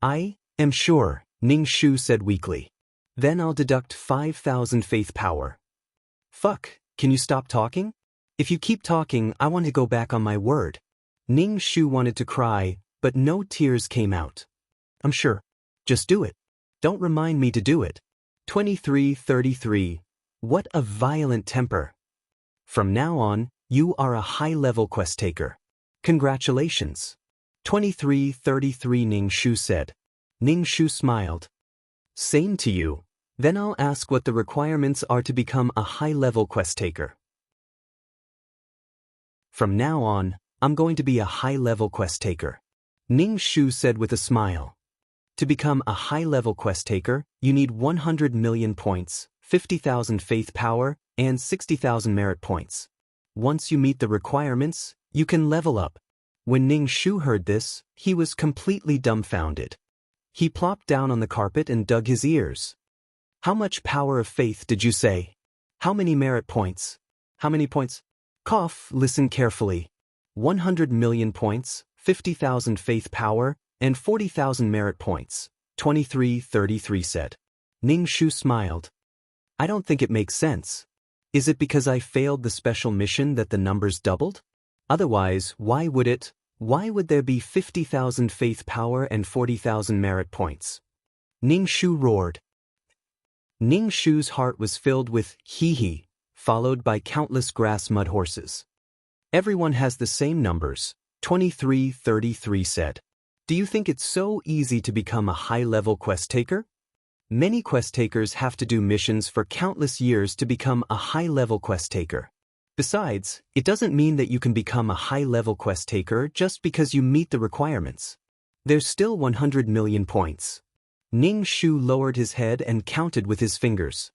I am sure, Ningshu said weakly. Then I'll deduct 5,000 faith power. Fuck, can you stop talking? If you keep talking, I want to go back on my word. Ningshu wanted to cry, but no tears came out. I'm sure. Just do it. Don't remind me to do it. 2333. What a violent temper. From now on, you are a high-level quest taker. Congratulations. 2333 Ning Shu said. Ning Shu smiled. Same to you. Then I'll ask what the requirements are to become a high-level quest taker. From now on, I'm going to be a high-level quest taker. Ning Shu said with a smile. To become a high-level quest taker, you need 100 million points, 50,000 faith power, and 60,000 merit points. Once you meet the requirements, you can level up. When Ning Shu heard this, he was completely dumbfounded. He plopped down on the carpet and dug his ears. How much power of faith did you say? How many merit points? How many points? Cough, listen carefully. 100 million points, 50,000 faith power, and 40,000 merit points, 2333 said. Ning Shu smiled. I don't think it makes sense. Is it because I failed the special mission that the numbers doubled? Otherwise, why would there be 50,000 faith power and 40,000 merit points? Ning Shu roared. Ning Shu's heart was filled with hee-hee, followed by countless grass mud horses. Everyone has the same numbers, 2333 said. Do you think it's so easy to become a high-level quest taker? Many quest takers have to do missions for countless years to become a high-level quest taker. Besides, it doesn't mean that you can become a high-level quest taker just because you meet the requirements. There's still 100 million points. Ning Shu lowered his head and counted with his fingers.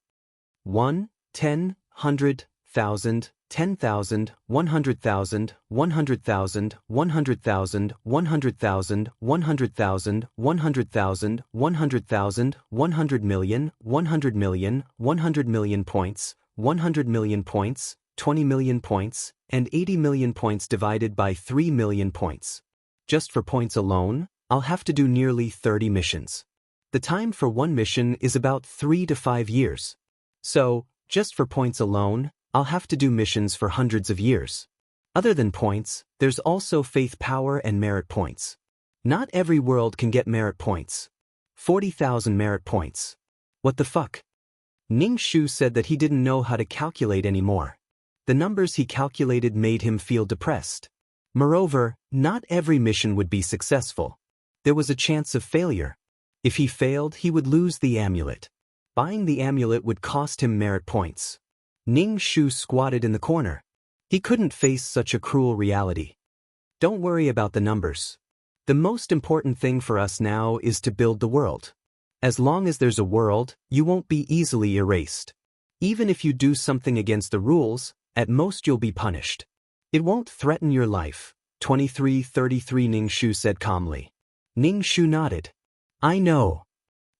1, 10, 100, 1,000, 10,000, 100,000, 100,000, 100,000, 100,000, 100,000, 100,000, 100,000, 100 million, 100 million, 100 million points, 100 million points, 20 million points, and 80 million points divided by 3 million points. Just for points alone, I'll have to do nearly 30 missions. The time for one mission is about 3 to 5 years. So, just for points alone, I'll have to do missions for hundreds of years. Other than points, there's also faith power and merit points. Not every world can get merit points. 40,000 merit points. What the fuck? Ning Shu said that he didn't know how to calculate anymore. The numbers he calculated made him feel depressed. Moreover, not every mission would be successful. There was a chance of failure. If he failed, he would lose the amulet. Buying the amulet would cost him merit points. Ning Shu squatted in the corner. He couldn't face such a cruel reality. Don't worry about the numbers. The most important thing for us now is to build the world. As long as there's a world, you won't be easily erased. Even if you do something against the rules, at most you'll be punished. It won't threaten your life, 2333 Ning Shu said calmly. Ning Shu nodded. I know.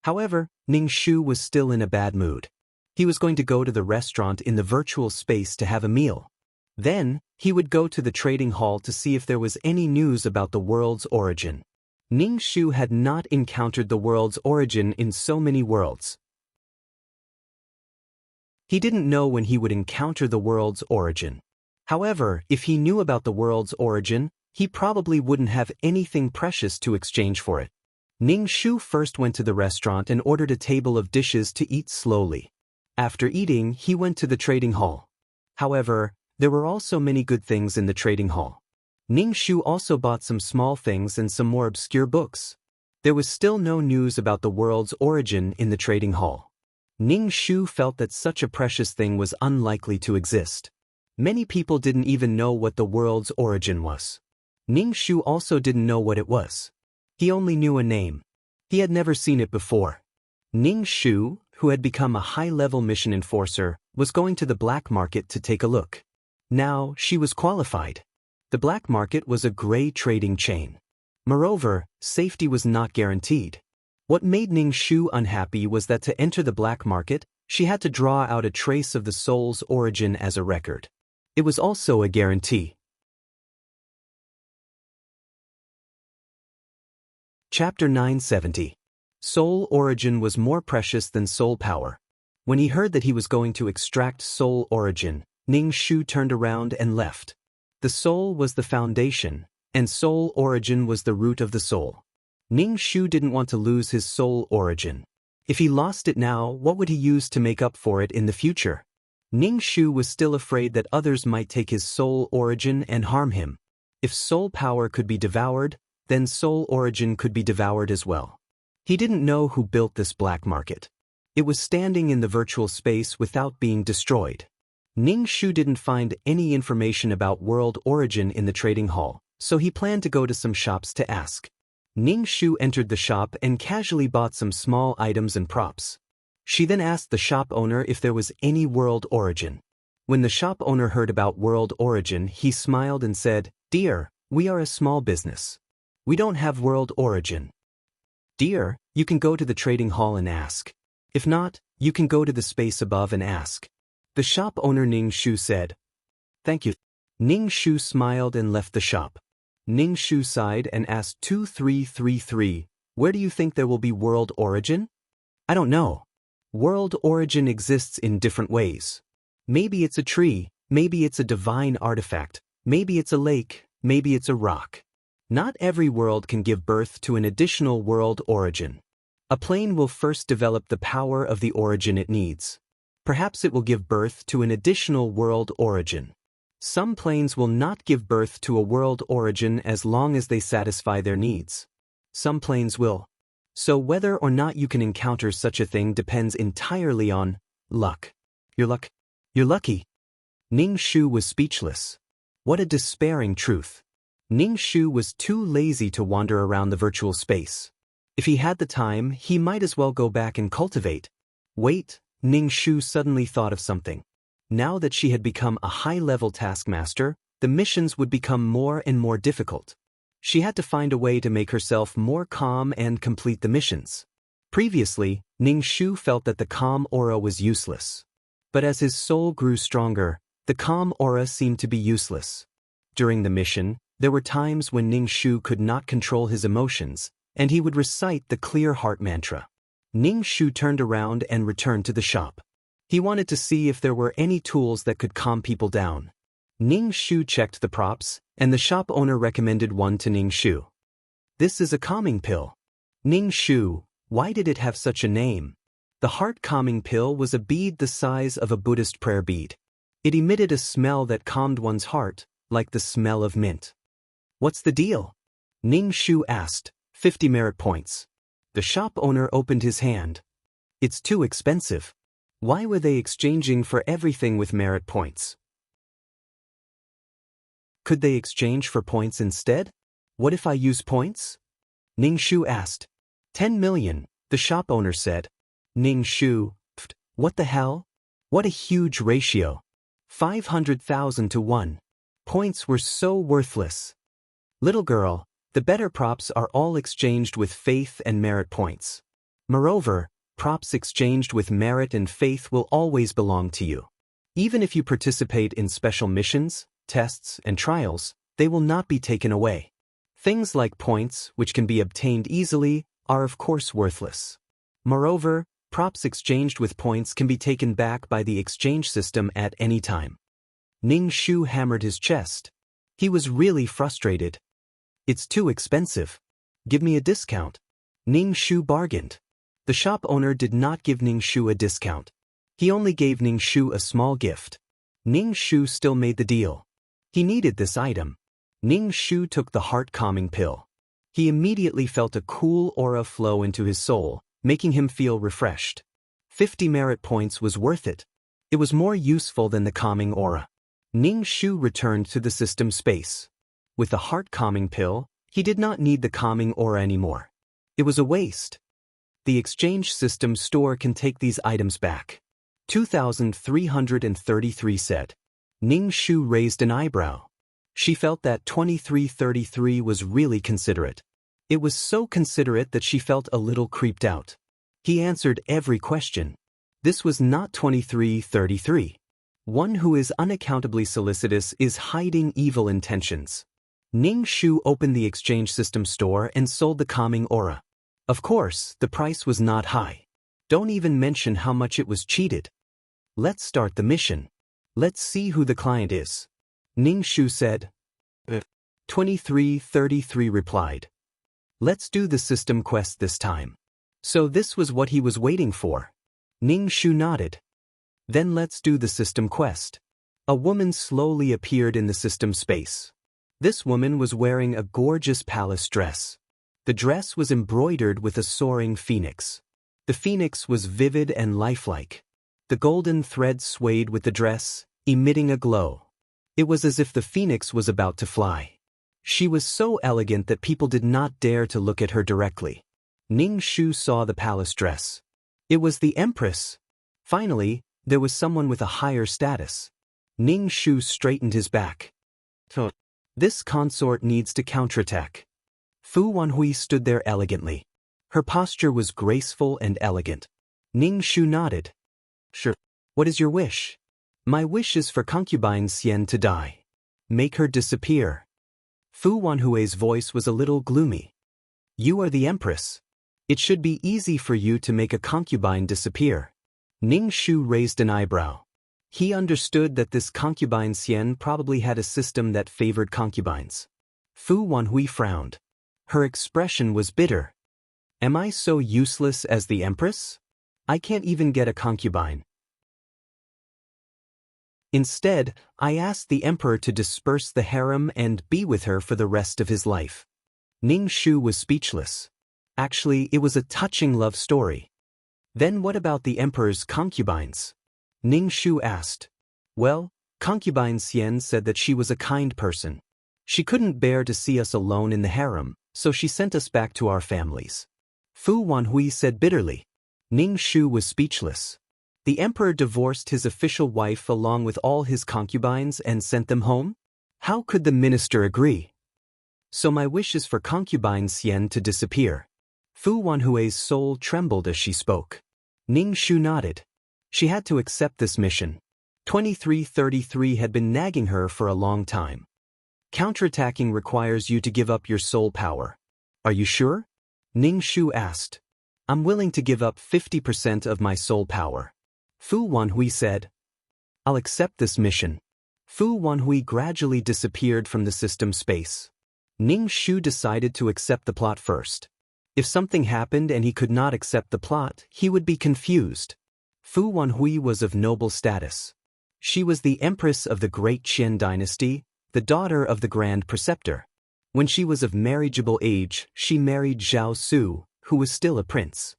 However, Ning Shu was still in a bad mood. He was going to go to the restaurant in the virtual space to have a meal. Then, he would go to the trading hall to see if there was any news about the world's origin. Ning Shu had not encountered the world's origin in so many worlds. He didn't know when he would encounter the world's origin. However, if he knew about the world's origin, he probably wouldn't have anything precious to exchange for it. Ning Shu first went to the restaurant and ordered a table of dishes to eat slowly. After eating, he went to the trading hall. However, there were also many good things in the trading hall. Ning Shu also bought some small things and some more obscure books. There was still no news about the world's origin in the trading hall. Ning Shu felt that such a precious thing was unlikely to exist. Many people didn't even know what the world's origin was. Ning Shu also didn't know what it was. He only knew a name. He had never seen it before. Ning Shu, who had become a high-level mission enforcer, was going to the black market to take a look. Now, she was qualified. The black market was a gray trading chain. Moreover, safety was not guaranteed. What made Ning Shu unhappy was that to enter the black market, she had to draw out a trace of the soul's origin as a record. It was also a guarantee. Chapter 970. Soul origin was more precious than soul power. When he heard that he was going to extract soul origin, Ning Shu turned around and left. The soul was the foundation, and soul origin was the root of the soul. Ning Shu didn't want to lose his soul origin. If he lost it now, what would he use to make up for it in the future? Ning Shu was still afraid that others might take his soul origin and harm him. If soul power could be devoured, then soul origin could be devoured as well. He didn't know who built this black market. It was standing in the virtual space without being destroyed. Ning Shu didn't find any information about world origin in the trading hall, so he planned to go to some shops to ask. Ning Shu entered the shop and casually bought some small items and props. She then asked the shop owner if there was any world origin. When the shop owner heard about world origin, he smiled and said, "Dear, we are a small business. We don't have world origin. Dear, you can go to the trading hall and ask. If not, you can go to the space above and ask." The shop owner Ning Shu said, "Thank you." Ning Shu smiled and left the shop. Ning Shu sighed and asked 2333, "Where do you think there will be world origin?" "I don't know. World origin exists in different ways. Maybe it's a tree, maybe it's a divine artifact, maybe it's a lake, maybe it's a rock. Not every world can give birth to an additional world origin. A plane will first develop the power of the origin it needs. Perhaps it will give birth to an additional world origin. Some planes will not give birth to a world origin as long as they satisfy their needs. Some planes will. So whether or not you can encounter such a thing depends entirely on luck. You're lucky. Ning Shu was speechless. What a despairing truth. Ning Shu was too lazy to wander around the virtual space. If he had the time, he might as well go back and cultivate. Wait, Ning Shu suddenly thought of something. Now that she had become a high-level taskmaster, the missions would become more and more difficult. She had to find a way to make herself more calm and complete the missions. Previously, Ning Shu felt that the calm aura was useless. But as his soul grew stronger, the calm aura seemed to be useless. During the mission, there were times when Ning Shu could not control his emotions, and he would recite the clear heart mantra. Ning Shu turned around and returned to the shop. He wanted to see if there were any tools that could calm people down. Ning Shu checked the props, and the shop owner recommended one to Ning Shu. "This is a calming pill." "Ning Shu, why did it have such a name?" The heart calming pill was a bead the size of a Buddhist prayer bead. It emitted a smell that calmed one's heart, like the smell of mint. "What's the deal?" Ning Shu asked. 50 merit points. The shop owner opened his hand. "It's too expensive." Why were they exchanging for everything with merit points? Could they exchange for points instead? What if I use points? Ning Shu asked. 10 million, the shop owner said. Ning Shu, what the hell? What a huge ratio. 500,000 to 1. Points were so worthless. Little girl, the better props are all exchanged with faith and merit points. Moreover, props exchanged with merit and faith will always belong to you. Even if you participate in special missions, tests, and trials, they will not be taken away. Things like points, which can be obtained easily, are of course worthless. Moreover, props exchanged with points can be taken back by the exchange system at any time. Ning Shu hammered his chest. He was really frustrated. It's too expensive. Give me a discount. Ning Shu bargained. The shop owner did not give Ning Shu a discount. He only gave Ning Shu a small gift. Ning Shu still made the deal. He needed this item. Ning Shu took the heart-calming pill. He immediately felt a cool aura flow into his soul, making him feel refreshed. 50 merit points was worth it. It was more useful than the calming aura. Ning Shu returned to the system space. With the heart-calming pill, he did not need the calming aura anymore. It was a waste. The exchange system store can take these items back. 2333 said. Ning Shu raised an eyebrow. She felt that 2333 was really considerate. It was so considerate that she felt a little creeped out. He answered every question. This was not 2333. One who is unaccountably solicitous is hiding evil intentions. Ning Shu opened the exchange system store and sold the calming aura. Of course, the price was not high. Don't even mention how much it was cheated. Let's start the mission. Let's see who the client is. Ning Shu said. 2333 replied. Let's do the system quest this time. So this was what he was waiting for. Ning Shu nodded. Then let's do the system quest. A woman slowly appeared in the system space. This woman was wearing a gorgeous palace dress. The dress was embroidered with a soaring phoenix. The phoenix was vivid and lifelike. The golden thread swayed with the dress, emitting a glow. It was as if the phoenix was about to fly. She was so elegant that people did not dare to look at her directly. Ning Shu saw the palace dress. It was the empress. Finally, there was someone with a higher status. Ning Shu straightened his back. This consort needs to counterattack. Fu Wanhui stood there elegantly. Her posture was graceful and elegant. Ning Shu nodded. Sure. What is your wish? My wish is for concubine Xian to die. Make her disappear. Fu Wanhui's voice was a little gloomy. You are the empress. It should be easy for you to make a concubine disappear. Ning Shu raised an eyebrow. He understood that this concubine Xian probably had a system that favored concubines. Fu Wanhui frowned. Her expression was bitter. Am I so useless as the empress? I can't even get a concubine. Instead, I asked the emperor to disperse the harem and be with her for the rest of his life. Ning Shu was speechless. Actually, it was a touching love story. Then what about the emperor's concubines? Ning Shu asked. Well, concubine Xian said that she was a kind person. She couldn't bear to see us alone in the harem, so she sent us back to our families. Fu Wanhui said bitterly. Ning Shu was speechless. The emperor divorced his official wife along with all his concubines and sent them home? How could the minister agree? So my wish is for concubine Xian to disappear. Fu Wanhui's soul trembled as she spoke. Ning Shu nodded. She had to accept this mission. 2333 had been nagging her for a long time. Counterattacking requires you to give up your soul power. Are you sure? Ning Shu asked. I'm willing to give up 50% of my soul power. Fu Wanhui said. I'll accept this mission. Fu Wanhui gradually disappeared from the system space. Ning Shu decided to accept the plot first. If something happened and he could not accept the plot, he would be confused. Fu Wanhui was of noble status. She was the empress of the Great Qin dynasty, the daughter of the Grand Preceptor. When she was of marriageable age, she married Zhao Su, who was still a prince.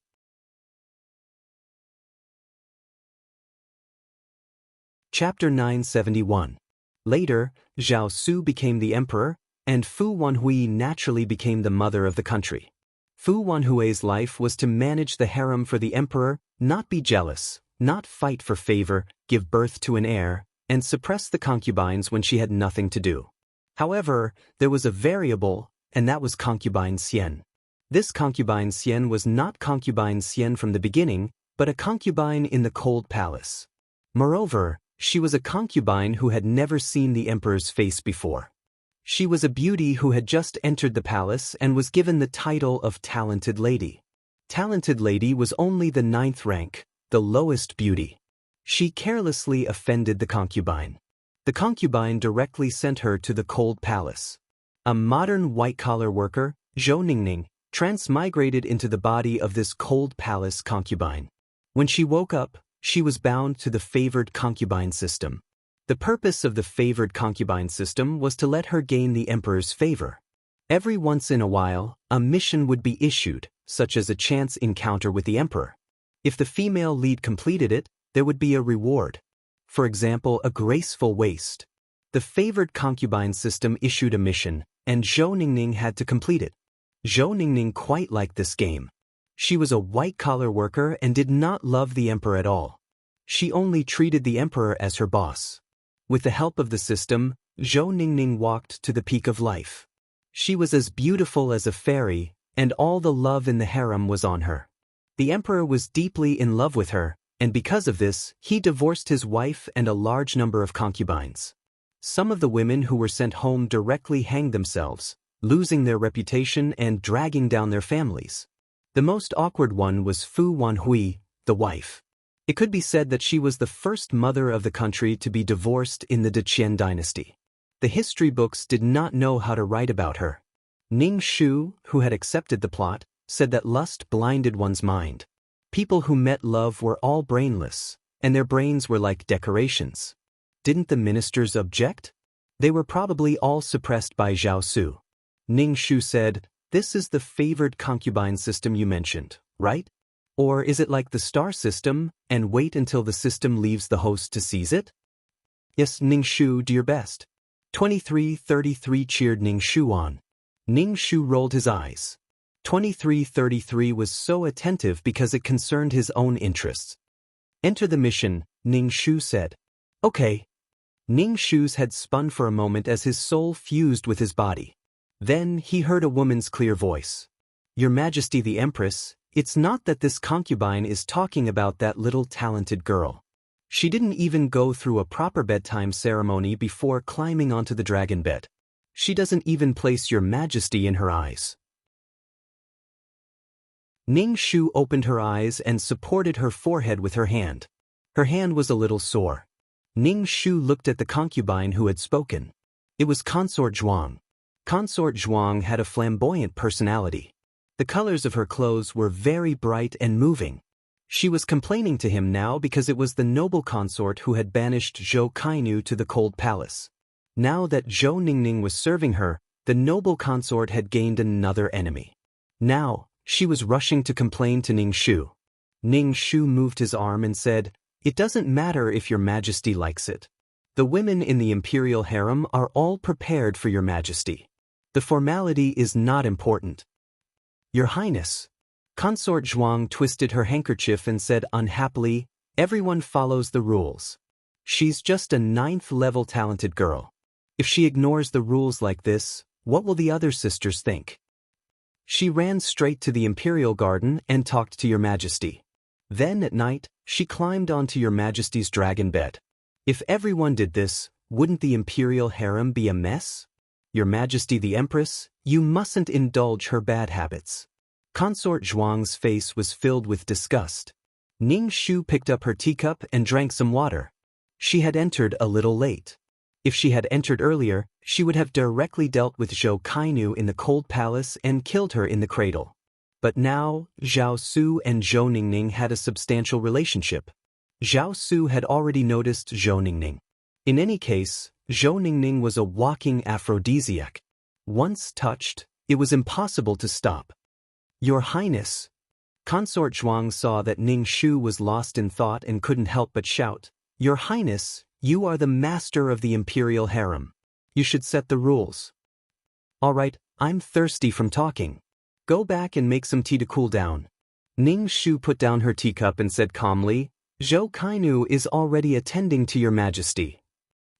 Chapter 971. Later, Zhao Su became the emperor, and Fu Wanhui naturally became the mother of the country. Fu Wanhui's life was to manage the harem for the emperor, not be jealous, not fight for favor, give birth to an heir, and suppress the concubines when she had nothing to do. However, there was a variable, and that was concubine Xian. This concubine Xian was not concubine Xian from the beginning, but a concubine in the cold palace. Moreover, she was a concubine who had never seen the emperor's face before. She was a beauty who had just entered the palace and was given the title of Talented Lady. Talented Lady was only the 9th rank, the lowest beauty. She carelessly offended the concubine. The concubine directly sent her to the cold palace. A modern white-collar worker, Zhou Ningning, transmigrated into the body of this cold palace concubine. When she woke up, she was bound to the favored concubine system. The purpose of the favored concubine system was to let her gain the emperor's favor. Every once in a while, a mission would be issued, such as a chance encounter with the emperor. If the female lead completed it, there would be a reward. For example, a graceful waist. The favored concubine system issued a mission, and Zhou Ningning had to complete it. Zhou Ningning quite liked this game. She was a white-collar worker and did not love the emperor at all. She only treated the emperor as her boss. With the help of the system, Zhou Ningning walked to the peak of life. She was as beautiful as a fairy, and all the love in the harem was on her. The emperor was deeply in love with her, and because of this, he divorced his wife and a large number of concubines. Some of the women who were sent home directly hanged themselves, losing their reputation and dragging down their families. The most awkward one was Fu Wanhui, the wife. It could be said that she was the first mother of the country to be divorced in the Qin dynasty. The history books did not know how to write about her. Ning Shu, who had accepted the plot, said that lust blinded one's mind. People who met love were all brainless, and their brains were like decorations. Didn't the ministers object? They were probably all suppressed by Zhao Su. Ning Shu said, "This is the favored concubine system you mentioned, right? Or is it like the star system, and wait until the system leaves the host to seize it?" "Yes, Ning Shu, do your best." 2333 cheered Ning Shu on. Ning Shu rolled his eyes. 2333 was so attentive because it concerned his own interests. "Enter the mission," Ning Shu said. "Okay." Ning Shu's head spun for a moment as his soul fused with his body. Then he heard a woman's clear voice. "Your Majesty the Empress, it's not that this concubine is talking about that little talented girl. She didn't even go through a proper bedtime ceremony before climbing onto the dragon bed. She doesn't even place your Majesty in her eyes." Ning Shu opened her eyes and supported her forehead with her hand. Her hand was a little sore. Ning Shu looked at the concubine who had spoken. It was Consort Zhuang. Consort Zhuang had a flamboyant personality. The colors of her clothes were very bright and moving. She was complaining to him now because it was the noble consort who had banished Zhou Kainu to the cold palace. Now that Zhou Ningning was serving her, the noble consort had gained another enemy. Now, she was rushing to complain to Ning Shu. Ning Shu moved his arm and said, "It doesn't matter if your Majesty likes it. The women in the imperial harem are all prepared for your Majesty. The formality is not important." "Your Highness." Consort Zhuang twisted her handkerchief and said unhappily, "Everyone follows the rules. She's just a 9th-level talented girl. If she ignores the rules like this, what will the other sisters think?" She ran straight to the imperial garden and talked to your Majesty. Then at night, she climbed onto your Majesty's dragon bed. If everyone did this, wouldn't the imperial harem be a mess? Your Majesty the Empress, you mustn't indulge her bad habits. Consort Zhuang's face was filled with disgust. Ning Shu picked up her teacup and drank some water. She had entered a little late. If she had entered earlier, she would have directly dealt with Zhou Kainu in the cold palace and killed her in the cradle. But now, Zhao Su and Zhou Ningning had a substantial relationship. Zhao Su had already noticed Zhou Ningning. In any case, Zhou Ningning was a walking aphrodisiac. Once touched, it was impossible to stop. "Your Highness." Consort Zhuang saw that Ning Shu was lost in thought and couldn't help but shout, "Your Highness, you are the master of the imperial harem. You should set the rules." "All right, I'm thirsty from talking. Go back and make some tea to cool down." Ning Shu put down her teacup and said calmly, "Zhou Kainu is already attending to your Majesty.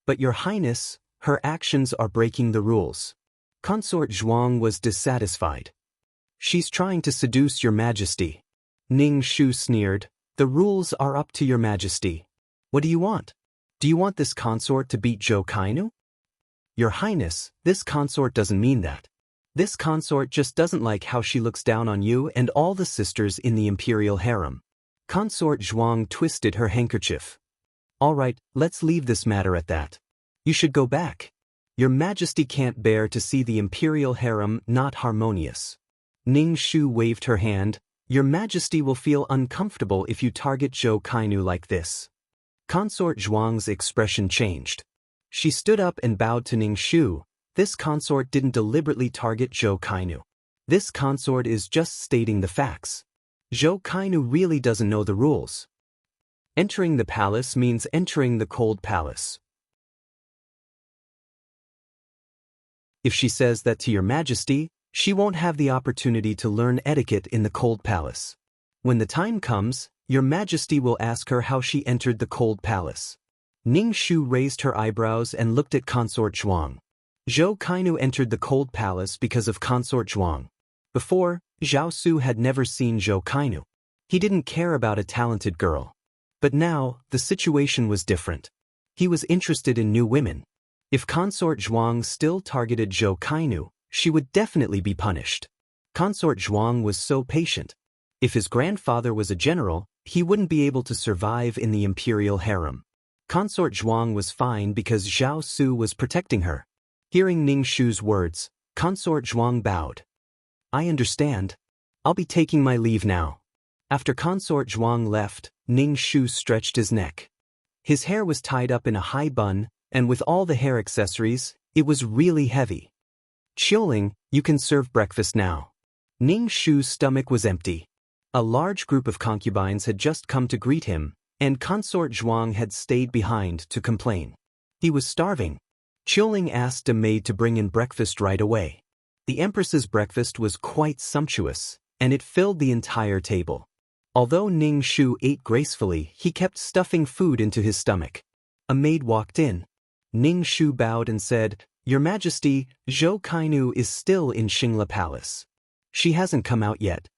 But your Highness, her actions are breaking the rules." Consort Zhuang was dissatisfied. "She's trying to seduce your Majesty." Ning Shu sneered, "The rules are up to your Majesty. What do you want? Do you want this consort to beat Zhou Kainu?" "Your Highness, this consort doesn't mean that. This consort just doesn't like how she looks down on you and all the sisters in the imperial harem." Consort Zhuang twisted her handkerchief. "All right, let's leave this matter at that. You should go back. Your Majesty can't bear to see the imperial harem not harmonious." Ning Shu waved her hand. "Your Majesty will feel uncomfortable if you target Zhou Kainu like this." Consort Zhuang's expression changed. She stood up and bowed to Ning Shu. This consort didn't deliberately target Zhou Kainu. This consort is just stating the facts. Zhou Kainu really doesn't know the rules. Entering the palace means entering the cold palace. If she says that to your Majesty, she won't have the opportunity to learn etiquette in the cold palace. When the time comes, your Majesty will ask her how she entered the cold palace. Ning Shu raised her eyebrows and looked at Consort Zhuang. Zhou Kainu entered the cold palace because of Consort Zhuang. Before, Zhao Su had never seen Zhou Kainu. He didn't care about a talented girl. But now, the situation was different. He was interested in new women. If Consort Zhuang still targeted Zhou Kainu, she would definitely be punished. Consort Zhuang was so patient. If his grandfather was a general, he wouldn't be able to survive in the imperial harem. Consort Zhuang was fine because Zhao Su was protecting her. Hearing Ning Shu's words, Consort Zhuang bowed. I understand. I'll be taking my leave now. After Consort Zhuang left, Ning Shu stretched his neck. His hair was tied up in a high bun, and with all the hair accessories, it was really heavy. Qiuling, you can serve breakfast now. Ning Shu's stomach was empty. A large group of concubines had just come to greet him, and Consort Zhuang had stayed behind to complain. He was starving. Qiuling asked a maid to bring in breakfast right away. The Empress's breakfast was quite sumptuous, and it filled the entire table. Although Ning Shu ate gracefully, he kept stuffing food into his stomach. A maid walked in. Ning Shu bowed and said, Your Majesty, Zhou Kainu is still in Xingla Palace. She hasn't come out yet.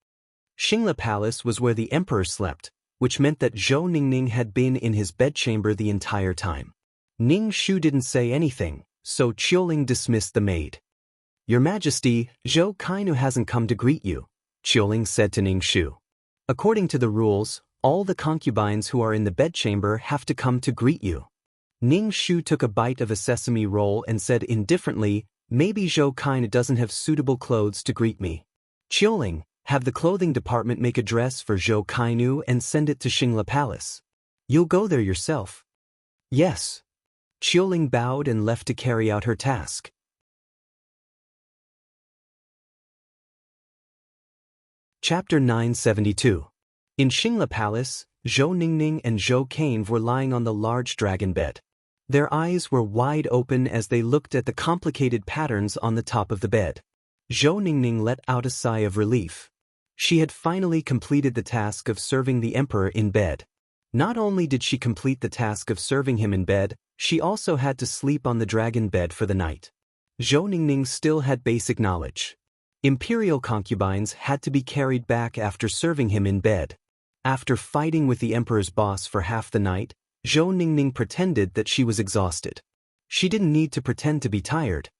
Xingla Palace was where the emperor slept, which meant that Zhou Ningning had been in his bedchamber the entire time. Ning Shu didn't say anything, so Qiuling dismissed the maid. Your Majesty, Zhou Kainu hasn't come to greet you, Qiuling said to Ning Shu. According to the rules, all the concubines who are in the bedchamber have to come to greet you. Ning Shu took a bite of a sesame roll and said indifferently, Maybe Zhou Kainu doesn't have suitable clothes to greet me. Qiuling, have the clothing department make a dress for Zhou Kainu and send it to Xingla Palace. You'll go there yourself. Yes. Qiuling bowed and left to carry out her task. Chapter 972. In Xingla Palace, Zhou Ningning and Zhou Kainv were lying on the large dragon bed. Their eyes were wide open as they looked at the complicated patterns on the top of the bed. Zhou Ningning let out a sigh of relief. She had finally completed the task of serving the emperor in bed. Not only did she complete the task of serving him in bed, she also had to sleep on the dragon bed for the night. Zhou Ningning still had basic knowledge. Imperial concubines had to be carried back after serving him in bed. After fighting with the emperor's boss for half the night, Zhou Ningning pretended that she was exhausted. She didn't need to pretend to be tired.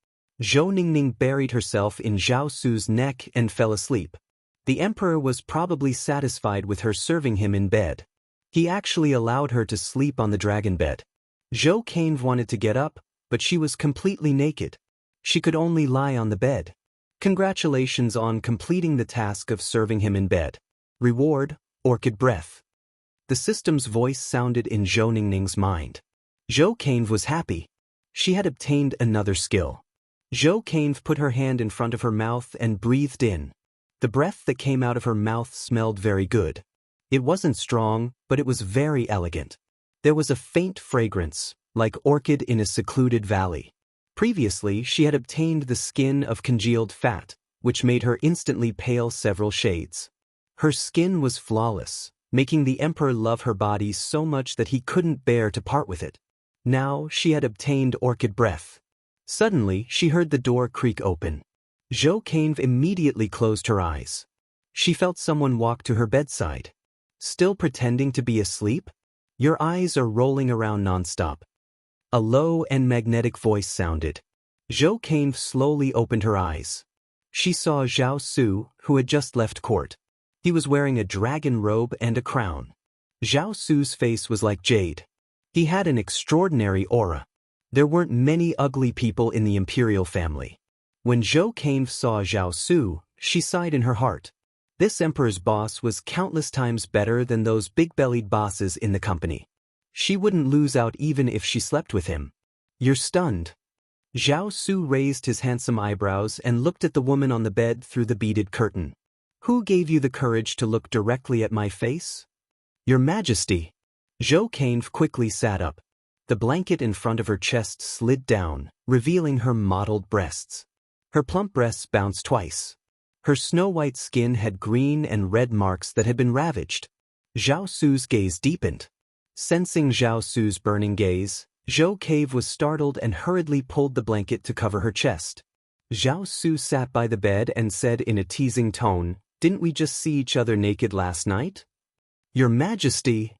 Zhou Ningning buried herself in Zhao Su's neck and fell asleep. The emperor was probably satisfied with her serving him in bed. He actually allowed her to sleep on the dragon bed. Zhou Kainv wanted to get up, but she was completely naked. She could only lie on the bed. Congratulations on completing the task of serving him in bed. Reward, orchid breath. The system's voice sounded in Zhou Ningning's mind. Zhou Kainv was happy. She had obtained another skill. Zhou Kainv put her hand in front of her mouth and breathed in. The breath that came out of her mouth smelled very good. It wasn't strong, but it was very elegant. There was a faint fragrance, like orchid in a secluded valley. Previously, she had obtained the skin of congealed fat, which made her instantly pale several shades. Her skin was flawless, making the emperor love her body so much that he couldn't bear to part with it. Now she had obtained orchid breath. Suddenly, she heard the door creak open. Zhou Kainv immediately closed her eyes. She felt someone walk to her bedside. Still pretending to be asleep? Your eyes are rolling around nonstop. A low and magnetic voice sounded. Zhou Kainv slowly opened her eyes. She saw Zhao Su, who had just left court. He was wearing a dragon robe and a crown. Zhao Su's face was like jade. He had an extraordinary aura. There weren't many ugly people in the imperial family. When Zhou Kainv saw Zhao Su, she sighed in her heart. This emperor's boss was countless times better than those big-bellied bosses in the company. She wouldn't lose out even if she slept with him. You're stunned. Zhao Su raised his handsome eyebrows and looked at the woman on the bed through the beaded curtain. Who gave you the courage to look directly at my face? Your Majesty. Zhou Kainv quickly sat up. The blanket in front of her chest slid down, revealing her mottled breasts. Her plump breasts bounced twice. Her snow-white skin had green and red marks that had been ravaged. Zhao Su's gaze deepened. Sensing Zhao Su's burning gaze, Zhou Kainv was startled and hurriedly pulled the blanket to cover her chest. Zhao Su sat by the bed and said in a teasing tone, Didn't we just see each other naked last night? Your Majesty!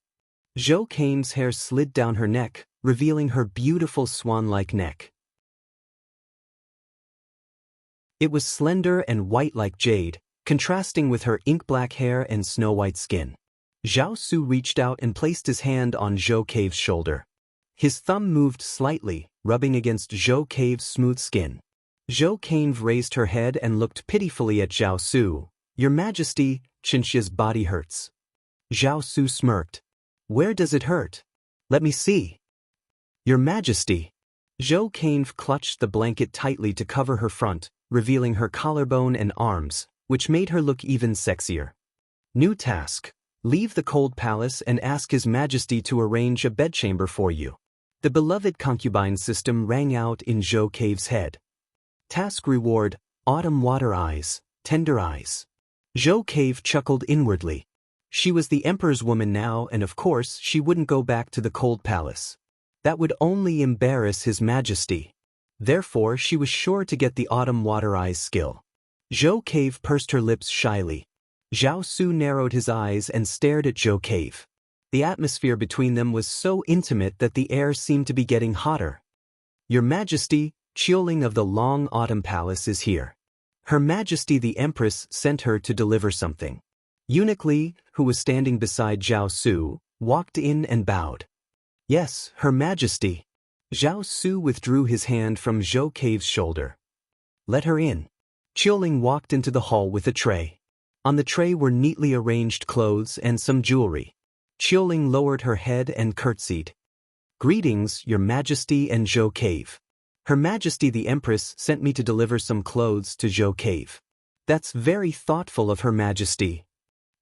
Zhou Kainv's hair slid down her neck, revealing her beautiful swan-like neck. It was slender and white like jade, contrasting with her ink-black hair and snow-white skin. Zhao Su reached out and placed his hand on Zhou Kainv's shoulder. His thumb moved slightly, rubbing against Zhou Kainv's smooth skin. Zhou Cave raised her head and looked pitifully at Zhao Su. Your Majesty, Chinxia's body hurts. Zhao Su smirked. Where does it hurt? Let me see. Your Majesty. Zhou Cave clutched the blanket tightly to cover her front, revealing her collarbone and arms, which made her look even sexier. New task. Leave the cold palace and ask His Majesty to arrange a bedchamber for you. The beloved concubine system rang out in Zhou Cave's head. Task reward, autumn water eyes, tender eyes. Zhou Cave chuckled inwardly. She was the emperor's woman now, and of course she wouldn't go back to the cold palace. That would only embarrass His Majesty. Therefore she was sure to get the autumn water eyes skill. Zhou Cave pursed her lips shyly. Zhao Su narrowed his eyes and stared at Zhou Cave. The atmosphere between them was so intimate that the air seemed to be getting hotter. Your Majesty, Qiuling of the Long Autumn Palace is here. Her Majesty the Empress sent her to deliver something. Eunuch Li, who was standing beside Zhao Su, walked in and bowed. Yes, Her Majesty. Zhao Su withdrew his hand from Zhou Cave's shoulder. Let her in. Qiuling walked into the hall with a tray. On the tray were neatly arranged clothes and some jewelry. Qiuling lowered her head and curtsied. Greetings, Your Majesty and Zhou Cave. Her Majesty the Empress sent me to deliver some clothes to Zhou Cave. That's very thoughtful of Her Majesty.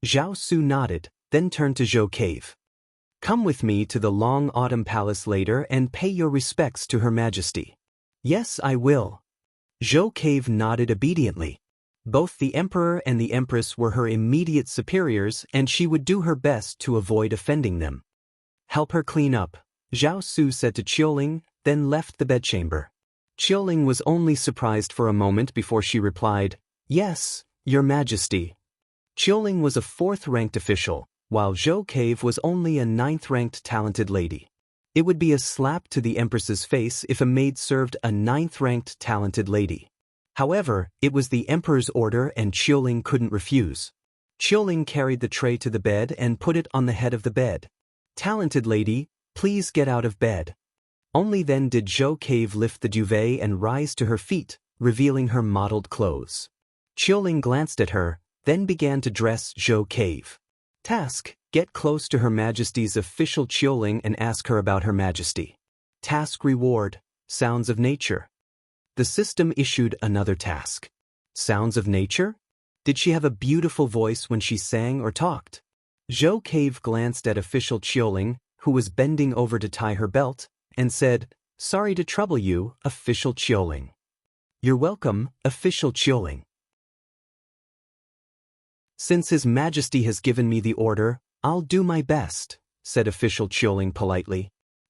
Zhao Su nodded, then turned to Zhou Cave. Come with me to the Long Autumn Palace later and pay your respects to Her Majesty. Yes, I will. Zhou Cave nodded obediently. Both the Emperor and the Empress were her immediate superiors, and she would do her best to avoid offending them. Help her clean up, Zhao Su said to Qiuling, then left the bedchamber. Qiuling was only surprised for a moment before she replied, Yes, Your Majesty. Qiuling was a 4th-ranked official, while Zhou Cave was only a 9th-ranked talented lady. It would be a slap to the Empress's face if a maid served a 9th-ranked talented lady. However, it was the Emperor's order and Qiuling couldn't refuse. Qiuling carried the tray to the bed and put it on the head of the bed. Talented lady, please get out of bed. Only then did Zhou Cave lift the duvet and rise to her feet, revealing her mottled clothes. Qiuling glanced at her, then began to dress Zhou Cave. Task, get close to Her Majesty's official Qiuling and ask her about Her Majesty. Task reward, sounds of nature. The system issued another task. Sounds of nature? Did she have a beautiful voice when she sang or talked? Zhou Cave glanced at official Qiuling, who was bending over to tie her belt, and said, Sorry to trouble you, official Qiuling. You're welcome, official Qiuling. Since His Majesty has given me the order, I'll do my best, said official Qiuling politely.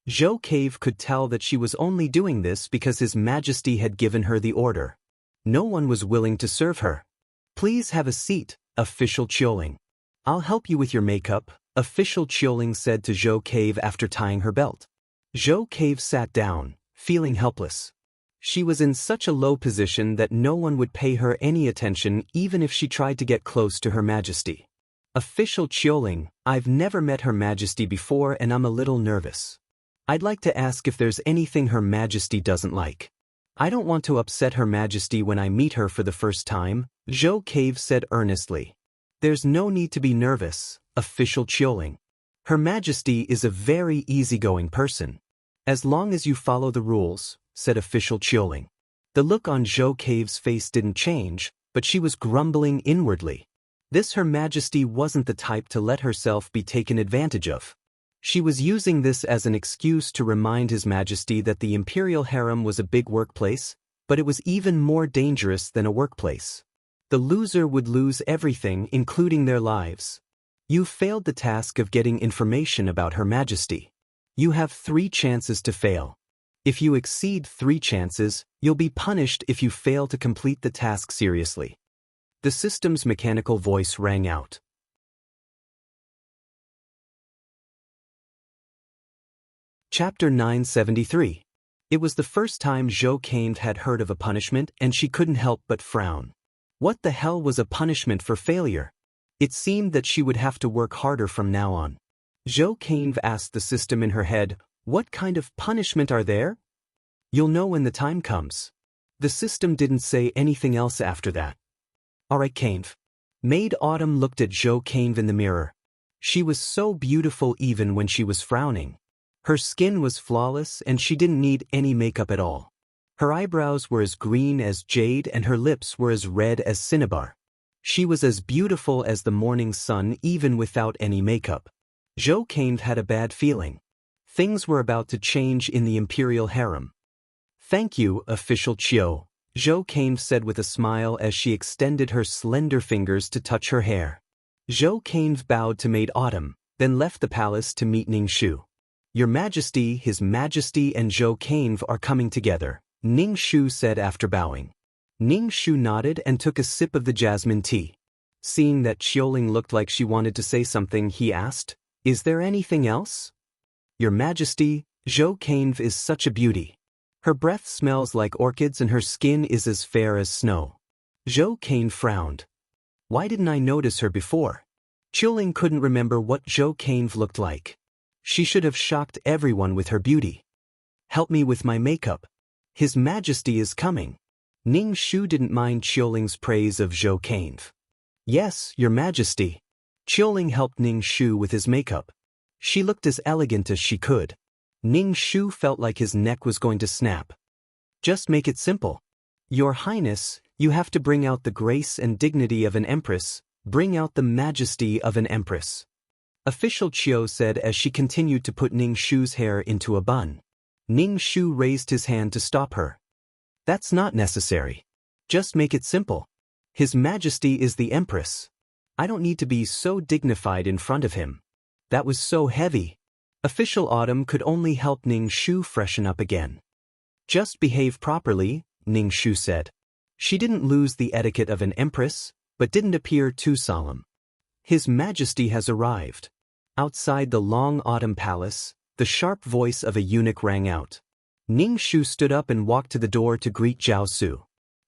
Zhou Cave could tell that she was only doing this because His Majesty had given her the order. No one was willing to serve her. Please have a seat, official Qiuling. I'll help you with your makeup, official Qiuling said to Zhou Cave after tying her belt. Zhou Cave sat down, feeling helpless. She was in such a low position that no one would pay her any attention even if she tried to get close to Her Majesty. Official Qiuling, I've never met Her Majesty before and I'm a little nervous. I'd like to ask if there's anything Her Majesty doesn't like. I don't want to upset Her Majesty when I meet her for the first time, Zhou Cave said earnestly. There's no need to be nervous, official Qiuling. Her Majesty is a very easygoing person. As long as you follow the rules, said official Qiuling. The look on Zhou Cave's face didn't change, but she was grumbling inwardly. This Her Majesty wasn't the type to let herself be taken advantage of. She was using this as an excuse to remind His Majesty that the imperial harem was a big workplace, but it was even more dangerous than a workplace. The loser would lose everything, including their lives. You failed the task of getting information about Her Majesty. You have 3 chances to fail. If you exceed 3 chances, you'll be punished if you fail to complete the task seriously. The system's mechanical voice rang out. Chapter 973. It was the first time Zhou Cave had heard of a punishment and she couldn't help but frown. What the hell was a punishment for failure? It seemed that she would have to work harder from now on. Zhou Cave asked the system in her head, What kind of punishment are there? You'll know when the time comes. The system didn't say anything else after that. Alright, Canve. Maid Autumn looked at Zhou Canve in the mirror. She was so beautiful even when she was frowning. Her skin was flawless and she didn't need any makeup at all. Her eyebrows were as green as jade and her lips were as red as cinnabar. She was as beautiful as the morning sun even without any makeup. Zhou Canve had a bad feeling. Things were about to change in the imperial harem. Thank you, official Chiu, Zhou Canve said with a smile as she extended her slender fingers to touch her hair. Zhou Canve bowed to Maid Autumn, then left the palace to meet Ning Shu. Your Majesty, His Majesty and Zhou Canve are coming together, Ning Shu said after bowing. Ning Shu nodded and took a sip of the jasmine tea. Seeing that Qiuling looked like she wanted to say something, he asked, Is there anything else? Your Majesty, Zhou Canve is such a beauty. Her breath smells like orchids and her skin is as fair as snow. Zhou Canve frowned. Why didn't I notice her before? Qiuling couldn't remember what Zhou Canve looked like. She should have shocked everyone with her beauty. Help me with my makeup. His Majesty is coming. Ning Shu didn't mind Qiuling's praise of Zhou Canve. Yes, Your Majesty. Qiuling helped Ning Shu with his makeup. She looked as elegant as she could. Ning Shu felt like his neck was going to snap. Just make it simple. Your Highness, you have to bring out the grace and dignity of an empress, bring out the majesty of an empress. Official Chiu said as she continued to put Ning Shu's hair into a bun. Ning Shu raised his hand to stop her. That's not necessary. Just make it simple. His Majesty is the Empress. I don't need to be so dignified in front of him. That was so heavy. Official Autumn could only help Ning Shu freshen up again. Just behave properly, Ning Shu said. She didn't lose the etiquette of an empress, but didn't appear too solemn. His Majesty has arrived. Outside the long autumn palace, the sharp voice of a eunuch rang out. Ning Shu stood up and walked to the door to greet Zhao Su.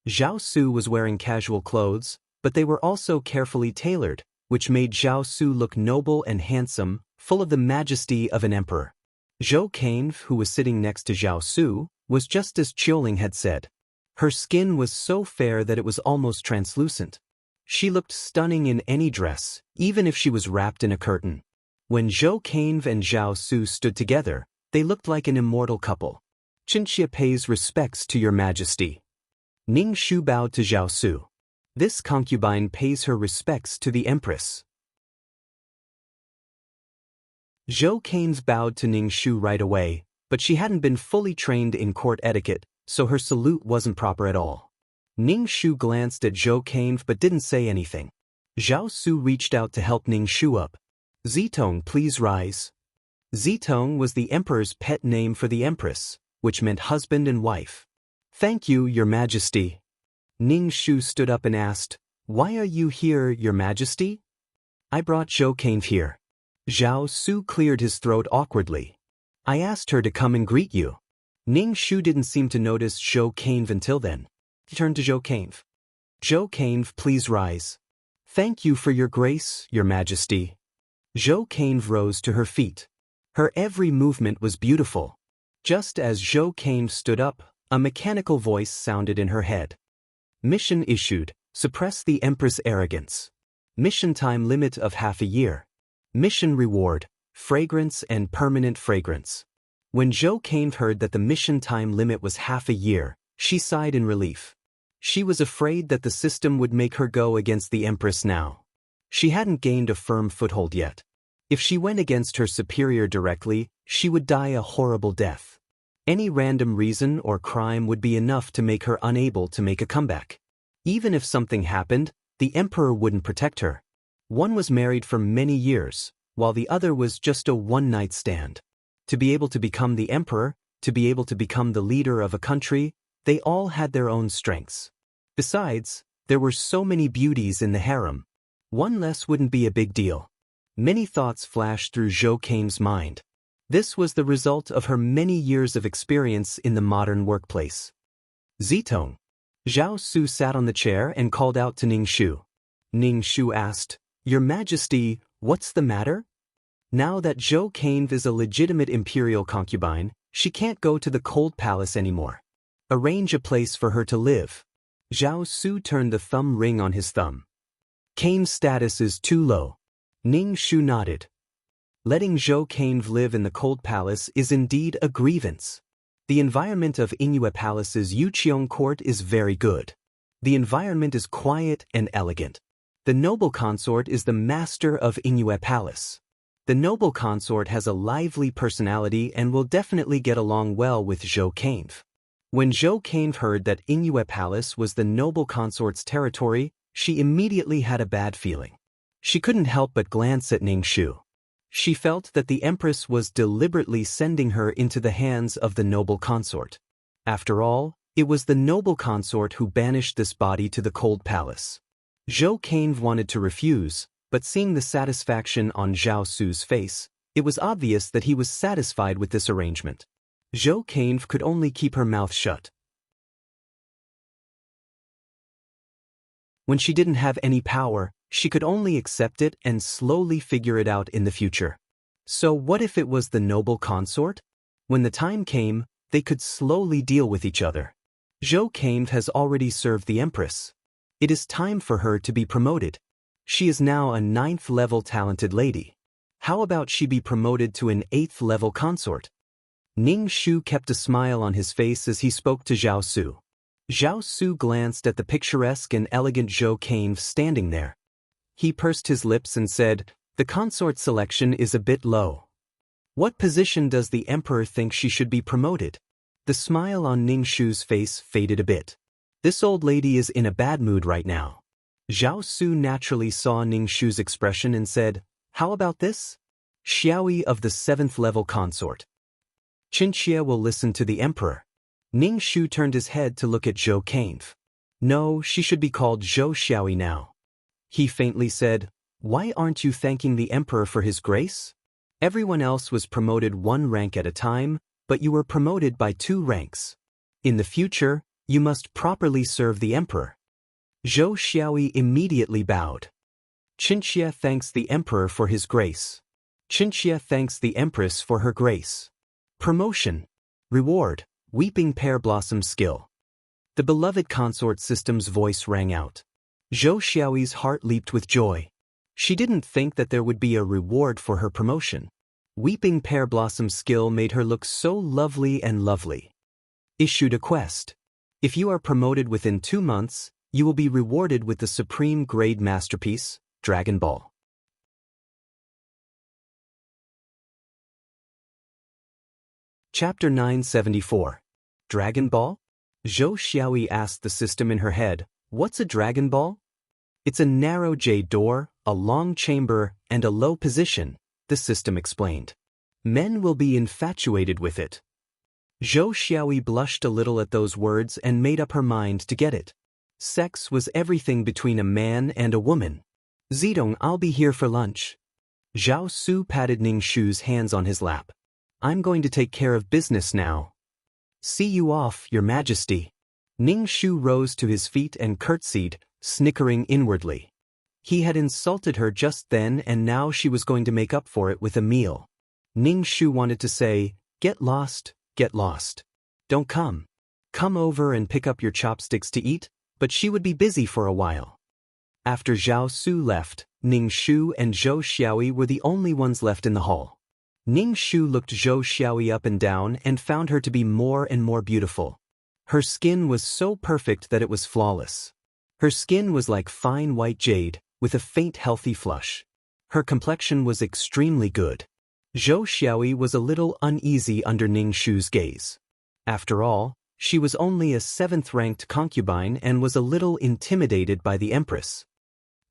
Zhao Su was wearing casual clothes, but they were also carefully tailored, which made Zhao Su look noble and handsome, full of the majesty of an emperor. Zhou Canve, who was sitting next to Zhao Su, was just as Qiuling had said. Her skin was so fair that it was almost translucent. She looked stunning in any dress, even if she was wrapped in a curtain. When Zhou Canve and Zhao Su stood together, they looked like an immortal couple. Qinxia pays respects to Your Majesty. Ning Shu bowed to Zhao Su. This concubine pays her respects to the Empress. Zhou Canve bowed to Ning Shu right away, but she hadn't been fully trained in court etiquette, so her salute wasn't proper at all. Ning Shu glanced at Zhou Canve but didn't say anything. Zhao Su reached out to help Ning Shu up. Zitong, please rise. Zitong was the emperor's pet name for the empress, which meant husband and wife. Thank you, Your Majesty. Ning Shu stood up and asked, Why are you here, Your Majesty? I brought Zhou Canve here. Zhao Su cleared his throat awkwardly. I asked her to come and greet you. Ning Shu didn't seem to notice Zhou Canve until then. He turned to Zhou Canve. Zhou Canve, please rise. Thank you for your grace, Your Majesty. Zhou Canve rose to her feet. Her every movement was beautiful. Just as Zhou Canve stood up, a mechanical voice sounded in her head. Mission issued, suppress the Empress' arrogance. Mission time limit of half a year. Mission reward, fragrance and permanent fragrance. When Zhou Canve heard that the mission time limit was half a year, she sighed in relief. She was afraid that the system would make her go against the Empress now. She hadn't gained a firm foothold yet. If she went against her superior directly, she would die a horrible death. Any random reason or crime would be enough to make her unable to make a comeback. Even if something happened, the emperor wouldn't protect her. One was married for many years, while the other was just a one-night stand. To be able to become the emperor, to be able to become the leader of a country, they all had their own strengths. Besides, there were so many beauties in the harem. One less wouldn't be a big deal. Many thoughts flashed through Zhou Canve's mind. This was the result of her many years of experience in the modern workplace. Zitong. Zhao Su sat on the chair and called out to Ning Shu. Ning Shu asked, Your Majesty, what's the matter? Now that Zhou Canve is a legitimate imperial concubine, she can't go to the cold palace anymore. Arrange a place for her to live. Zhao Su turned the thumb ring on his thumb. Cain's status is too low. Ning Shu nodded. Letting Zhou Cain live in the cold palace is indeed a grievance. The environment of Ingyue Palace's Yuqiong court is very good. The environment is quiet and elegant. The noble consort is the master of Ingyue Palace. The noble consort has a lively personality and will definitely get along well with Zhou Cain. When Zhou Cain heard that Ingyue Palace was the noble consort's territory, she immediately had a bad feeling. She couldn't help but glance at Ning Shu. She felt that the Empress was deliberately sending her into the hands of the noble consort. After all, it was the noble consort who banished this body to the cold palace. Zhou Cain wanted to refuse, but seeing the satisfaction on Zhao Su's face, it was obvious that he was satisfied with this arrangement. Zhou Cain could only keep her mouth shut. When she didn't have any power, she could only accept it and slowly figure it out in the future. So what if it was the noble consort? When the time came, they could slowly deal with each other. Zhou Cain has already served the Empress. It is time for her to be promoted. She is now a 9th-level talented lady. How about she be promoted to an 8th-level consort? Ning Shu kept a smile on his face as he spoke to Zhao Su. Zhao Su glanced at the picturesque and elegant Zhou Cain standing there. He pursed his lips and said, "The consort selection is a bit low. What position does the emperor think she should be promoted?" The smile on Ning Shu's face faded a bit. This old lady is in a bad mood right now. Zhao Su naturally saw Ning Shu's expression and said, "How about this? Xiaoyi of the 7th-level consort. Qinxie will listen to the emperor." Ning Shu turned his head to look at Zhou Cain. "No, she should be called Zhou Xiaoyi now." He faintly said, "Why aren't you thanking the emperor for his grace? Everyone else was promoted 1 rank at a time, but you were promoted by 2 ranks. In the future, you must properly serve the emperor." Zhou Xiaoyi immediately bowed. "Qinxie thanks the emperor for his grace. Qinxie thanks the empress for her grace. Promotion. Reward. Weeping Pear Blossom skill." The beloved consort system's voice rang out. Zhou Xiaoyi's heart leaped with joy. She didn't think that there would be a reward for her promotion. Weeping Pear Blossom skill made her look so lovely and lovely. Issued a quest. If you are promoted within 2 months, you will be rewarded with the Supreme Grade Masterpiece, Dragon Ball. Chapter 974. Dragon Ball? Zhou Xiaoyi asked the system in her head, "What's a Dragon Ball?" "It's a narrow jade door, a long chamber, and a low position," the system explained. "Men will be infatuated with it." Zhou Xiaoyi blushed a little at those words and made up her mind to get it. Sex was everything between a man and a woman. "Zidong, I'll be here for lunch." Zhao Su patted Ning Shu's hands on his lap. "I'm going to take care of business now." "See you off, Your Majesty." Ning Shu rose to his feet and curtsied, snickering inwardly. He had insulted her just then and now she was going to make up for it with a meal. Ning Shu wanted to say, get lost, don't come. Come over and pick up your chopsticks to eat, but she would be busy for a while. After Zhao Su left, Ning Shu and Zhou Xiaoyi were the only ones left in the hall. Ning Shu looked Zhou Xiaoyi up and down and found her to be more and more beautiful. Her skin was so perfect that it was flawless. Her skin was like fine white jade, with a faint healthy flush. Her complexion was extremely good. Zhou Xiaoyi was a little uneasy under Ning Shu's gaze. After all, she was only a 7th-ranked concubine and was a little intimidated by the Empress.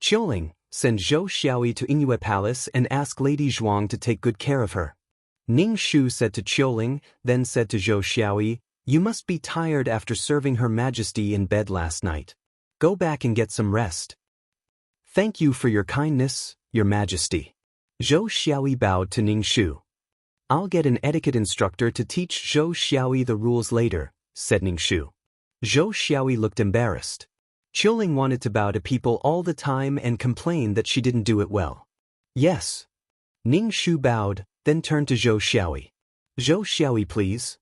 "Qiuling, send Zhou Xiaoyi to Ingyue Palace and ask Lady Zhuang to take good care of her." Ning Shu said to Qiuling, then said to Zhou Xiaoyi, "You must be tired after serving Her Majesty in bed last night. Go back and get some rest." "Thank you for your kindness, Your Majesty." Zhou Xiaoyi bowed to Ning Shu. "I'll get an etiquette instructor to teach Zhou Xiaoyi the rules later," said Ning Shu. Zhou Xiaoyi looked embarrassed. Qiuling wanted to bow to people all the time and complained that she didn't do it well. "Yes." Ning Shu bowed, then turned to Zhou Xiaoyi. "Zhou Xiaoyi, please."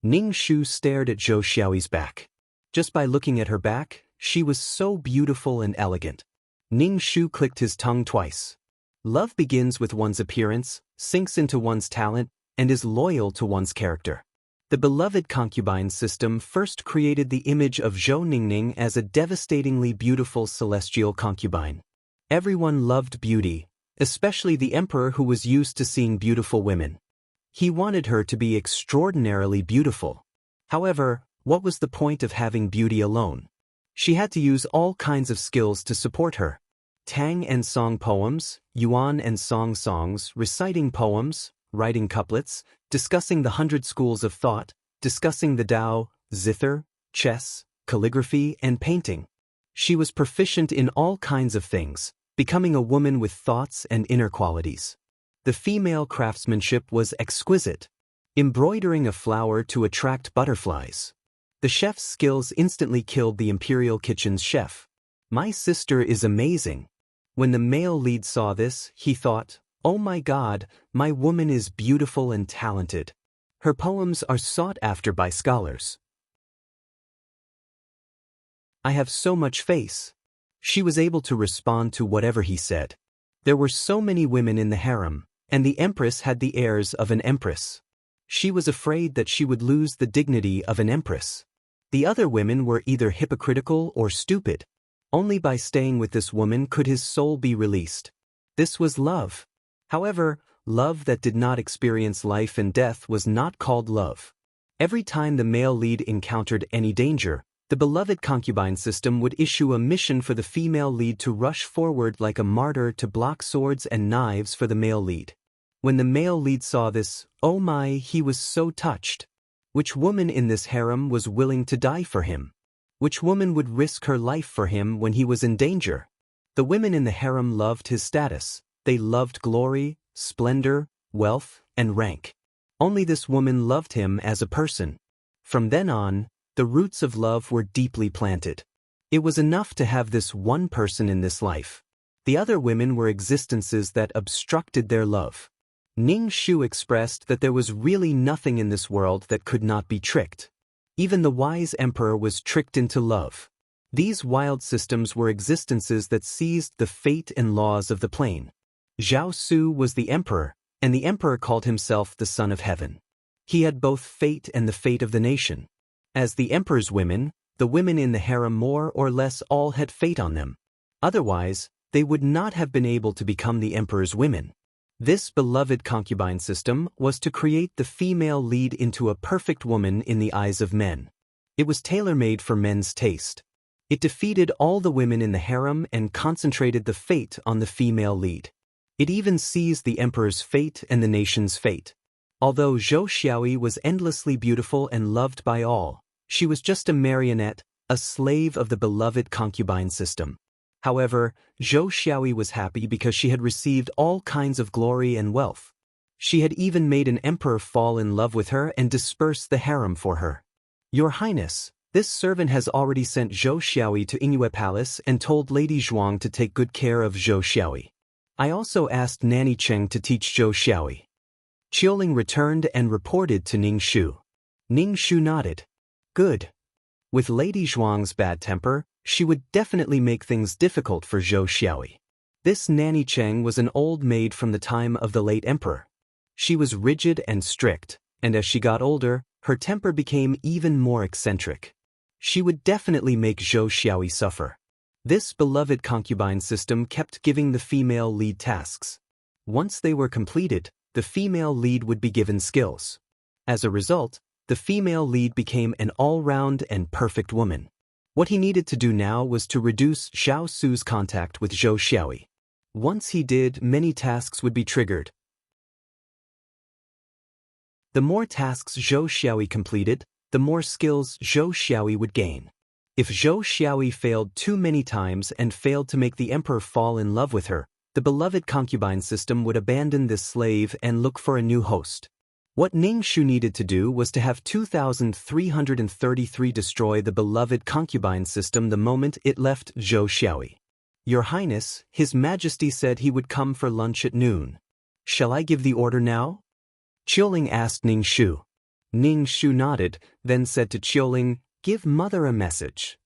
Ning Shu stared at Zhou Xiaoyi's back. Just by looking at her back, she was so beautiful and elegant. Ning Shu clicked his tongue twice. Love begins with one's appearance, sinks into one's talent, and is loyal to one's character. The beloved concubine system first created the image of Zhou Ningning as a devastatingly beautiful celestial concubine. Everyone loved beauty, especially the emperor who was used to seeing beautiful women. He wanted her to be extraordinarily beautiful. However, what was the point of having beauty alone? She had to use all kinds of skills to support her. Tang and song poems, yuan and song songs, reciting poems, writing couplets, discussing the 100 schools of thought, discussing the Tao, zither, chess, calligraphy, and painting. She was proficient in all kinds of things, becoming a woman with thoughts and inner qualities. The female craftsmanship was exquisite, embroidering a flower to attract butterflies. The chef's skills instantly killed the imperial kitchen's chef. My sister is amazing. When the male lead saw this, he thought, oh my God, my woman is beautiful and talented. Her poems are sought after by scholars. I have so much face. She was able to respond to whatever he said. There were so many women in the harem, and the empress had the airs of an empress. She was afraid that she would lose the dignity of an empress. The other women were either hypocritical or stupid. Only by staying with this woman could his soul be released. This was love. However, love that did not experience life and death was not called love. Every time the male lead encountered any danger, the beloved concubine system would issue a mission for the female lead to rush forward like a martyr to block swords and knives for the male lead. When the male lead saw this, oh my, he was so touched. Which woman in this harem was willing to die for him? Which woman would risk her life for him when he was in danger? The women in the harem loved his status. They loved glory, splendor, wealth, and rank. Only this woman loved him as a person. From then on, the roots of love were deeply planted. It was enough to have this one person in this life. The other women were existences that obstructed their love. Ning Shu expressed that there was really nothing in this world that could not be tricked. Even the wise emperor was tricked into love. These wild systems were existences that seized the fate and laws of the plane. Zhao Su was the emperor, and the emperor called himself the son of heaven. He had both fate and the fate of the nation. As the emperor's women, the women in the harem more or less all had fate on them. Otherwise, they would not have been able to become the emperor's women. This beloved concubine system was to create the female lead into a perfect woman in the eyes of men. It was tailor-made for men's taste. It defeated all the women in the harem and concentrated the fate on the female lead. It even seized the emperor's fate and the nation's fate. Although Zhou Xiaoyi was endlessly beautiful and loved by all, she was just a marionette, a slave of the beloved concubine system. However, Zhou Xiaoyi was happy because she had received all kinds of glory and wealth. She had even made an emperor fall in love with her and disperse the harem for her. Your Highness, this servant has already sent Zhou Xiaoyi to Yingyue Palace and told Lady Zhuang to take good care of Zhou Xiaoyi. I also asked Nanny Cheng to teach Zhou Xiaoyi. Qiuling returned and reported to Ning Shu. Ning Shu nodded. Good. With Lady Zhuang's bad temper, she would definitely make things difficult for Zhou Xiaoyi. This Nanny Cheng was an old maid from the time of the late emperor. She was rigid and strict, and as she got older, her temper became even more eccentric. She would definitely make Zhou Xiaoyi suffer. This beloved concubine system kept giving the female lead tasks. Once they were completed, the female lead would be given skills. As a result, the female lead became an all-round and perfect woman. What he needed to do now was to reduce Zhao Su's contact with Zhou Xiaoyi. Once he did, many tasks would be triggered. The more tasks Zhou Xiaoyi completed, the more skills Zhou Xiaoyi would gain. If Zhou Xiaoyi failed too many times and failed to make the emperor fall in love with her, the beloved concubine system would abandon this slave and look for a new host. What Ning Shu needed to do was to have 2,333 destroy the beloved concubine system the moment it left Zhou Xiaoyi. Your Highness, His Majesty said he would come for lunch at noon. Shall I give the order now? Qiuling asked Ning Shu. Ning Shu nodded, then said to Qiuling, "Give mother a message."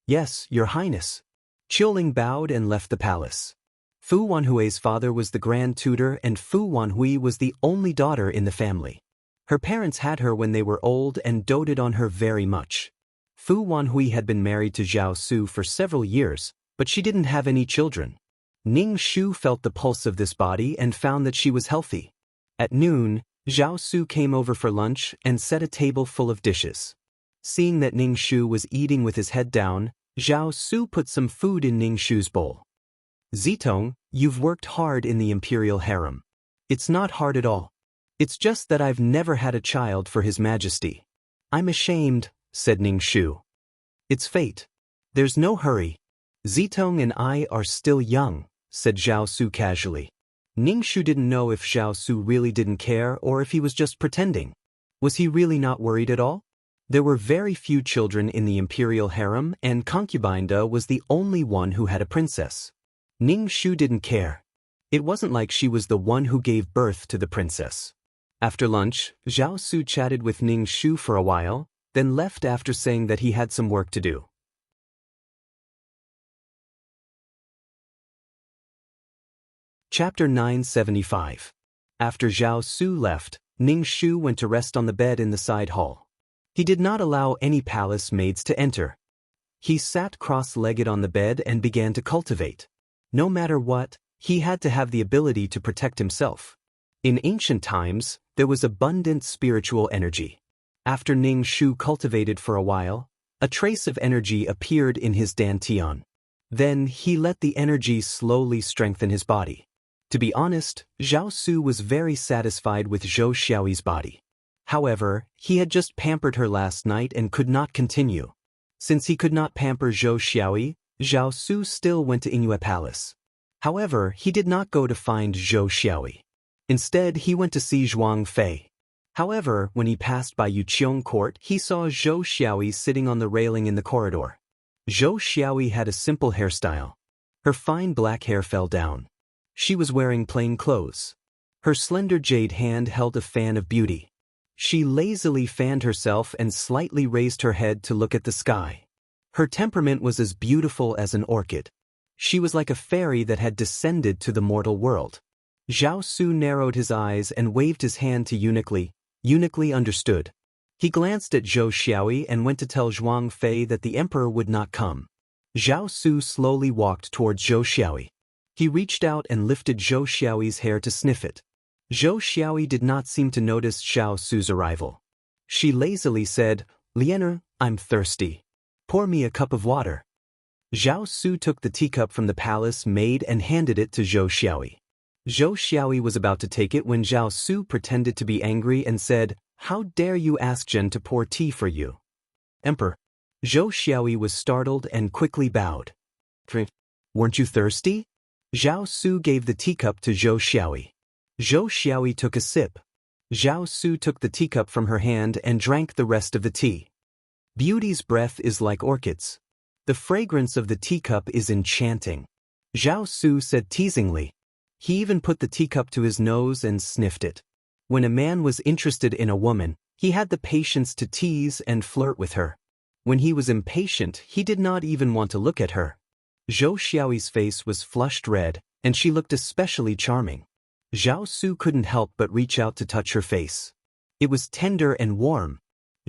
"Yes, your highness." Qiuling bowed and left the palace. Fu Wanhui's father was the grand tutor and Fu Wanhui was the only daughter in the family. Her parents had her when they were old and doted on her very much. Fu Wanhui had been married to Zhao Su for several years, but she didn't have any children. Ning Shu felt the pulse of this body and found that she was healthy. At noon, Zhao Su came over for lunch and set a table full of dishes. Seeing that Ning Shu was eating with his head down, Zhao Su put some food in Ning Shu's bowl. "Zitong, you've worked hard in the imperial harem. It's not hard at all. It's just that I've never had a child for His Majesty." "I'm ashamed," said Ning Shu. "It's fate. There's no hurry. Zitong and I are still young," said Zhao Su casually. Ning Shu didn't know if Zhao Su really didn't care or if he was just pretending. Was he really not worried at all? There were very few children in the imperial harem and Concubine Da was the only one who had a princess. Ning Shu didn't care. It wasn't like she was the one who gave birth to the princess. After lunch, Zhao Su chatted with Ning Shu for a while, then left after saying that he had some work to do. Chapter 975. After Zhao Su left, Ning Shu went to rest on the bed in the side hall. He did not allow any palace maids to enter. He sat cross-legged on the bed and began to cultivate. No matter what, he had to have the ability to protect himself. In ancient times, there was abundant spiritual energy. After Ning Shu cultivated for a while, a trace of energy appeared in his dantian. Then he let the energy slowly strengthen his body. To be honest, Zhao Su was very satisfied with Zhou Xiaoyi's body. However, he had just pampered her last night and could not continue. Since he could not pamper Zhou Xiaoyi, Zhao Su still went to Yingyue Palace. However, he did not go to find Zhou Xiaoyi. Instead, he went to see Zhuang Fei. However, when he passed by Yuqiong Court, he saw Zhou Xiaoyi sitting on the railing in the corridor. Zhou Xiaoyi had a simple hairstyle. Her fine black hair fell down. She was wearing plain clothes. Her slender jade hand held a fan of beauty. She lazily fanned herself and slightly raised her head to look at the sky. Her temperament was as beautiful as an orchid. She was like a fairy that had descended to the mortal world. Zhao Su narrowed his eyes and waved his hand to Eunuchly. Eunuchly understood. He glanced at Zhou Xiaoyi and went to tell Zhuang Fei that the emperor would not come. Zhao Su slowly walked towards Zhou Xiaoyi. He reached out and lifted Zhou Xiaoyi's hair to sniff it. Zhou Xiaoyi did not seem to notice Zhao Su's arrival. She lazily said, "Lianer, I'm thirsty. Pour me a cup of water." Zhao Su took the teacup from the palace maid and handed it to Zhou Xiaoyi. Zhou Xiaoyi was about to take it when Zhao Su pretended to be angry and said, "How dare you ask Zhen to pour tea for you?" "Emperor." Zhou Xiaoyi was startled and quickly bowed. "Weren't you thirsty?" Zhao Su gave the teacup to Zhou Xiaoyi. Zhou Xiaoyi took a sip. Zhao Su took the teacup from her hand and drank the rest of the tea. Beauty's breath is like orchids. The fragrance of the teacup is enchanting. Zhao Su said teasingly. He even put the teacup to his nose and sniffed it. When a man was interested in a woman, he had the patience to tease and flirt with her. When he was impatient, he did not even want to look at her. Zhou Xiaoyi's face was flushed red, and she looked especially charming. Zhao Su couldn't help but reach out to touch her face. It was tender and warm.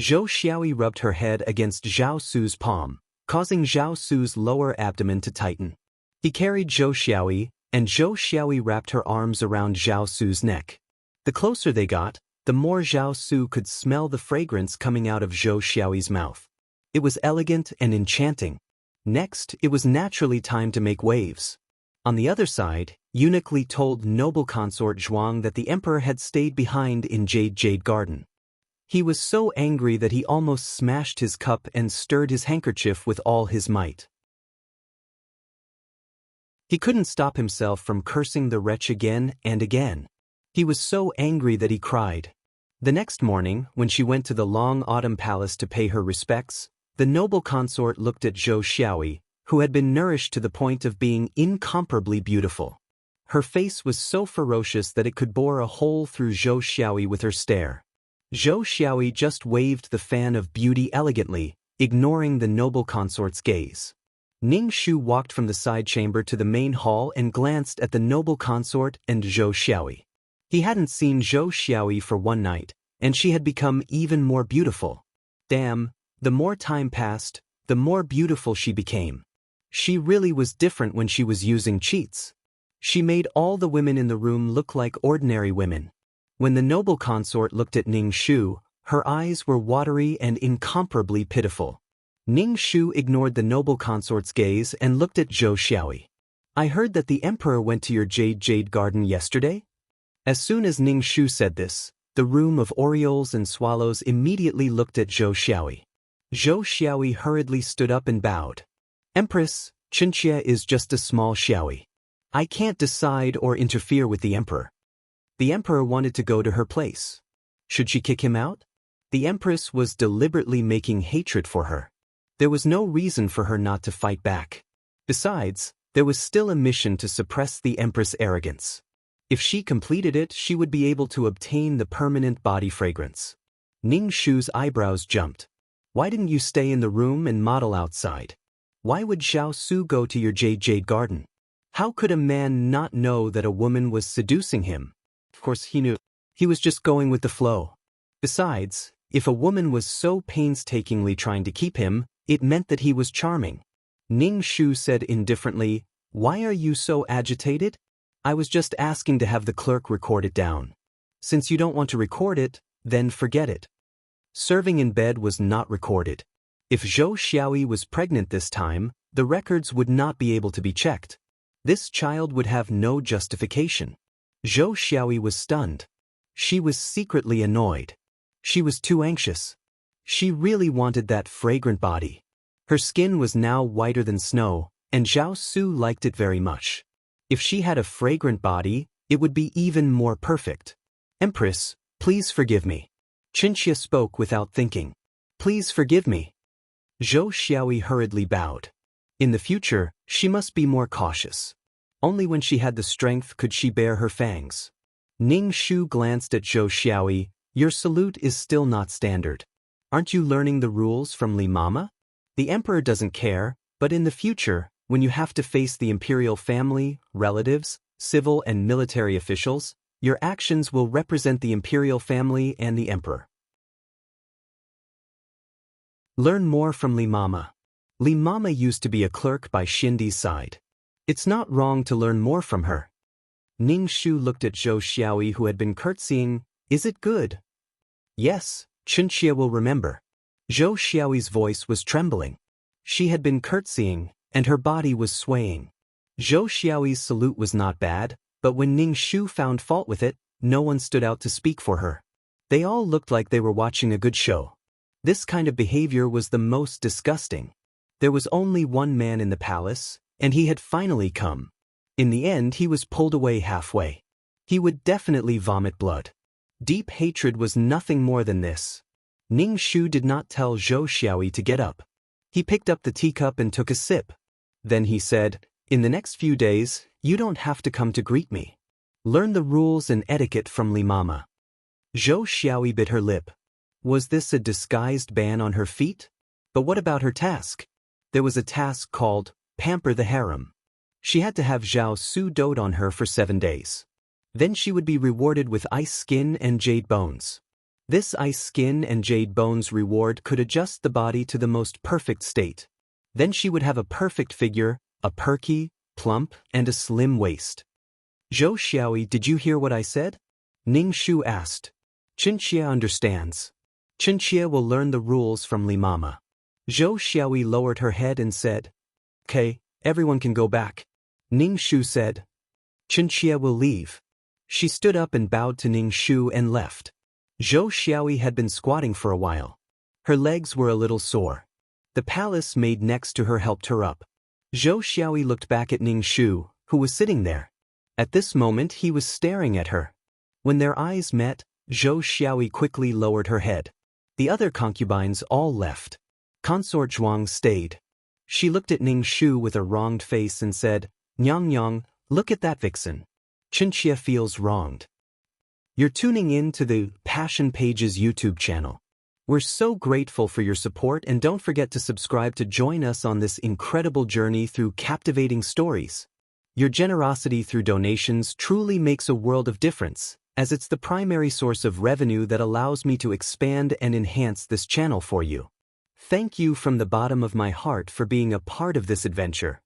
Zhou Xiaoyi rubbed her head against Zhao Su's palm, causing Zhao Su's lower abdomen to tighten. He carried Zhou Xiaoyi, and Zhou Xiaoyi wrapped her arms around Zhao Su's neck. The closer they got, the more Zhao Su could smell the fragrance coming out of Zhou Xiaoyi's mouth. It was elegant and enchanting. Next, it was naturally time to make waves. On the other side, Eunuchly told noble consort Zhuang that the emperor had stayed behind in Jade Garden. He was so angry that he almost smashed his cup and stirred his handkerchief with all his might. He couldn't stop himself from cursing the wretch again and again. He was so angry that he cried. The next morning, when she went to the Long Autumn Palace to pay her respects, the noble consort looked at Zhou Xiaoyi, who had been nourished to the point of being incomparably beautiful. Her face was so ferocious that it could bore a hole through Zhou Xiaoyi with her stare. Zhou Xiaoyi just waved the fan of beauty elegantly, ignoring the noble consort's gaze. Ning Shu walked from the side chamber to the main hall and glanced at the noble consort and Zhou Xiaoyi. He hadn't seen Zhou Xiaoyi for one night, and she had become even more beautiful. Damn, the more time passed, the more beautiful she became. She really was different when she was using cheats. She made all the women in the room look like ordinary women. When the noble consort looked at Ning Shu, her eyes were watery and incomparably pitiful. Ning Shu ignored the noble consort's gaze and looked at Zhou Xiaoyi. I heard that the emperor went to your jade garden yesterday? As soon as Ning Shu said this, the room of orioles and swallows immediately looked at Zhou Xiaoyi. Zhou Xiaoyi hurriedly stood up and bowed. Empress, Qinxia is just a small Xiaoyi. I can't decide or interfere with the emperor. The emperor wanted to go to her place. Should she kick him out? The empress was deliberately making hatred for her. There was no reason for her not to fight back. Besides, there was still a mission to suppress the empress' arrogance. If she completed it, she would be able to obtain the permanent body fragrance. Ning Shu's eyebrows jumped. Why didn't you stay in the room and model outside? Why would Xiao Su go to your jade garden? How could a man not know that a woman was seducing him? Of course he knew. He was just going with the flow. Besides, if a woman was so painstakingly trying to keep him, it meant that he was charming. Ning Shu said indifferently, Why are you so agitated? I was just asking to have the clerk record it down. Since you don't want to record it, then forget it. Serving in bed was not recorded. If Zhou Xiaoyi was pregnant this time, the records would not be able to be checked. This child would have no justification. Zhou Xiaoyi was stunned. She was secretly annoyed. She was too anxious. She really wanted that fragrant body. Her skin was now whiter than snow, and Xiao Su liked it very much. If she had a fragrant body, it would be even more perfect. Empress, please forgive me. Qinxia spoke without thinking. Please forgive me. Zhou Xiaoyi hurriedly bowed. In the future, she must be more cautious. Only when she had the strength could she bare her fangs. Ning Shu glanced at Zhou Xiaoyi. Your salute is still not standard. Aren't you learning the rules from Li Mama? The emperor doesn't care, but in the future, when you have to face the imperial family, relatives, civil and military officials, your actions will represent the imperial family and the emperor. Learn more from Li Mama. Li Mama used to be a clerk by Xindi's side. It's not wrong to learn more from her. Ning Shu looked at Zhou Xiaoyi, who had been curtsying. Is it good? Yes, Qinxia will remember. Zhou Xiaoyi's voice was trembling. She had been curtsying, and her body was swaying. Zhou Xiaoyi's salute was not bad, but when Ning Shu found fault with it, no one stood out to speak for her. They all looked like they were watching a good show. This kind of behavior was the most disgusting. There was only one man in the palace, and he had finally come. In the end, he was pulled away halfway. He would definitely vomit blood. Deep hatred was nothing more than this. Ning Shu did not tell Zhou Xiaoyi to get up. He picked up the teacup and took a sip. Then he said, In the next few days, you don't have to come to greet me. Learn the rules and etiquette from Li Mama. Zhou Xiaoyi bit her lip. Was this a disguised ban on her feet? But what about her task? There was a task called Pamper the Harem. She had to have Xiao Su dote on her for 7 days. Then she would be rewarded with ice skin and jade bones. This ice skin and jade bones reward could adjust the body to the most perfect state. Then she would have a perfect figure, a perky, plump, and a slim waist. Zhou Xiaoyi, did you hear what I said? Ning Shu asked. Qinxia understands. Qinxia will learn the rules from Li Mama. Zhou Xiaoyi lowered her head and said, Okay, everyone can go back. Ning Shu said, Qinxia will leave. She stood up and bowed to Ning Shu and left. Zhou Xiaoyi had been squatting for a while. Her legs were a little sore. The palace maid next to her helped her up. Zhou Xiaoyi looked back at Ning Shu, who was sitting there. At this moment he was staring at her. When their eyes met, Zhou Xiaoyi quickly lowered her head. The other concubines all left. Consort Zhuang stayed. She looked at Ning Shu with a wronged face and said, Nyang Nyang, look at that vixen. Qinxia feels wronged. You're tuning in to the Passion Pages YouTube channel. We're so grateful for your support, and don't forget to subscribe to join us on this incredible journey through captivating stories. Your generosity through donations truly makes a world of difference, as it's the primary source of revenue that allows me to expand and enhance this channel for you. Thank you from the bottom of my heart for being a part of this adventure.